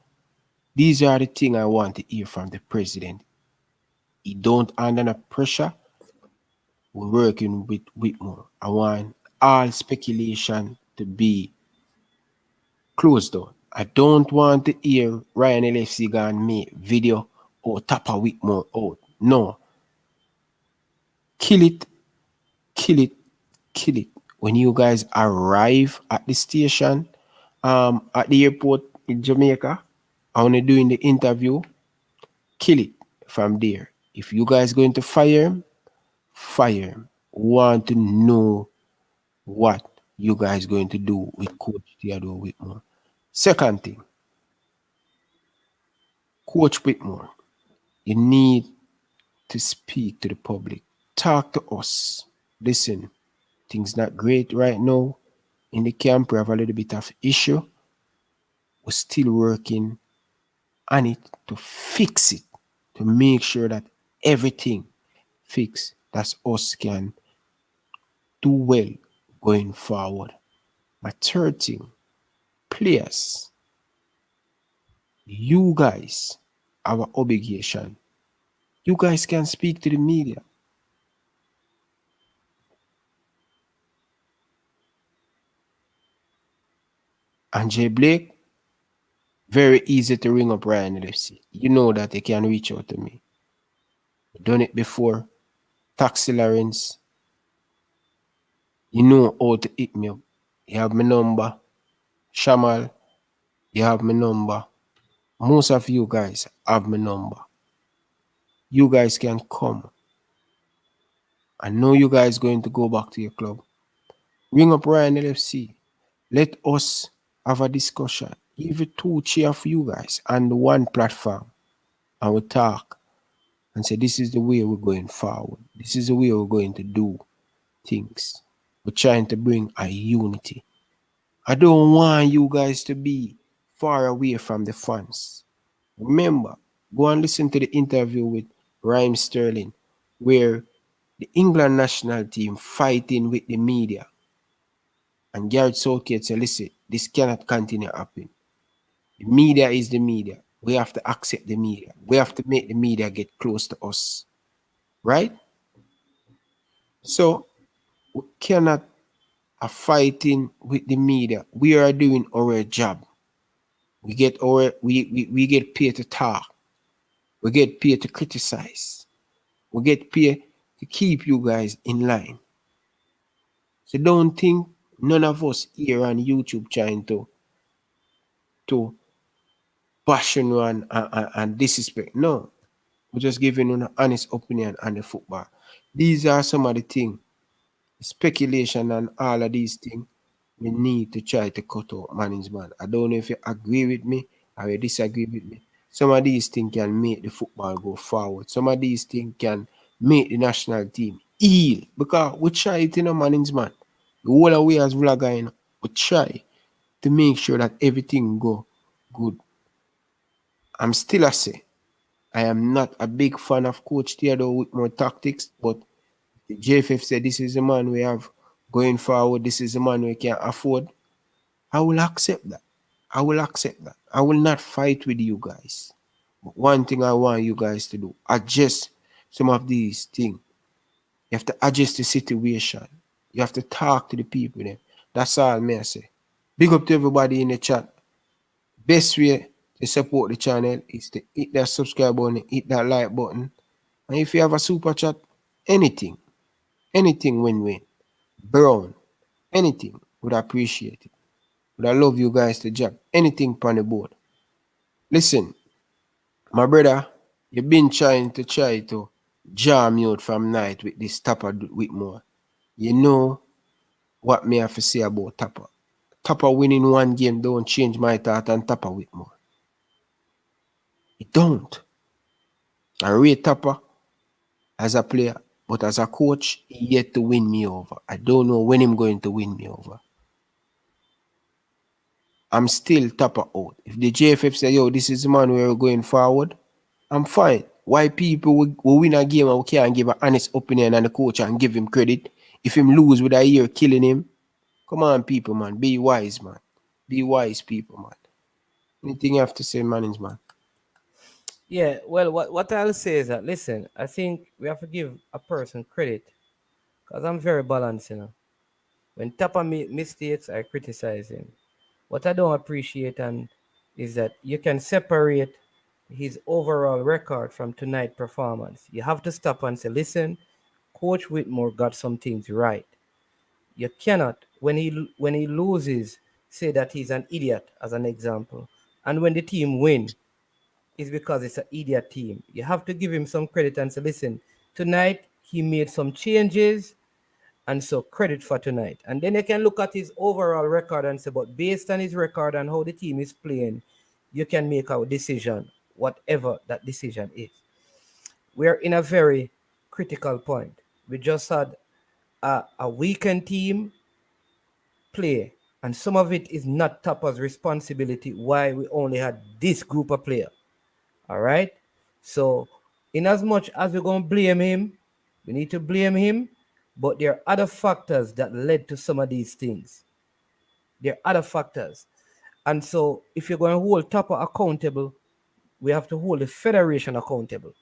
These are the things I want to hear from the president. He don't under no pressure. We're working with Whitmore. I want all speculation to be closed down. I don't want to hear Ryan LFC gonna make video or tap a Whitmore out. No. Kill it, kill it, kill it. When you guys arrive at the station, at the airport in Jamaica, I want to doing the interview, kill it from there. If you guys going to fire him, fire him. Want to know what you guys going to do with Coach Theodore Whitmore. Second thing, Coach Whitmore, you need to speak to the public. Talk to us. Listen, things not great right now. In the camp, we have a little bit of issue. We're still working on it to fix it, to make sure that everything fixed, that us can do well going forward. My third thing, players, you guys have an obligation. You guys can speak to the media. And Jay Blake, very easy to ring up Ryan LFC. You know that they can reach out to me. I've done it before. Taxi Lawrence. You know how to hit me up. You have my number. Shamal, you have my number. Most of you guys have my number. You guys can come. I know you guys going to go back to your club. Ring up Ryan LFC. Let us have a discussion. Even two chair for you guys on one platform. And we talk and say this is the way we're going forward. This is the way we're going to do things. We're trying to bring a unity. I don't want you guys to be far away from the fans. Remember, go and listen to the interview with Raheem Sterling, where the England national team fighting with the media. And Gareth Southgate said, listen, this cannot continue happening. The media is the media. We have to accept the media. We have to make the media get close to us. Right? So, we cannot have fighting with the media. We are doing our job. We get paid to talk. We get paid to criticize. We get paid to keep you guys in line. So don't think none of us here on YouTube trying to bash you and disrespect. No. We're just giving you an honest opinion on the football. These are some of the things, speculation and all of these things, we need to try to cut out management. I don't know if you agree with me or you disagree with me. Some of these things can make the football go forward. Some of these things can make the national team heal. Because we try it in a management. The whole of we as vlogger, we try to make sure that everything go good. I'm still a say, I am not a big fan of Coach Theodore Whitmore tactics, but the JFF said this is the man we have going forward. This is the man we can afford. I will accept that. I will accept that. I will not fight with you guys. But one thing I want you guys to do, adjust some of these things. You have to adjust the situation. You have to talk to the people then. That's all me I say. Big up to everybody in the chat. Best way to support the channel is to hit that subscribe button, hit that like button. And if you have a super chat, anything win-win. Brown, anything, would appreciate it. Would I love you guys to drop anything on the board. Listen, my brother, you've been trying to jar me out from night with this Tapper Whitmore. You know what me have to say about Tapper. Tapper winning one game don't change my thought on Tapper Whitmore. It don't. I rate Tapper as a player, but as a coach, he yet to win me over. I don't know when I'm going to win me over. I'm still Tapper out. If the JFF say, yo, this is the man where we're going forward, I'm fine. Why people will win a game and we can't give an honest opinion on the coach and give him credit? If him lose with a year killing him, come on, people, man. Be wise, man. Be wise, people, man. Anything you have to say, management? Yeah, well, what I'll say is that, listen, I think we have to give a person credit because I'm very balanced, you know. When Tapper mistakes, I criticize him. What I don't appreciate is that you can separate his overall record from tonight's performance. You have to stop and say, listen, Coach Whitmore got some things right. You cannot, when he loses, say that he's an idiot, as an example. And when the team win, it's because it's an idiot team. You have to give him some credit and say, listen, tonight he made some changes, and so credit for tonight. And then you can look at his overall record and say, but based on his record and how the team is playing, you can make a decision, whatever that decision is. We're in a very critical point. We just had a weakened team play, and some of it is not Tapper's responsibility why we only had this group of players. All right? So, in as much as we're going to blame him, we need to blame him, but there are other factors that led to some of these things. There are other factors. And so, if you're going to hold Tapper accountable, we have to hold the federation accountable.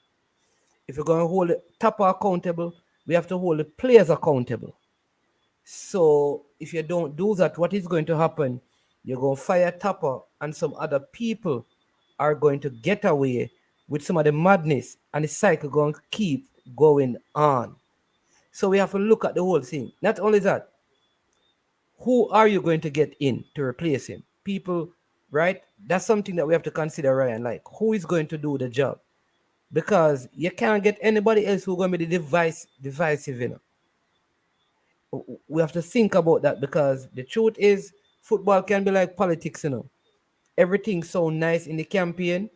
If you're going to hold Tapper accountable, we have to hold the players accountable. So, if you don't do that, what is going to happen? You're going to fire Tapper, and some other people are going to get away with some of the madness, and the cycle going to keep going on. So we have to look at the whole thing. Not only that, who are you going to get in to replace him? People, right? That's something that we have to consider, Ryan. Like, who is going to do the job? Because you can't get anybody else who's going to be the divisive, you know. We have to think about that, because the truth is, football can be like politics, you know. Everything so nice in the campaign,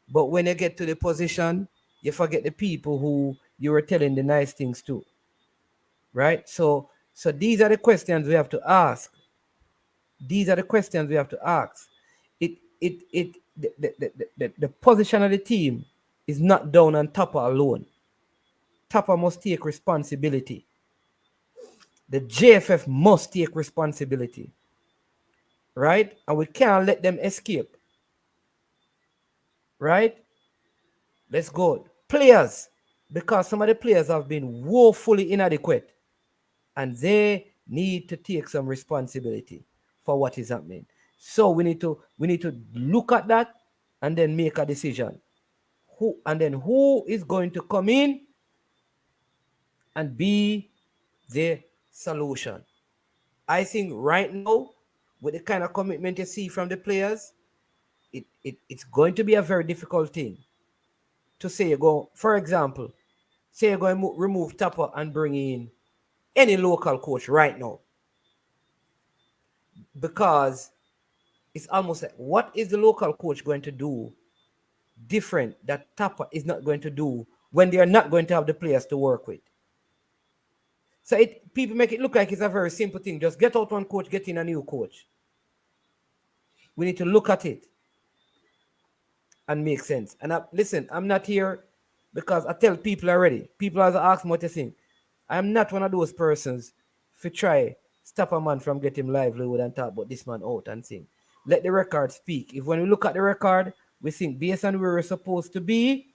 but when you get to the position, you forget the people who you were telling the nice things to. Right? So these are the questions we have to ask. These are the questions we have to ask. The position of the team is not down on Tapper alone. Tapper must take responsibility. The JFF must take responsibility. Right? And we can't let them escape. Right? Let's go. Players, because some of the players have been woefully inadequate, and they need to take some responsibility for what is happening. So we need to look at that and then make a decision. Who is going to come in and be the solution? I think right now, with the kind of commitment you see from the players, it's going to be a very difficult thing to say, for example, say you're going to remove Tapper and bring in any local coach right now. Because it's almost like, what is the local coach going to do different that Tapper is not going to do when they are not going to have the players to work with? So people make it look like it's a very simple thing. Just get out one coach, get in a new coach. We need to look at it and make sense. And listen, I'm not here because I tell people already. People always ask me what you think. I'm not one of those persons to try stop a man from getting livelihood and talk about this man out and sing. Let the record speak. If when we look at the record, we think based on where we're supposed to be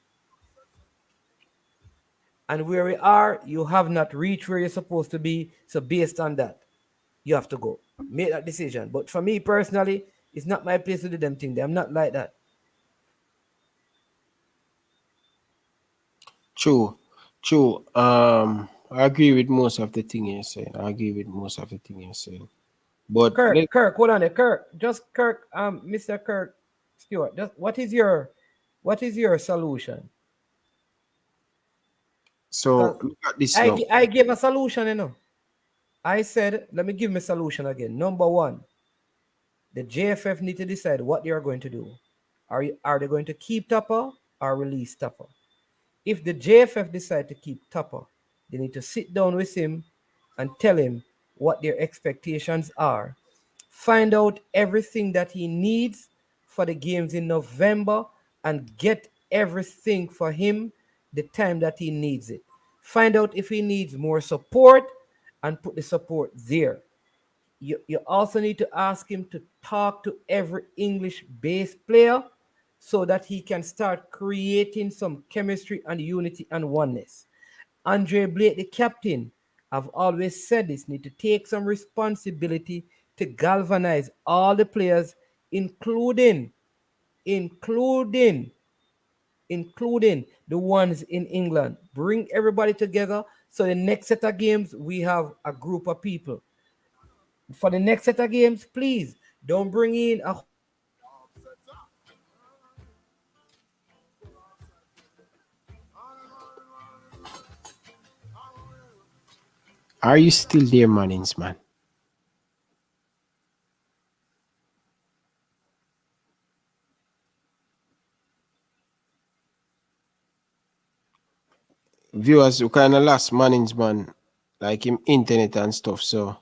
and where we are, you have not reached where you're supposed to be. So based on that, you have to go. Make that decision. But for me personally, it's not my place to do them thing. I'm not like that. True. I agree with most of the thing you're saying. But Kirk, hold on there. Kirk, Mr. Kirk Stewart, what is your solution? So look at this now. I gave a solution, you know. I said, let me give me a solution again. Number one, the JFF need to decide what they are going to do. Are they going to keep Tapper or release Tapper? If the JFF decide to keep Tapper, they need to sit down with him and tell him what their expectations are find out everything that he needs for the games in November and get everything for him the time that he needs it. Find out if he needs more support and put the support there. You also need to ask him to talk to every English bass player so that he can start creating some chemistry and unity and oneness. Andre Blake, the captain, I've always said this, need to take some responsibility to galvanize all the players, including including the ones in England. Bring everybody together so the next set of games we have a group of people. For the next set of games, please don't bring in a Are you still there, Mannings, man? Viewers who kind of lost Mannings, man, like him internet and stuff, so.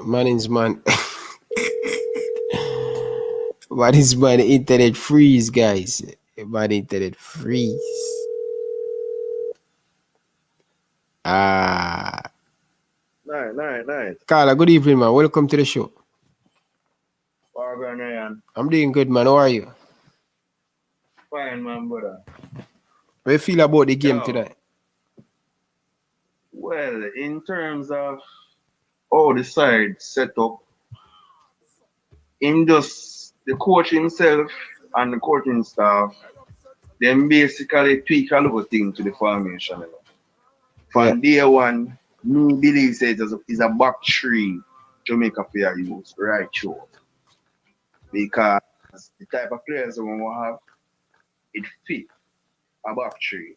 Mannings, man. Mannings, man, internet freeze, guys. Man, internet freeze. Nice. Carla, good evening, man. Welcome to the show. Ryan. I'm doing good, man. How are you? Fine, man, brother. How you feel about the game today? Well, in terms of how the side set up, in just the coach himself and the coaching staff, them basically tweak a little thing to the formation. You know. From day one, me believe says it's a back three Jamaica player use right through. Because the type of players we want to have, it fit a back three.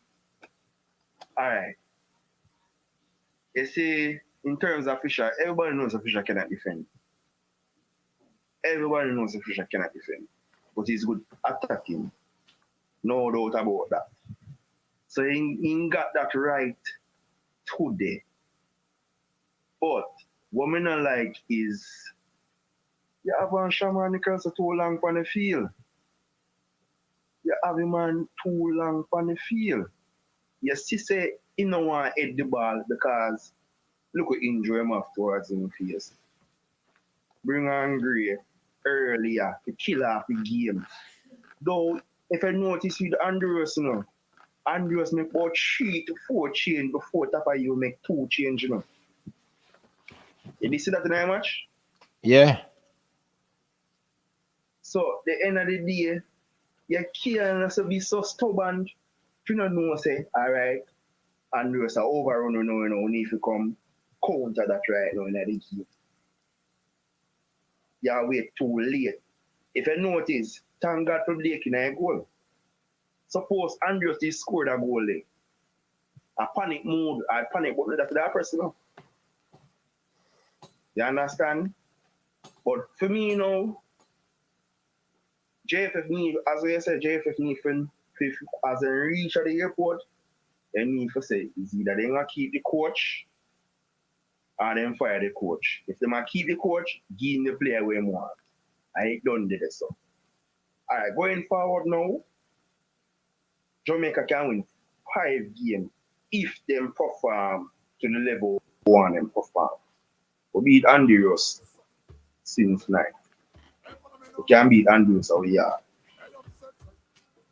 Alright. You see, in terms of Fisher, everybody knows that Fisher cannot defend. Everybody knows that Fisher cannot defend. But he's good attacking. No doubt about that. So he got that right today. But what I don't like is you have one Shaman Nicholson too long on the field. You have a man too long on the field. You see say he don't want to hit the ball because look at injury him afterwards in the face. Bring on Gray earlier to kill off the game. Though if I notice with Honduras, you know, Honduras make about 3 to 4 change before Tapa you make 2 change, you know. You did see that in the match? Yeah. So the end of the day, you can't be so stubborn. You don't know say, alright, Honduras are overrun, you know, we need to come counter that right now in the game. You wait too late. If you notice, thank God for Blake in a goal. Suppose Andrews is scored a goal there. A panic mode, I panic, but that's that person. No? You understand? But for me, you know, JFF need, as I said, JFF need as they reach at the airport, they need to say, is either they're going to keep the coach or then fire the coach. If they might keep the coach, give him the player where he want. I done did it so. Alright, going forward now, Jamaica can win 5 games if they perform to the level we want them perform. We beat Honduras since night. We can beat Honduras how we are.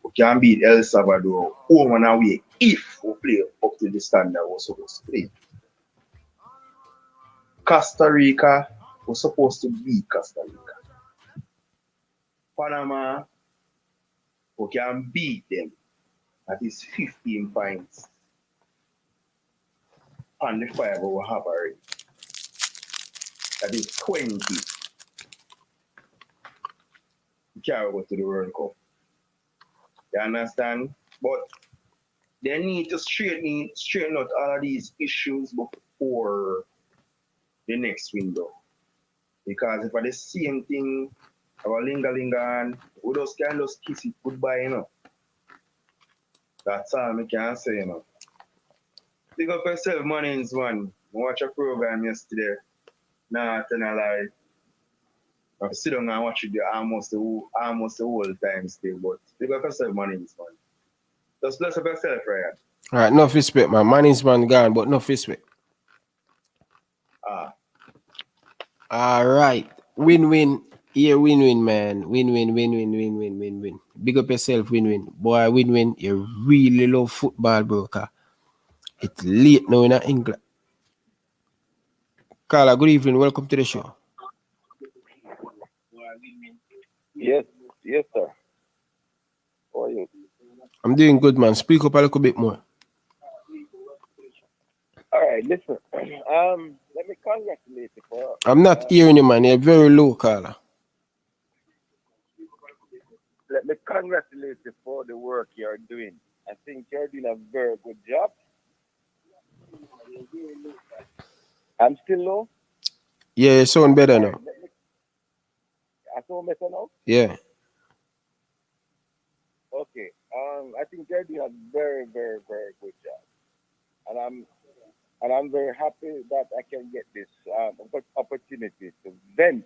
We can beat El Salvador home and away if we play up to the standard we're supposed to play. Costa Rica was supposed to beat Costa Rica. Panama, we can beat them. That is 15 points on the 5 we have already. That is 20. We can't go to the World Cup. You understand? But they need to straighten out all of these issues before the next window. Because if I the same thing, our linger and we just can just kiss it goodbye, you know. That's all I can say, you know. Pick up yourself, mornings, man. I watch a program yesterday. Nah, tell a lie. I sit down and watch it almost the whole time still, but pick up yourself, mornings, man. Just bless up yourself, Ryan. All right, enough respect, man. Money's man gone, but enough respect. All right. Win-win. Yeah, win-win, man. Win-win. Big up yourself, win-win. Boy, win-win. You really love football, bro. It's late now in England. Carla, good evening. Welcome to the show. Yes, sir. How are you? I'm doing good, man. Speak up a little bit more. All right, listen. Let me congratulate you for. I'm not hearing you, man. You're very low, Carla. Let me congratulate you for the work you're doing. I think you're doing a very good job. I'm still low. Yeah, you sound better now. I sound better now. Yeah. Okay. I think you're doing a very, very, very good job, and I'm very happy that I can get this opportunity to vent.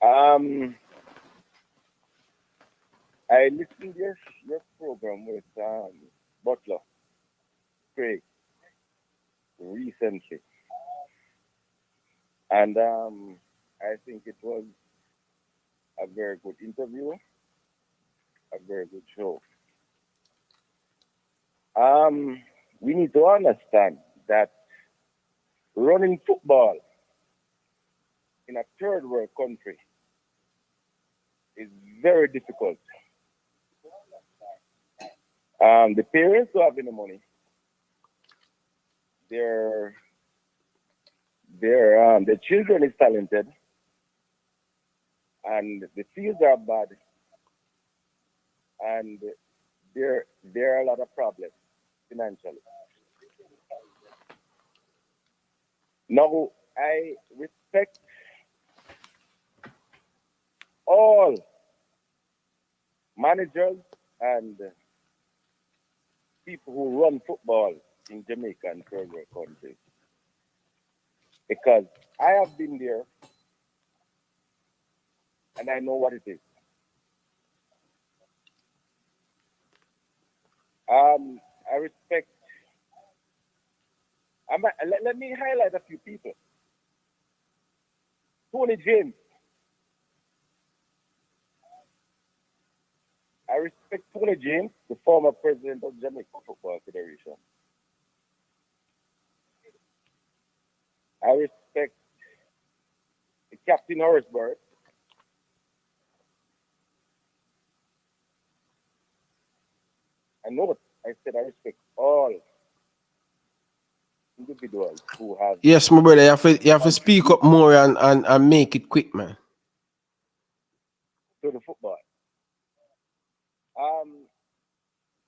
I listened to your program with Butler, Craig, recently, and I think it was a very good interview, a very good show. We need to understand that running football in a third world country is very difficult. The parents who have any money, their children is talented, and the fields are bad, and there are a lot of problems financially. Now, I respect all managers and people who run football in Jamaica and third world countries, because I have been there and I know what it is. I respect. Let me highlight a few people. Tony James. I respect Tony James, the former president of Jamaica Football Federation. I respect the Captain Horaceburg. I know what I said. I respect all individuals who have. Yes, my brother. You have to speak up more and make it quick, man. To the football.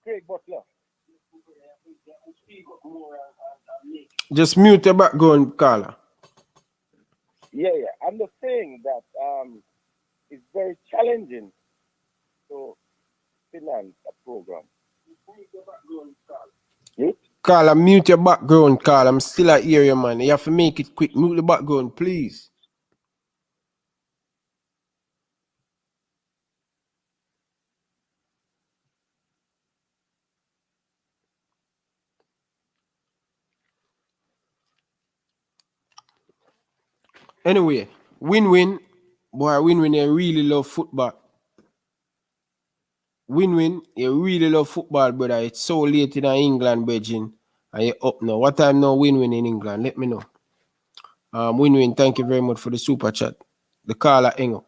Craig Butler. Just mute your background, Carla. Yeah. I'm just saying that it's very challenging to finance a program. Carla, mute your background, Carla. I'm still at area, man. You have to make it quick. Mute the background, please. Anyway, win-win. Boy, win-win, you really love football. Win-win, you really love football, brother. It's so late in England, Beijing. And you're up now. What time now win-win in England? Let me know. Win-win, thank you very much for the super chat. The caller hang up.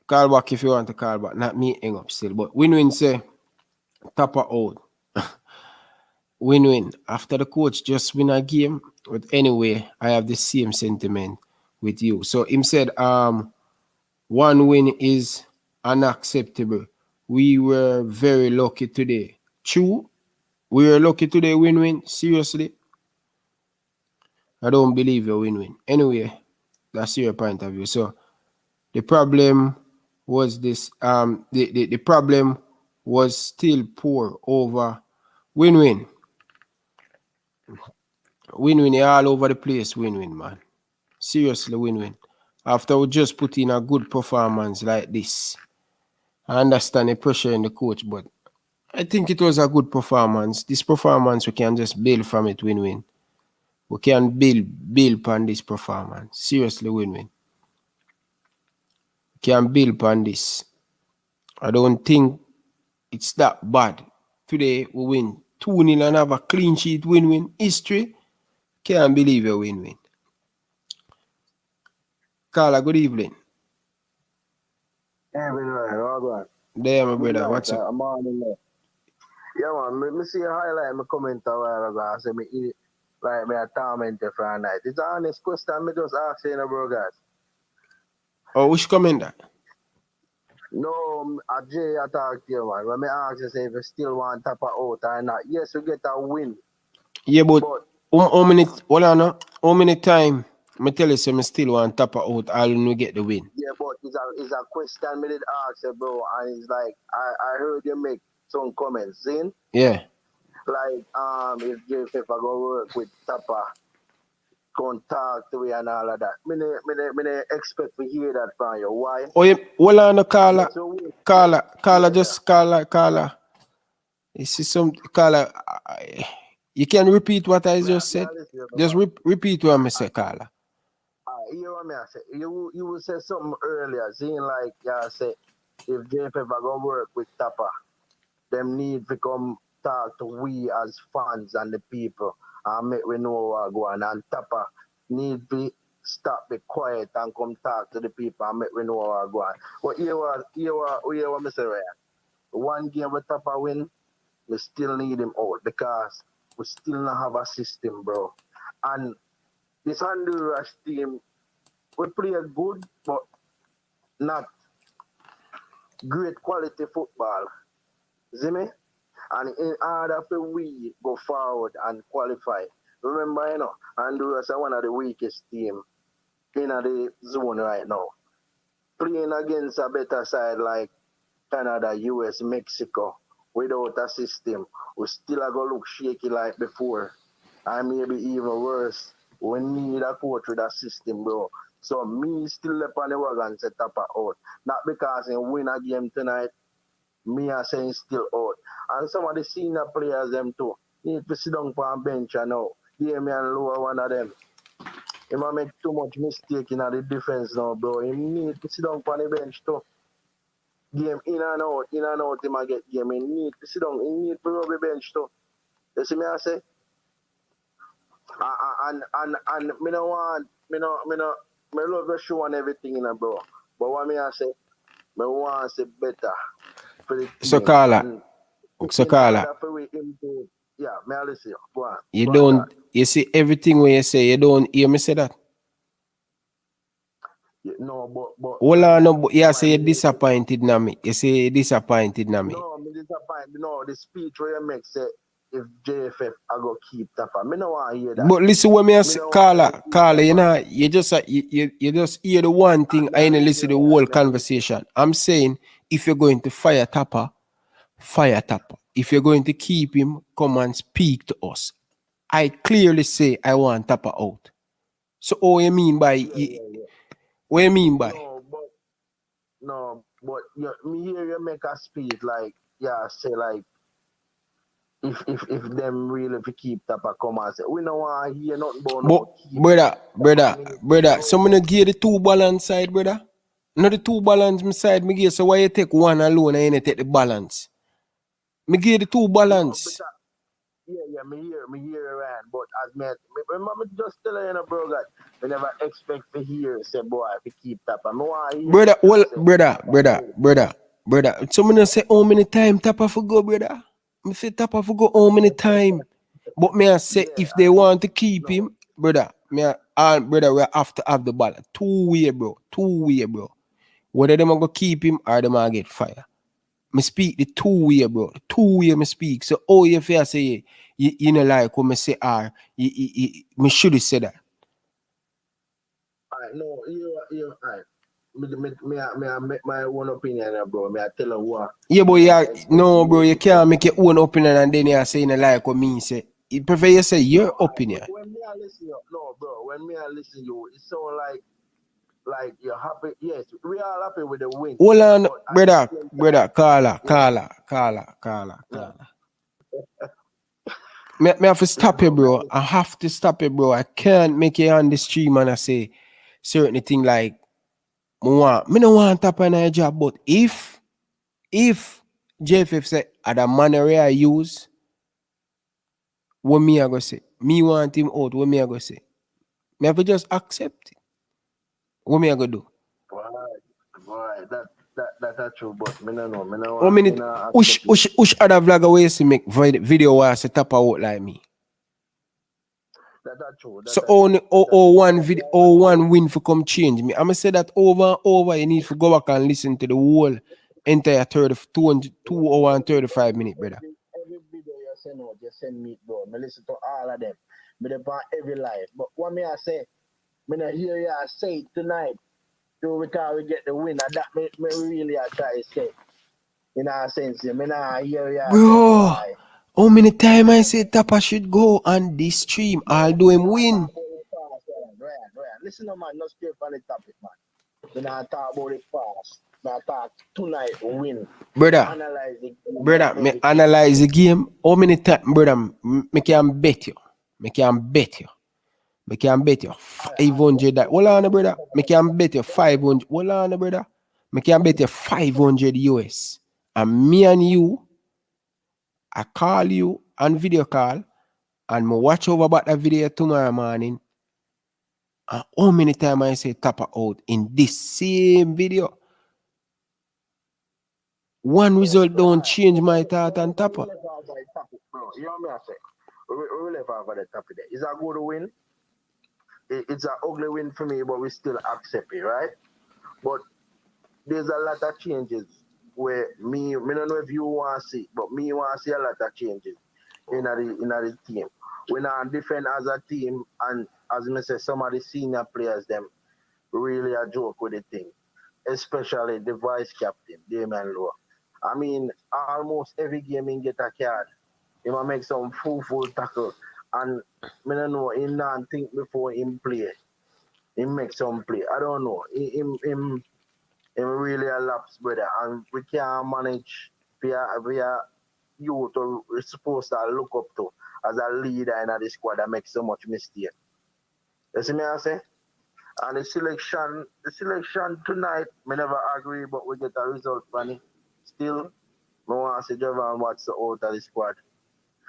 Call back if you want to call back. Not me hang up still. But win-win say, top out. Win-win. After the coach just win a game. But anyway, I have the same sentiment with you. So him said, one win is unacceptable. We were very lucky today. True. We were lucky today, win-win. Seriously. I don't believe you win-win. Anyway, that's your point of view. So the problem was this. The problem was still poor over win-win. Win-win all over the place, win-win, man. Seriously, win-win. After we just put in a good performance like this, I understand the pressure in the coach, but I think it was a good performance. This performance, we can just build from it, win-win. We can build upon this performance. Seriously, win-win. We can build upon this. I don't think it's that bad. Today, we win 2-0 and have a clean sheet win-win history. Can't believe a win-win. Carla, good evening. Hey, Ryan, all good. There, my brother. What's up? I'm on in there. Yeah, man. Me see a highlight. Me comment a while ago. I say me eat like me a tormented for a night. It's an honest question. Me just ask you, bro, guys. Oh, which comment that? No, a Jay I talk to you, man. When me ask you say if you still want to tap out or not. Yes, we get a win. Yeah, but how many? Hold on, no? How many time? I tell you, so I still want to tap out all when we get the win. Yeah, but it's a question me did ask you, bro, and it's like I heard you make some comments, see? Yeah. Like if JFF I go work with Tapa, contact we and all of that. Me expect to hear that from you. Why? Oh, yeah. Hold on, no, Carla. Carla, just Carla. You see some Carla. You can repeat what I just said. Just repeat what I said, Carla. You know what I say? You said something earlier, saying like say if JFF I go work with Tapa, them need to come talk to we as fans and the people and make we know what go on. And Tapa need to stop be quiet and come talk to the people and make we know what go on. But you what I say, right? One game with Tapa win, we still need him out because we still not have a system, bro. And this Honduras team, we play good, but not great quality football. See me? And in order for we go forward and qualify, remember, you know, Honduras are one of the weakest teams in the zone right now. Playing against a better side like Canada, US, Mexico, without a system, we still are going to look shaky like before. And maybe even worse, we need a coach with a system, bro. So me still up on the wagon to tap out. Not because I win a game tonight, me are saying still out. And some of the senior players them too need to sit down for a bench and now. Damien Lower one of them. He might make too much mistake in the defense now, bro. He need to sit down for the bench too. Game in and out, he might get game. He need to sit down, he need to rub the bench too. You see me I say? And me no want, me love the show and everything, you know, bro. But what me I say, me want to say better for the team. So Carla. Yeah, me I listen. Go on. You don't, you see everything when you say, you don't hear me say that? Yeah, no, but hold on, no, but you say you're disappointed in me. You say you're disappointed in me. No, I'm disappointed. No, the speech where you make say if JFF I go keep Tapa. Me no want to hear that. But listen what me say, Carla, you know, you just hear the one thing I ain't listen to the whole conversation. I'm saying if you're going to fire Tapa, fire Tapa. If you're going to keep him, come and speak to us. I clearly say I want Tapa out. So what you mean by what you mean by? No, but me hear you make a speech like say like if them really to keep Tapa come and say we don't want to hear nothing about brother, someone to give the two balance side, brother. Not the two balance side, me give, so why you take one alone and you take the balance? Me give the two balance. Yeah, me hear Ryan, but as me remember just tell you, bro, God, we never expect to hear say boy if you keep Tapa. Brother. Someone say how many time Tapa for go, brother? Me say Tapa for go how many time? But me I say if they want to keep him, brother, we have to have the ball. Two way, bro. Whether them are gonna keep him or them are get fire. Me speak the two-way, bro. Two-way me speak. So, if you say, you know, like when me say me should have said that. No, you alright. I make my own opinion, bro. I tell you what. Yeah, but yeah, no, bro, you can't make your own opinion and then you're saying like what me say. You prefer you say your opinion. When me I listen you, no, bro. When me I listen you, it's so like you're happy. Yes, we are happy with the win. Hold on, brother, caller. Me have to stop you, bro. I have to stop you, bro. I can't make you on the stream and I say certain thing like me no want tap on a job, but if JFF say the manner I use, what me I go say? Me want him out, what me I go say? Me have to just accept it. What me I go do? Boy, that's true, but me no know. Me no 1 minute, ush other vlogger way to make video where I say tap out like me. That's true. So only one win for come change me. I'ma say that over and over. You need to go back and listen to the whole entire 2 hour and 35 minutes, brother. Every video you send out, you send me, bro. Me listen to all of them. Me depend every life. But what me I say, me not hear you say it tonight. So because we get the win, and that me really I try to say. In a sense, me not hear you. Bro, how many times I say Tapa should go on this stream? I'll do him win. Ryan, listen to man, not straight on the topic, man. We not talk about it fast. We talk tonight win. Brother, me analyze the game. How many times, brother, me can bet you. Me can bet you 500 that. Hold on, brother. Me can bet you 500. Hold on, brother. Me can bet you 500 US. And me and you, I call you on video call and me watch over about that video tomorrow morning. And how many times I say Tapa out in this same video? One result don't change my thought on Tapa. You know what I say? We left off at the top of that. It's a good win. It's an ugly win for me, but we still accept it, right? But there's a lot of changes where me don't know if you want to see, but me want to see a lot of changes in the team. We not defend as a team, and as I say, some of the senior players them really a joke with the thing, especially the vice captain, Damien Lowe. I mean, almost every game he get a card. He might make some full tackle, and I don't know, he not think before him play. He make some play. I don't know. Him really a lapse, brother, and we can't manage via you to we're supposed to look up to as a leader in the squad that makes so much mistake. You see me I say? And the selection tonight, me never agree, but we get a result from it. Still, I want to see Javon Watson out of the squad.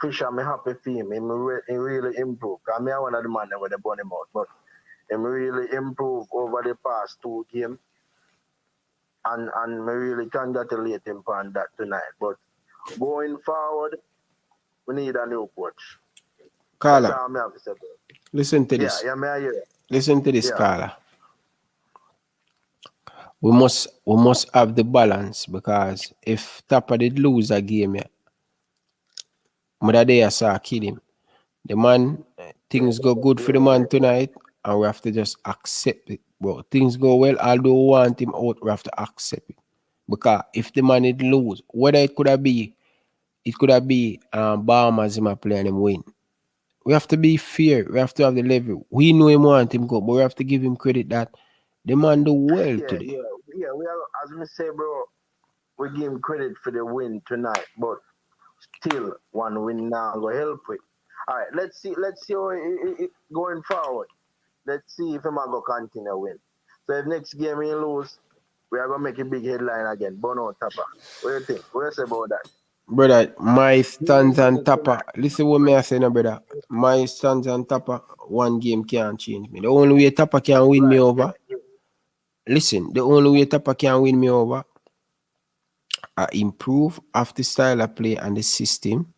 Fisher, me happy for him. He really improved. Because me one of the man with the bunny mouth, but he really improved over the past 2 games. And me really congratulate him on that tonight. But going forward, we need a new coach. Carla, listen to this. Yeah, me hear. Listen to this, Carla. We must have the balance, because if Tapa did lose a game, Mother Day I saw kill him. The man, things go good for the man tonight, and we have to just accept it, bro. Things go well, although we want him out, we have to accept it. Because if the man did lose, whether it could have been Bahamas him a play and him win. We have to be fair. We have to have the level. We know him want him go, but we have to give him credit that the man do well today. Yeah, we are, as we say, bro, we give him credit for the win tonight, but still one win now go help with. All right, let's see how it going forward. Let's see if I'm going to continue win. So if next game we lose, we are going to make a big headline again. Bono Tapa. What do you think? What do you say about that? Brother, my stance on Tapa. Listen what me I say now, brother. My stance on Tapa, one game can't change me. The only way Tapa can win me over. Listen, the only way Tapa can win me over, I improve after style of play and the system.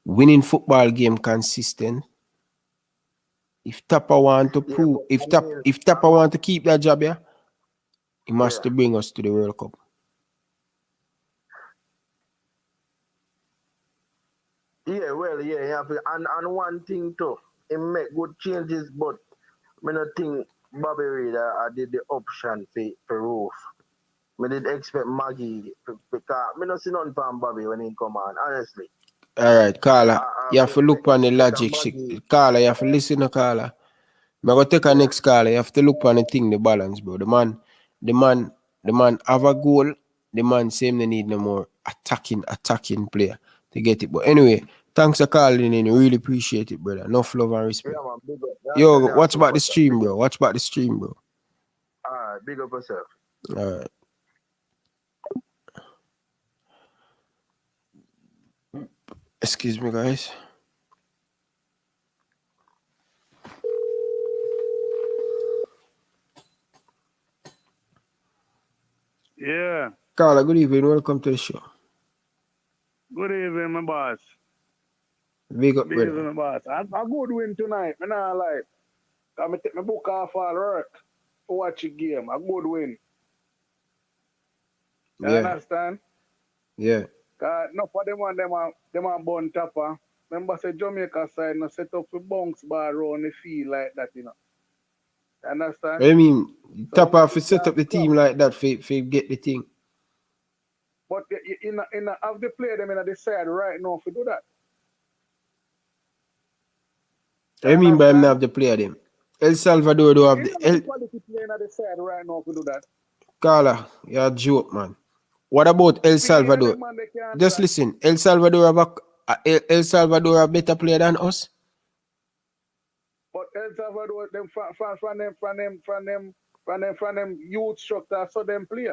Winning football game consistent. If Tapa want to prove, if Tapa want to keep that job, he must to bring us to the World Cup. Yeah, well, yeah, and one thing too, he make good changes, but I don't think Bobby Reid, I did the option for Roofe. I did expect Maggie because I don't see nothing from Bobby when he come on, honestly. Alright, Carla. You have to look on the expect logic. Maggie. Carla, you have to listen to Carla. I'm gonna take a next caller. You have to look on the thing, the balance, bro. The man have a goal. The man same they need no more attacking player to get it. But anyway, thanks for calling in. Really appreciate it, brother. Enough love and respect. Yeah, man, big up. Yo, watch about the stream, bro. Watch about the stream, bro. Alright, big up yourself. Alright. Excuse me, guys. Yeah. Carla, good evening. Welcome to the show. Good evening, my boss. Big up, Good brother. evening, my boss. I good win tonight. I not like. I take my book off all work to watch a game. A good win. You Yeah. understand? Yeah. Cause enough of them are born tapper. Remember say Jamaica side no set up for bounce bar around the field like that, you know. You understand? I mean, So tap off to set up the team like that for get the thing. but in have the play them in the side right now to do that. I mean by him have the player them. El Salvador do have the quality play in the side right now to do that. Carla, you're a joke, man. What about El Salvador? Just listen, El Salvador have El Salvador a better player than us. But El Salvador, them from them youth structure, so them play.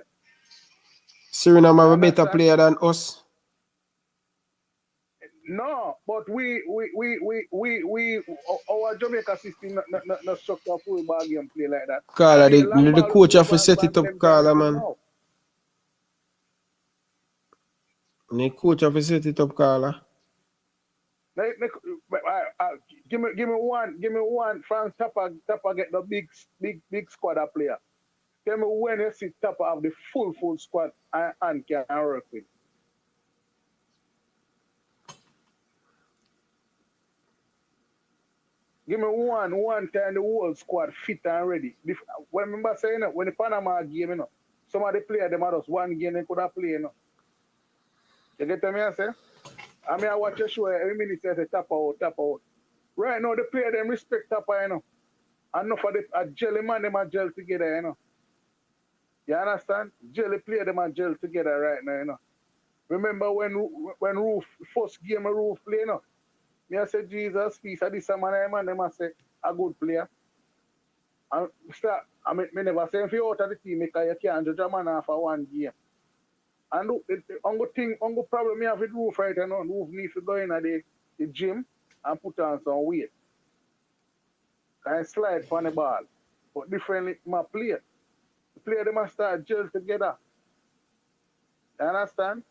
Suriname have a better player than us. No, but we our Jamaica system not structure football game play like that. Carla, the coach have to set it up, Carla, man. The coach have to set it up, Carla. Give me one. France Tapper get the big squad of player. Tell me when you see Tapper have the full squad and can work with. Give me one time the whole squad fit and ready. When remember saying when the Panama game, you know, some of the players them had us one game they could have played, you know. You get me I say? I mean I watch a show every minute say tap out. Right now the player them respect Tapper, you know. And enough of the jelly man them are gel together, you know. You understand? Jelly player them are gel together right now, you know. Remember when Roofe first game of Roofe play, you know? Me I say Jesus, peace. I this man, them I say a good player. And me never say if you out of the team because you can't judge a man after one game. And the problem me have with Roofe right now, Roofe needs to go in at the gym and put on some weight. And slide for the ball. But differently my player. The player they must start gel together. You understand?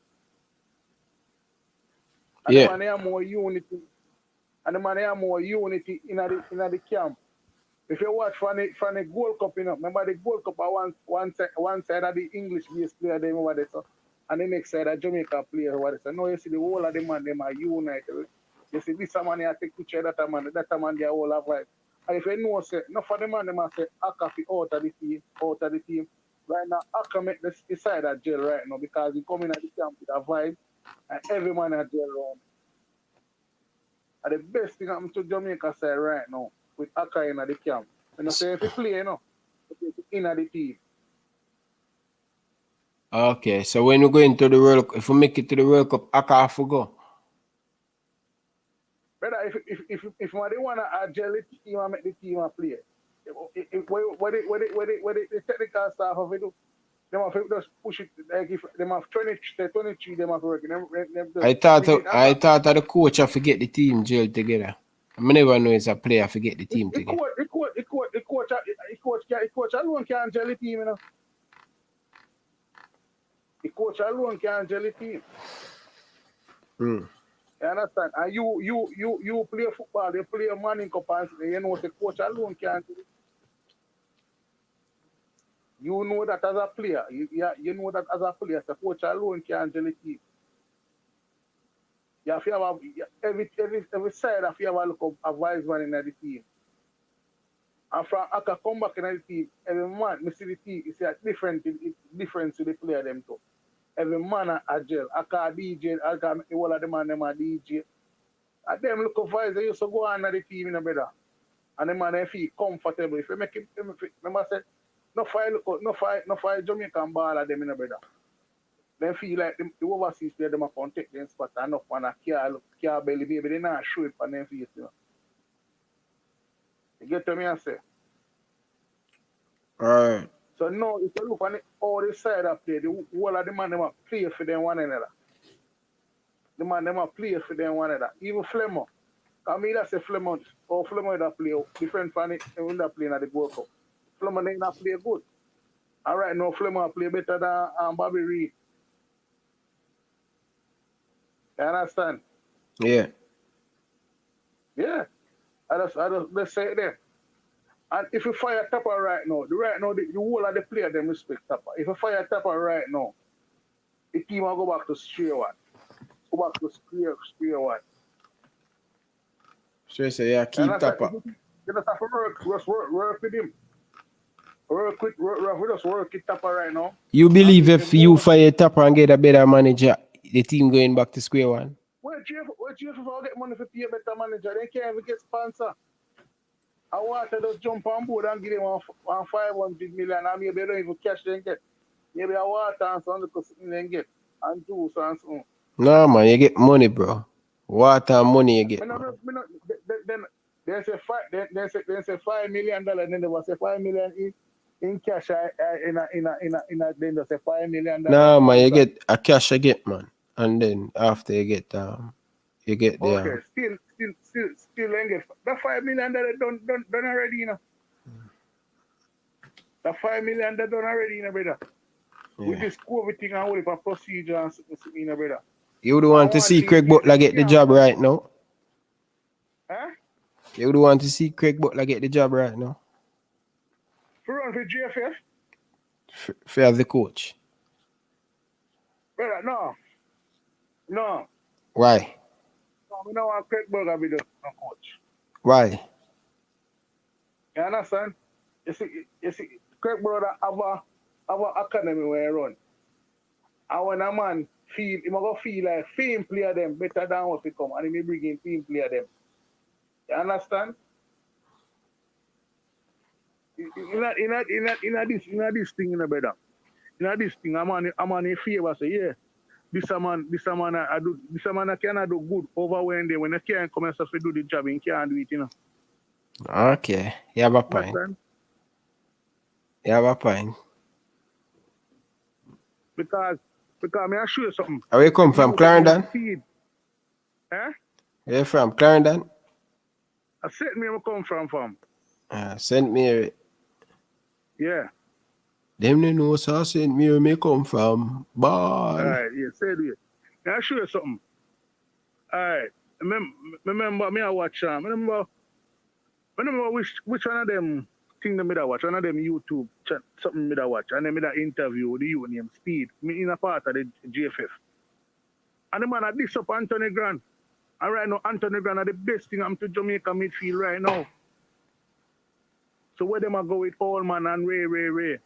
And the man have more unity. And the man have more unity in the camp. If you watch from the Gold Cup, you know, remember the Gold Cup are one side of the English-based player, they over there, so, and the next side of Jamaica player over there. So now you see the whole of the man, them are united. You see this man here take picture of that man they all have vibe. And if you know, say, enough of the man, them say, Aka fi out of the team. Right now, Aka make the side of jail right now because he come in at the camp with a vibe and every man at jail around. And the best thing happened to Jamaica side right now with Aka in the camp. And I say if you play, you know, in the team. Okay, so when we go into the World Cup, if we make it to the World Cup, Aka have to go. Brother, if they want to gel the team and make the team a play, what the technical staff have to do, they have to just push it, like if they have 23, they have to work. I thought the coach have to get the team gel together. I never know it's a player to get the team together. The coach alone can't gel the team, you know. The coach alone can't gel the team. You understand? And you play football, you play a man in capacity, you know the coach alone can't do it. You know that as a player, you know that as a player, the coach alone can't gel the team. You have to have every side of you have a look of a wise man in the team. And from I can come back in the team, every man, me see the team, it's a difference with the player them too. Every man a gel. I can DJ, I can make all of them and them a DJ. And them look for they used to go on the team in the better. And them man they feel comfortable. If you make it, remember I said, no fire Jamaican ball at them in the better. They feel like the overseas player them can take them spot and enough man a care belly baby, they not show it on them face, you know. You get to me and say? Alright. So now if you look on all the side of play, the whole of the man them play for them one another. The man them play for them one another. Even Flemo. I mean that's a Flemo or Flemo that play different from it when they play in the World Cup. Flemo they not play good. Alright now Flemo play better than Bobby Reed. You understand? Yeah. Yeah. I just let's say it there. And if you fire Tapper right now, the whole of the player them respect Tapper. If you fire Tapper right now, the team will go back to square one. Go back to square one. So say yeah, keep Tapper. You just have to work with him. We just work with Tapper right now. You believe if you fire Tapper and get a better manager, the team going back to square one? Where GFF will get money for pay a better manager? They can't even get sponsor. I want to just jump on board and give them one 500 million and maybe they don't even cash them get. Maybe I want and something because they get and do something. No man, you get money, bro. Water and money you get. Then they say $5 million, then they will say $5 million in cash in a then they say $5 million. No man, you get a cash you get, man. And then after you get the okay, still ain't get that $5 million done already, you know. The $5 million done already, you know, brother. Yeah. We just go everything and hold it for procedure and something, you know, brother. You would want to see Craig Butler get the job right now? Huh? You would want to see Craig Butler get the job right now? For run for GFF? For as the coach. Brother, no. Why? No, we don't want Craig Butler to be the coach. Why? You understand? You see, Craig Butler have a academy where he run. And when a man feel, he must feel like film player them better than what he come, and he may bring in film player them. You understand? In this thing, you know, brother. In this thing, I'm on a favor. Say, yeah, this man cannot do good over when they can't come and do the job, he can't do it, you know. Okay, you have a point. Understand? You have a point. Because may I show you something? Where you come from, Clarendon? Eh? Where you from, Clarendon? I said me where I come from. St. Mary. Yeah. Them they know so St. Mary may come from. Ball. Alright, yeah, say it. May I show you something? Alright. Remember me I watch remember which one of them thing that I watch, one of them YouTube something I watch, and then I interview with the youth named Speed, me in a part of the GFF. And the man at this up Anthony Grant. And right now Anthony Grant are the best thing I'm to Jamaica midfield right now. So where them I go with Allman and Ray.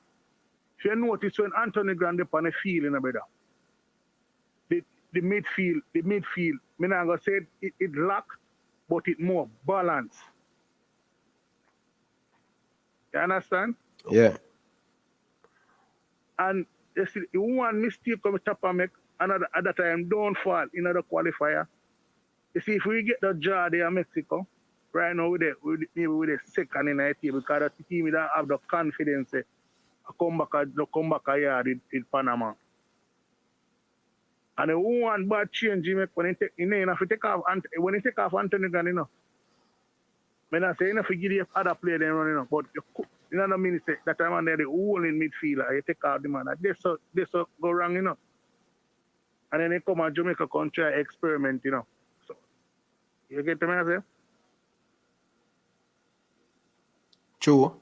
If you notice when Anthony Grant up on the field, you know, brother, the midfield, me not gonna say it lack, but it more balance. You understand? Yeah. And you see, one mistake come Tapper make, another at that time don't fall in the qualifier. You see, if we get the draw there in Mexico, right now maybe with the second in the table, because the team don't have the confidence to come back a yard in Panama. And the one bad change he make when he take off Anthony Grant, you know. When I say, you know, if you give the other player then running up, but you know what I mean, that time and there the whole in midfielder, you take out the man. This so go wrong, you know. And then they come to Jamaica country experiment, you know. So you get to me, I say? True.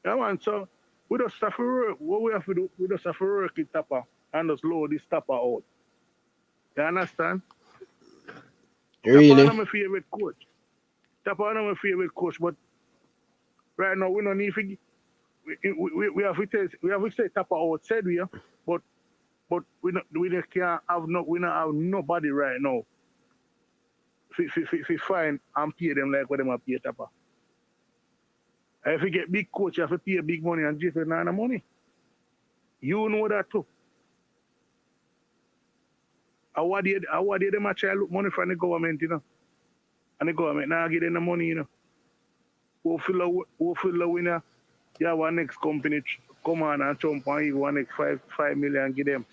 Yeah, man, so we just have to work. What we have to do, we just have to work it Tapper and just load this Tapper out. You understand? Really? Tapper is my favorite coach. Tapper is my favorite coach, but right now we don't need to we have to say Tapa outside here, but we just can't have we don't have nobody right now. If find and pay them like what them have pay Tapa. And if you get big coach, you have to pay big money and JFF not enough money. You know that too. How did them try to look money from the government, you know? And the government now give them the money, you know. Who feel the winner? You have one next company come on and jump on you, one next 5 million give them.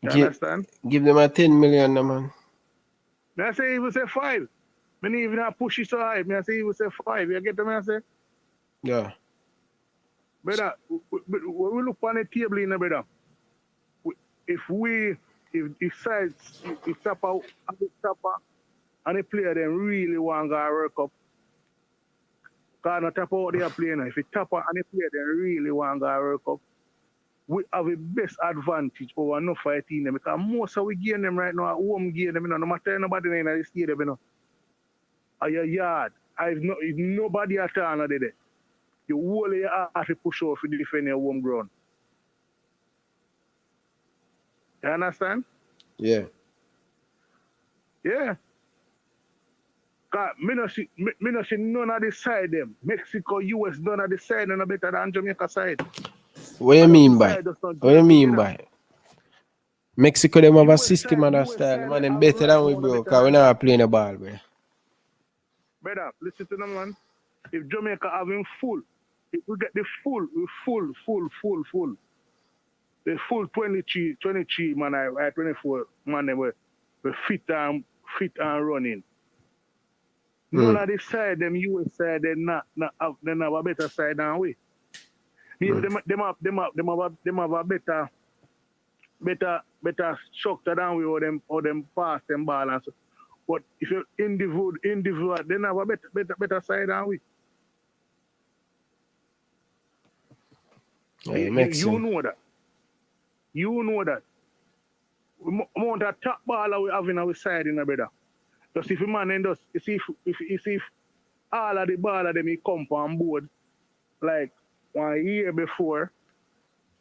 You understand? Give them a 10 million, man. I say even say 5. I even have push it so high. I say even say 5. You get them? I say? Yeah. Brother, when we look on the table, you know, brother, if Tapa and the player them really want to World Cup, because no Tapa out there playing. If it's Tapa and the player them really want to World Cup, we have the best advantage over no fighting them because most of we gain them right now at home game them, you know, no matter nobody in the stadium, you know. At your yard, if nobody at all there. You only have to push off to defend your home ground. You understand? Yeah. Yeah. Because me no see none of the side them. Mexico, US, none of the side no better than Jamaica side. What do you mean by? What do you mean by? Mexico, them have a system and a style. Man, them better than we, bro. Because we not playing the ball, bro. Brother, listen to them, man. If Jamaica having full, if we get the full. The full 23 man, 24 man, we fit and running. None of the side, them US side, they not have a better side than we. Them have a better structure than we or them pass them balance. But if you're individual, they have a better side than we. Yeah, you know that. You know that. Amount of top baller we have in our side, in a brother. Just if a man and just if all of the baller them he come on board like 1 year before,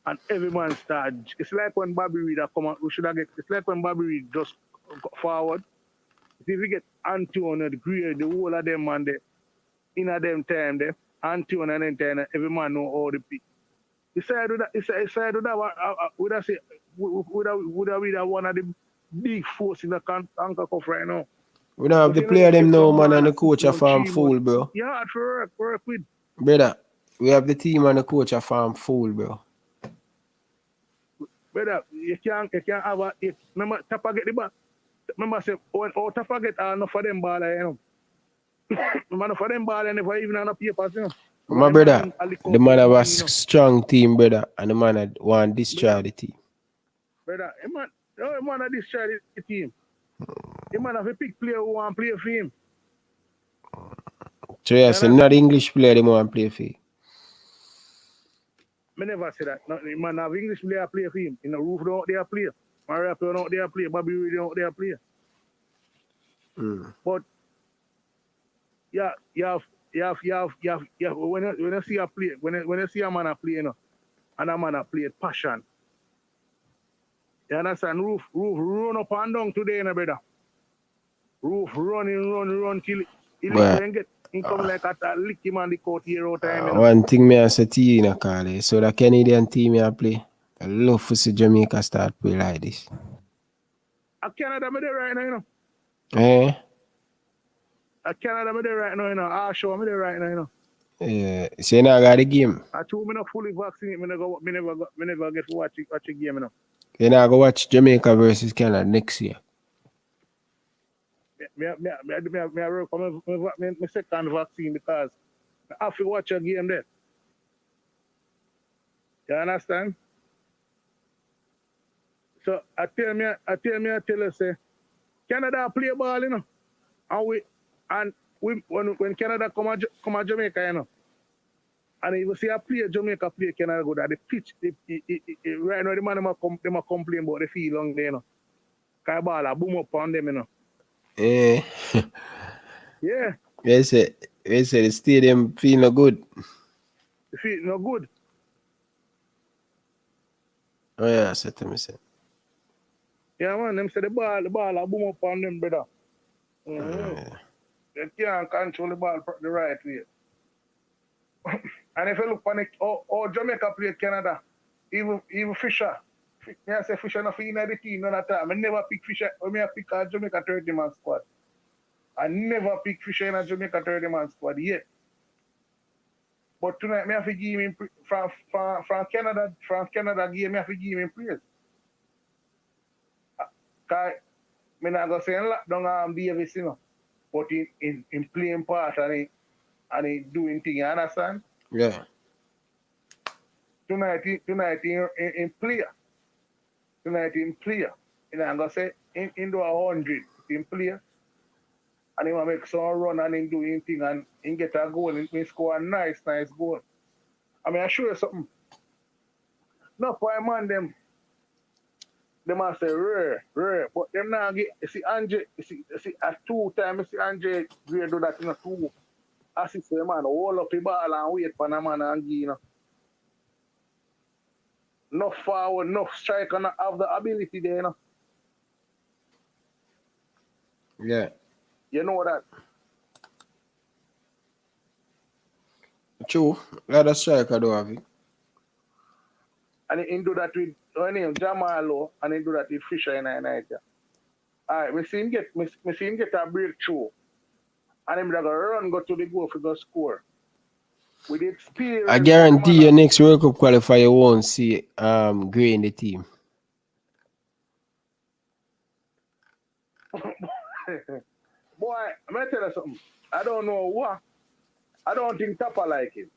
and every man start. It's like when Bobby Reid come out. It's like when Bobby Reid just forward. If we get Antonio, the grade, the whole of them man there, in a them time there, Antonio and then time, every man know all the pick. Would have one of the big force in the Anchor Cup right now. We don't have the player them now, man, and the coach are farm full, bro. Yeah, hard for work with. Brother, we have the team and the coach are farm full, bro. Brother, you can't have a. Remember, Tapa get the ball. Remember, say, when Tapa get enough for them ball, you know. Remember, for them ball, and never even on a papers, you know. My brother, the man have a strong team, brother, and the man want to destroy the team. Brother, the man have destroy the team. The man have a big player who want to play for him. So yes, not English player they want to play for him. I never say that. No, the man have English player play for him. In the Roofe don't they play. Maria don't they play. Bobby Reid don't they play. But yeah, you have when you see a play, when you see a man a play, you know, and a man a play passion. You understand? Roofe run up and down today, you know, brother. Roofe run till he get come like a lick him on the court here all time. You know? One thing me I say to you, Carly, so the Canadian team I play, I love to see Jamaica start play like this. Canada me there right now, you know. Eh? Canada me there right now, you know. Show me there right now, you know. Yeah, so you now got the game. I told me not fully vaccinated. Me never get to watch a game, you know. You now go watch Jamaica versus Canada next year. I work for my second vaccine because I have to watch a game there. You understand? So I tell you, say, Canada play ball, you know. And when Canada come to Jamaica, you know. And if you see a player Jamaica play Canada good at the pitch, right now the man them complain about the feel long there, you know. Cause ball a boom up on them, you know. Eh. Yeah. Yes, They say the stadium feel no good. You feel no good. Oh yeah, so to me say. Yeah, man, them say the ball a boom up on them, brother. They can't control the ball the right way. And if you look on it, Jamaica play Canada, even Fisher. I say Fisher not in the team none of the time. I never pick Fisher. When I pick a Jamaica 30-man squad. I never pick Fisher in a Jamaica 30-man squad yet. But tonight, I have to give him from Canada game, I have to give him praise. Because I'm not going to say lockdown Davis, you know, but in playing part and he doing things, you understand? Yeah. Tonight in player. Tonight in player. You know, I'm going to say in do 100 in player. And he will make some run and he do anything and he get a goal and he score a nice goal. I mean, I show you something. No, for a man, them must say rare, but them now get, you see, Andre, you see, at 2 times, you see, Andre, we do that in a 2 assist, man, hold up the ball and wait for the man and give, you know. No forward, no striker, not have the ability there, you know. Yeah. You know that. True. Lot of striker do have it. And he do that with Jamalo, and he do that with Fisher in Nigeria. Alright, we see him get a breakthrough. And him like a run go to the goal for the score. With the experience. I guarantee your next World Cup qualifier you won't see Gray in the team. Boy, I'm gonna tell you something. I don't know what. I don't think Tapa like him.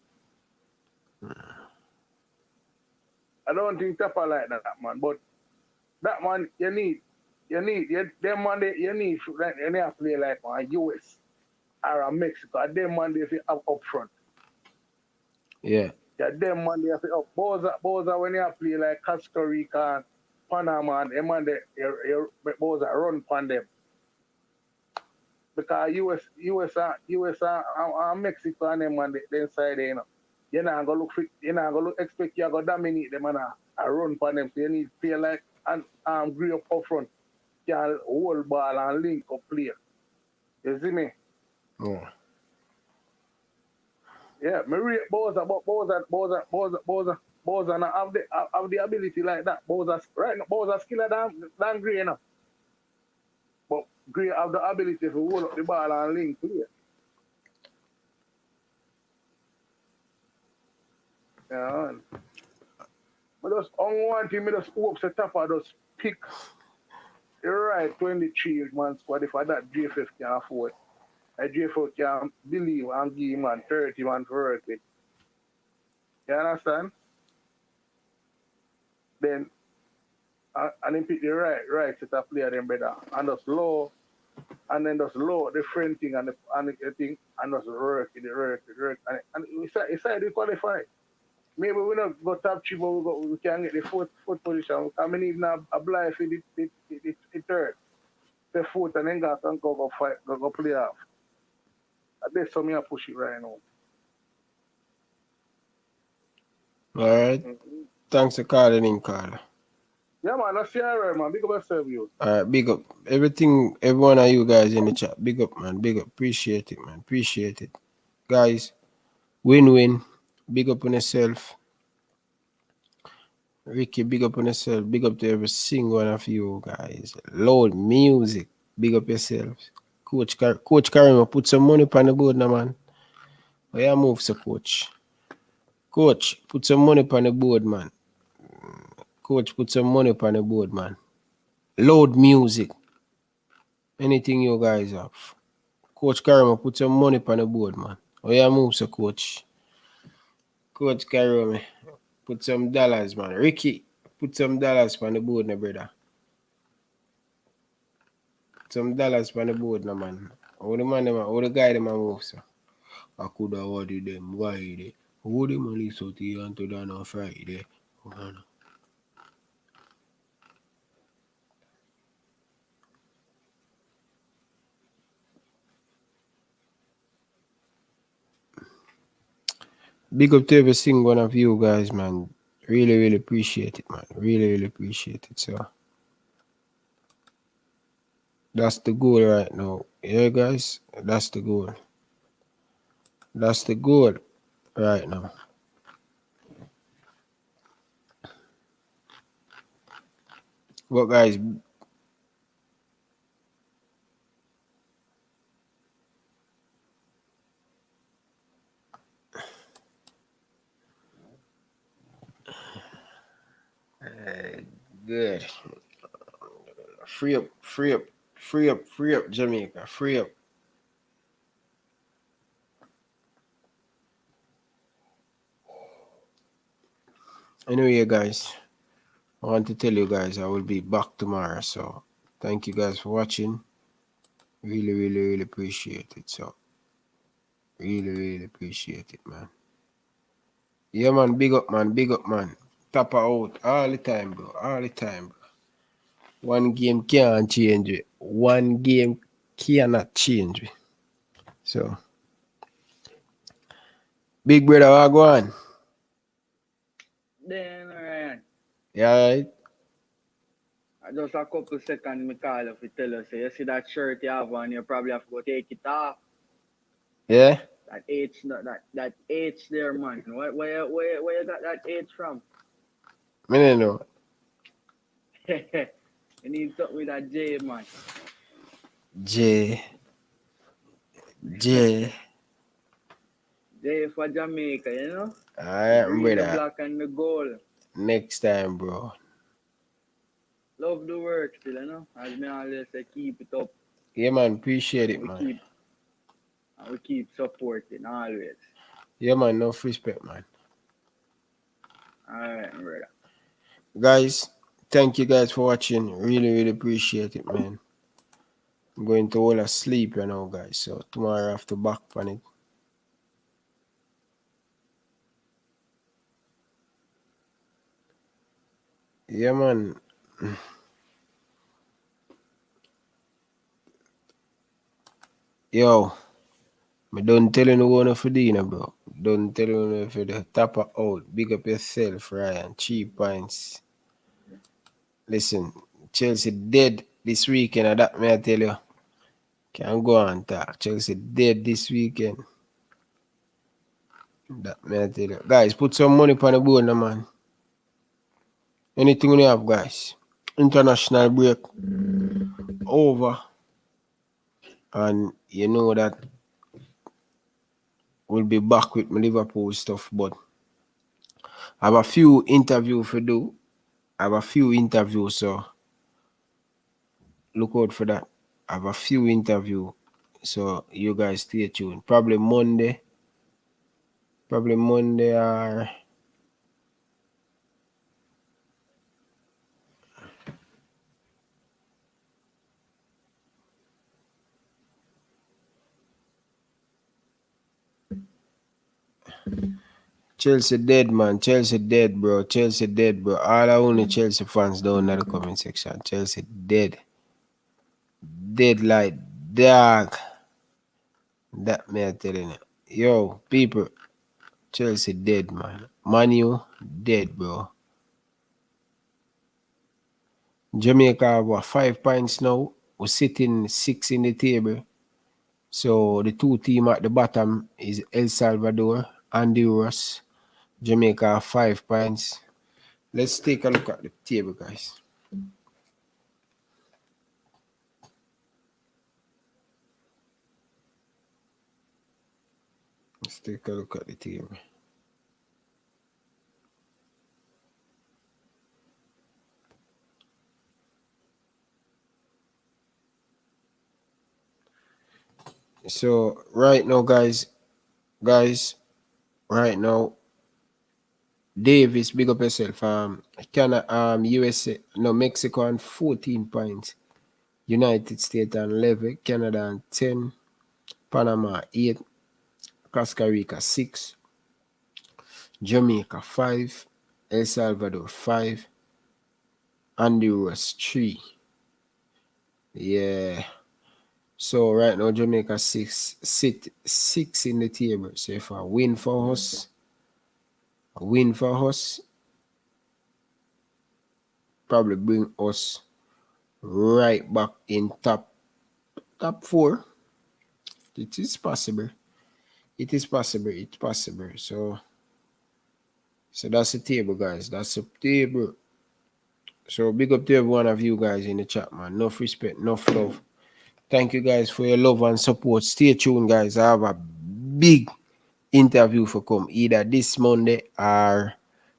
I don't think Tapa like that man. But that man, you need to play like a US or a Mexico. Them man they have up front. Yeah. Yeah, them man they have up. Boza when you play like Costa Rica and Panama, them man they Boza run upon them. Because US and Mexico and them man they inside there, you know. You're not gonna expect you to dominate them and run upon them. So you need to play like and agree up front. Can hold ball and link up play. You see me? Yeah. Yeah, me rate Boza, but Boza not have the ability like that. Boza right now, Boza skiller than Gray now. But Gray have the ability to hold up the ball and link play. Yeah. But just on one thing, I just hope the Tapa just pick the right 23 man squad if that JFF can afford. A JFF can believe and give him 30 man to work with. You understand? Then and then pick the right set of player them better. And just low the friend thing and the thing and just work. And it's like we qualify. Maybe we not go top 3, but we can get the fourth position. I mean, even a blind for the third. The fourth and then go fight, go play off. That's how I push it right now. All right. Thanks for calling in, Carl. Yeah, man, that's right, man. Big up yourself, you. All right, big up. Every one of you guys in the chat. Big up, man. Big up. Appreciate it, man. Appreciate it. Guys, win-win. Big up on yourself. Ricky, big up on yourself. Big up to every single one of you guys. Loud music. Big up yourselves. Coach Karima, put some money on the board now, man. Where you move, so Coach? Coach, put some money on the board, man. Coach, put some money on the board, man. Loud music. Anything you guys have. Coach Karima, put some money on the board, man. Where you move, so Coach? Coach Karima, put some dollars, man. Ricky, put some dollars on the board, my brother. Some dollars on the board, now, man. All the man, all the guy, them move, so. I could have ordered them. Why they? Who the money so to and to done on Friday? Big up to every single one of you guys, man. Really, really appreciate it, man. Really, really appreciate it. So that's the goal right now. Yeah, guys, that's the goal. That's the goal right now. But guys, good. Free up, free up, free up, free up, Jamaica. Free up. Anyway, guys, I want to tell you guys I will be back tomorrow. So thank you guys for watching. Really, really, really appreciate it. So really, really appreciate it, man. Yeah, man. Big up, man. Big up, man. Tap out all the time, bro. All the time, bro. One game can't change it. One game cannot change it. So, big brother, what go on? Then, Ryan, Yeah, right? just a couple seconds, me call you to tell you, say, you see that shirt you have on, you probably have to go take it off. Yeah? That H, that H there, man. Where you got that H from? I don't know. You need something with that J, man. J. J for Jamaica, you know? Alright, Green, the brother. black, and the gold. Next time, bro. Love the work still, you know? As me always say, keep it up. Yeah, man. Appreciate it, man. We keep supporting always. Yeah, man. Enough respect, man. Alright, brother. Guys, thank you guys for watching. Really, really appreciate it, man. I'm going to all asleep right now, guys. So tomorrow I have to back on it. Yeah, man. Yo, me don't tell you no one for dinner, bro. Don't tell you no for the tapper out. Big up yourself, Ryan. Cheap points. Listen, Chelsea dead this weekend. And that may I tell you. Can't go on talk. Chelsea dead this weekend. That may I tell you. Guys, put some money on the board now, man. Anything we have, guys. International break over. And you know that we'll be back with my Liverpool stuff, but I have a few interviews to do. I have a few interviews, so look out for that. I have a few interviews, so you guys stay tuned. Probably Monday or Chelsea dead, man. Chelsea dead, bro. Chelsea dead, bro. All our only Chelsea fans down in the comment section. Chelsea dead. Dead like dog. That me I telling you. Yo, people, Chelsea dead, man. Manu dead, bro. Jamaica have 5 points now. We're sitting 6 in the table. So the two team at the bottom is El Salvador, Honduras. Jamaica have 5 points. Let's take a look at the table, guys. Let's take a look at the table. So right now, guys, right now, Davis, big up yourself. Canada, USA, no, Mexico on 14 points. United States on 11, Canada on 10, Panama 8, Costa Rica 6, Jamaica 5, El Salvador 5, Honduras 3. Yeah. So right now Jamaica sit 6 in the table. So if I win for us, A win for us probably bring us right back in top 4. It is possible. It is possible. It's possible. So that's the table, guys. That's the table. So big up to every one of you guys in the chat, man. Enough respect, enough love. Thank you guys for your love and support. Stay tuned, guys. I have a big interview for come either this Monday or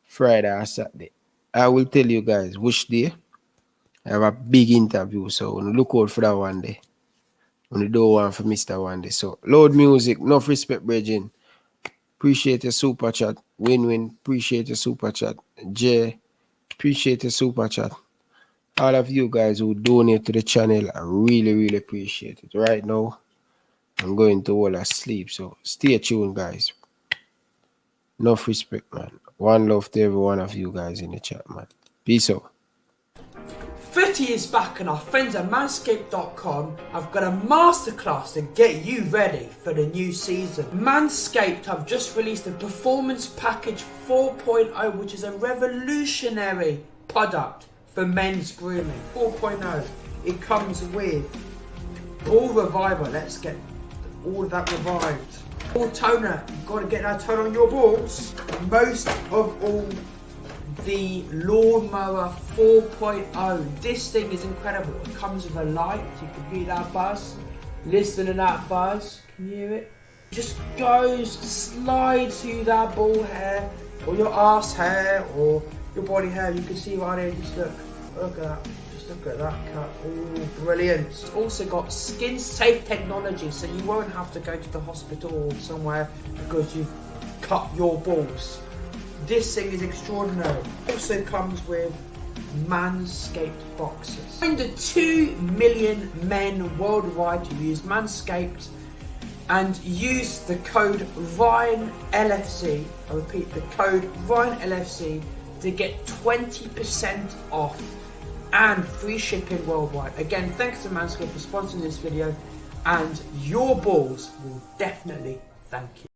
Friday or Saturday. I will tell you guys which day. I have a big interview, so look out for that one day. On the door one for Mr. One day. So loud music, enough respect, brethren. Appreciate your super chat. Win-win, appreciate your super chat. Jay, appreciate your super chat. All of you guys who donate to the channel, I really, really appreciate it. Right now, I'm going to fall asleep, so stay tuned, guys. Enough respect, man. One love to every one of you guys in the chat, man. Peace out. Footy is back, and our friends at Manscaped.com have got a masterclass to get you ready for the new season. Manscaped have just released the Performance Package 4.0, which is a revolutionary product for men's grooming. 4.0. It comes with ball reviver. Let's get all of that revived. Ball toner. You've got to get that toner on your balls. Most of all, the Lawnmower 4.0. This thing is incredible. It comes with a light. You can hear that buzz. Listen to that buzz. Can you hear it? It just goes, slides through that ball hair, or your arse hair, or your body hair. You can see right here. Just look at that. Just look at that cut. Oh, brilliant. It's also got skin safe technology, so you won't have to go to the hospital or somewhere because you've cut your balls. This thing is extraordinary. Also comes with Manscaped boxes. Find the 2 million men worldwide to use Manscaped and use the code Ryan LFC. I repeat, the code Ryan LFC to get 20% off and free shipping worldwide. Again, thanks to Manscaped for sponsoring this video, and your balls will definitely thank you.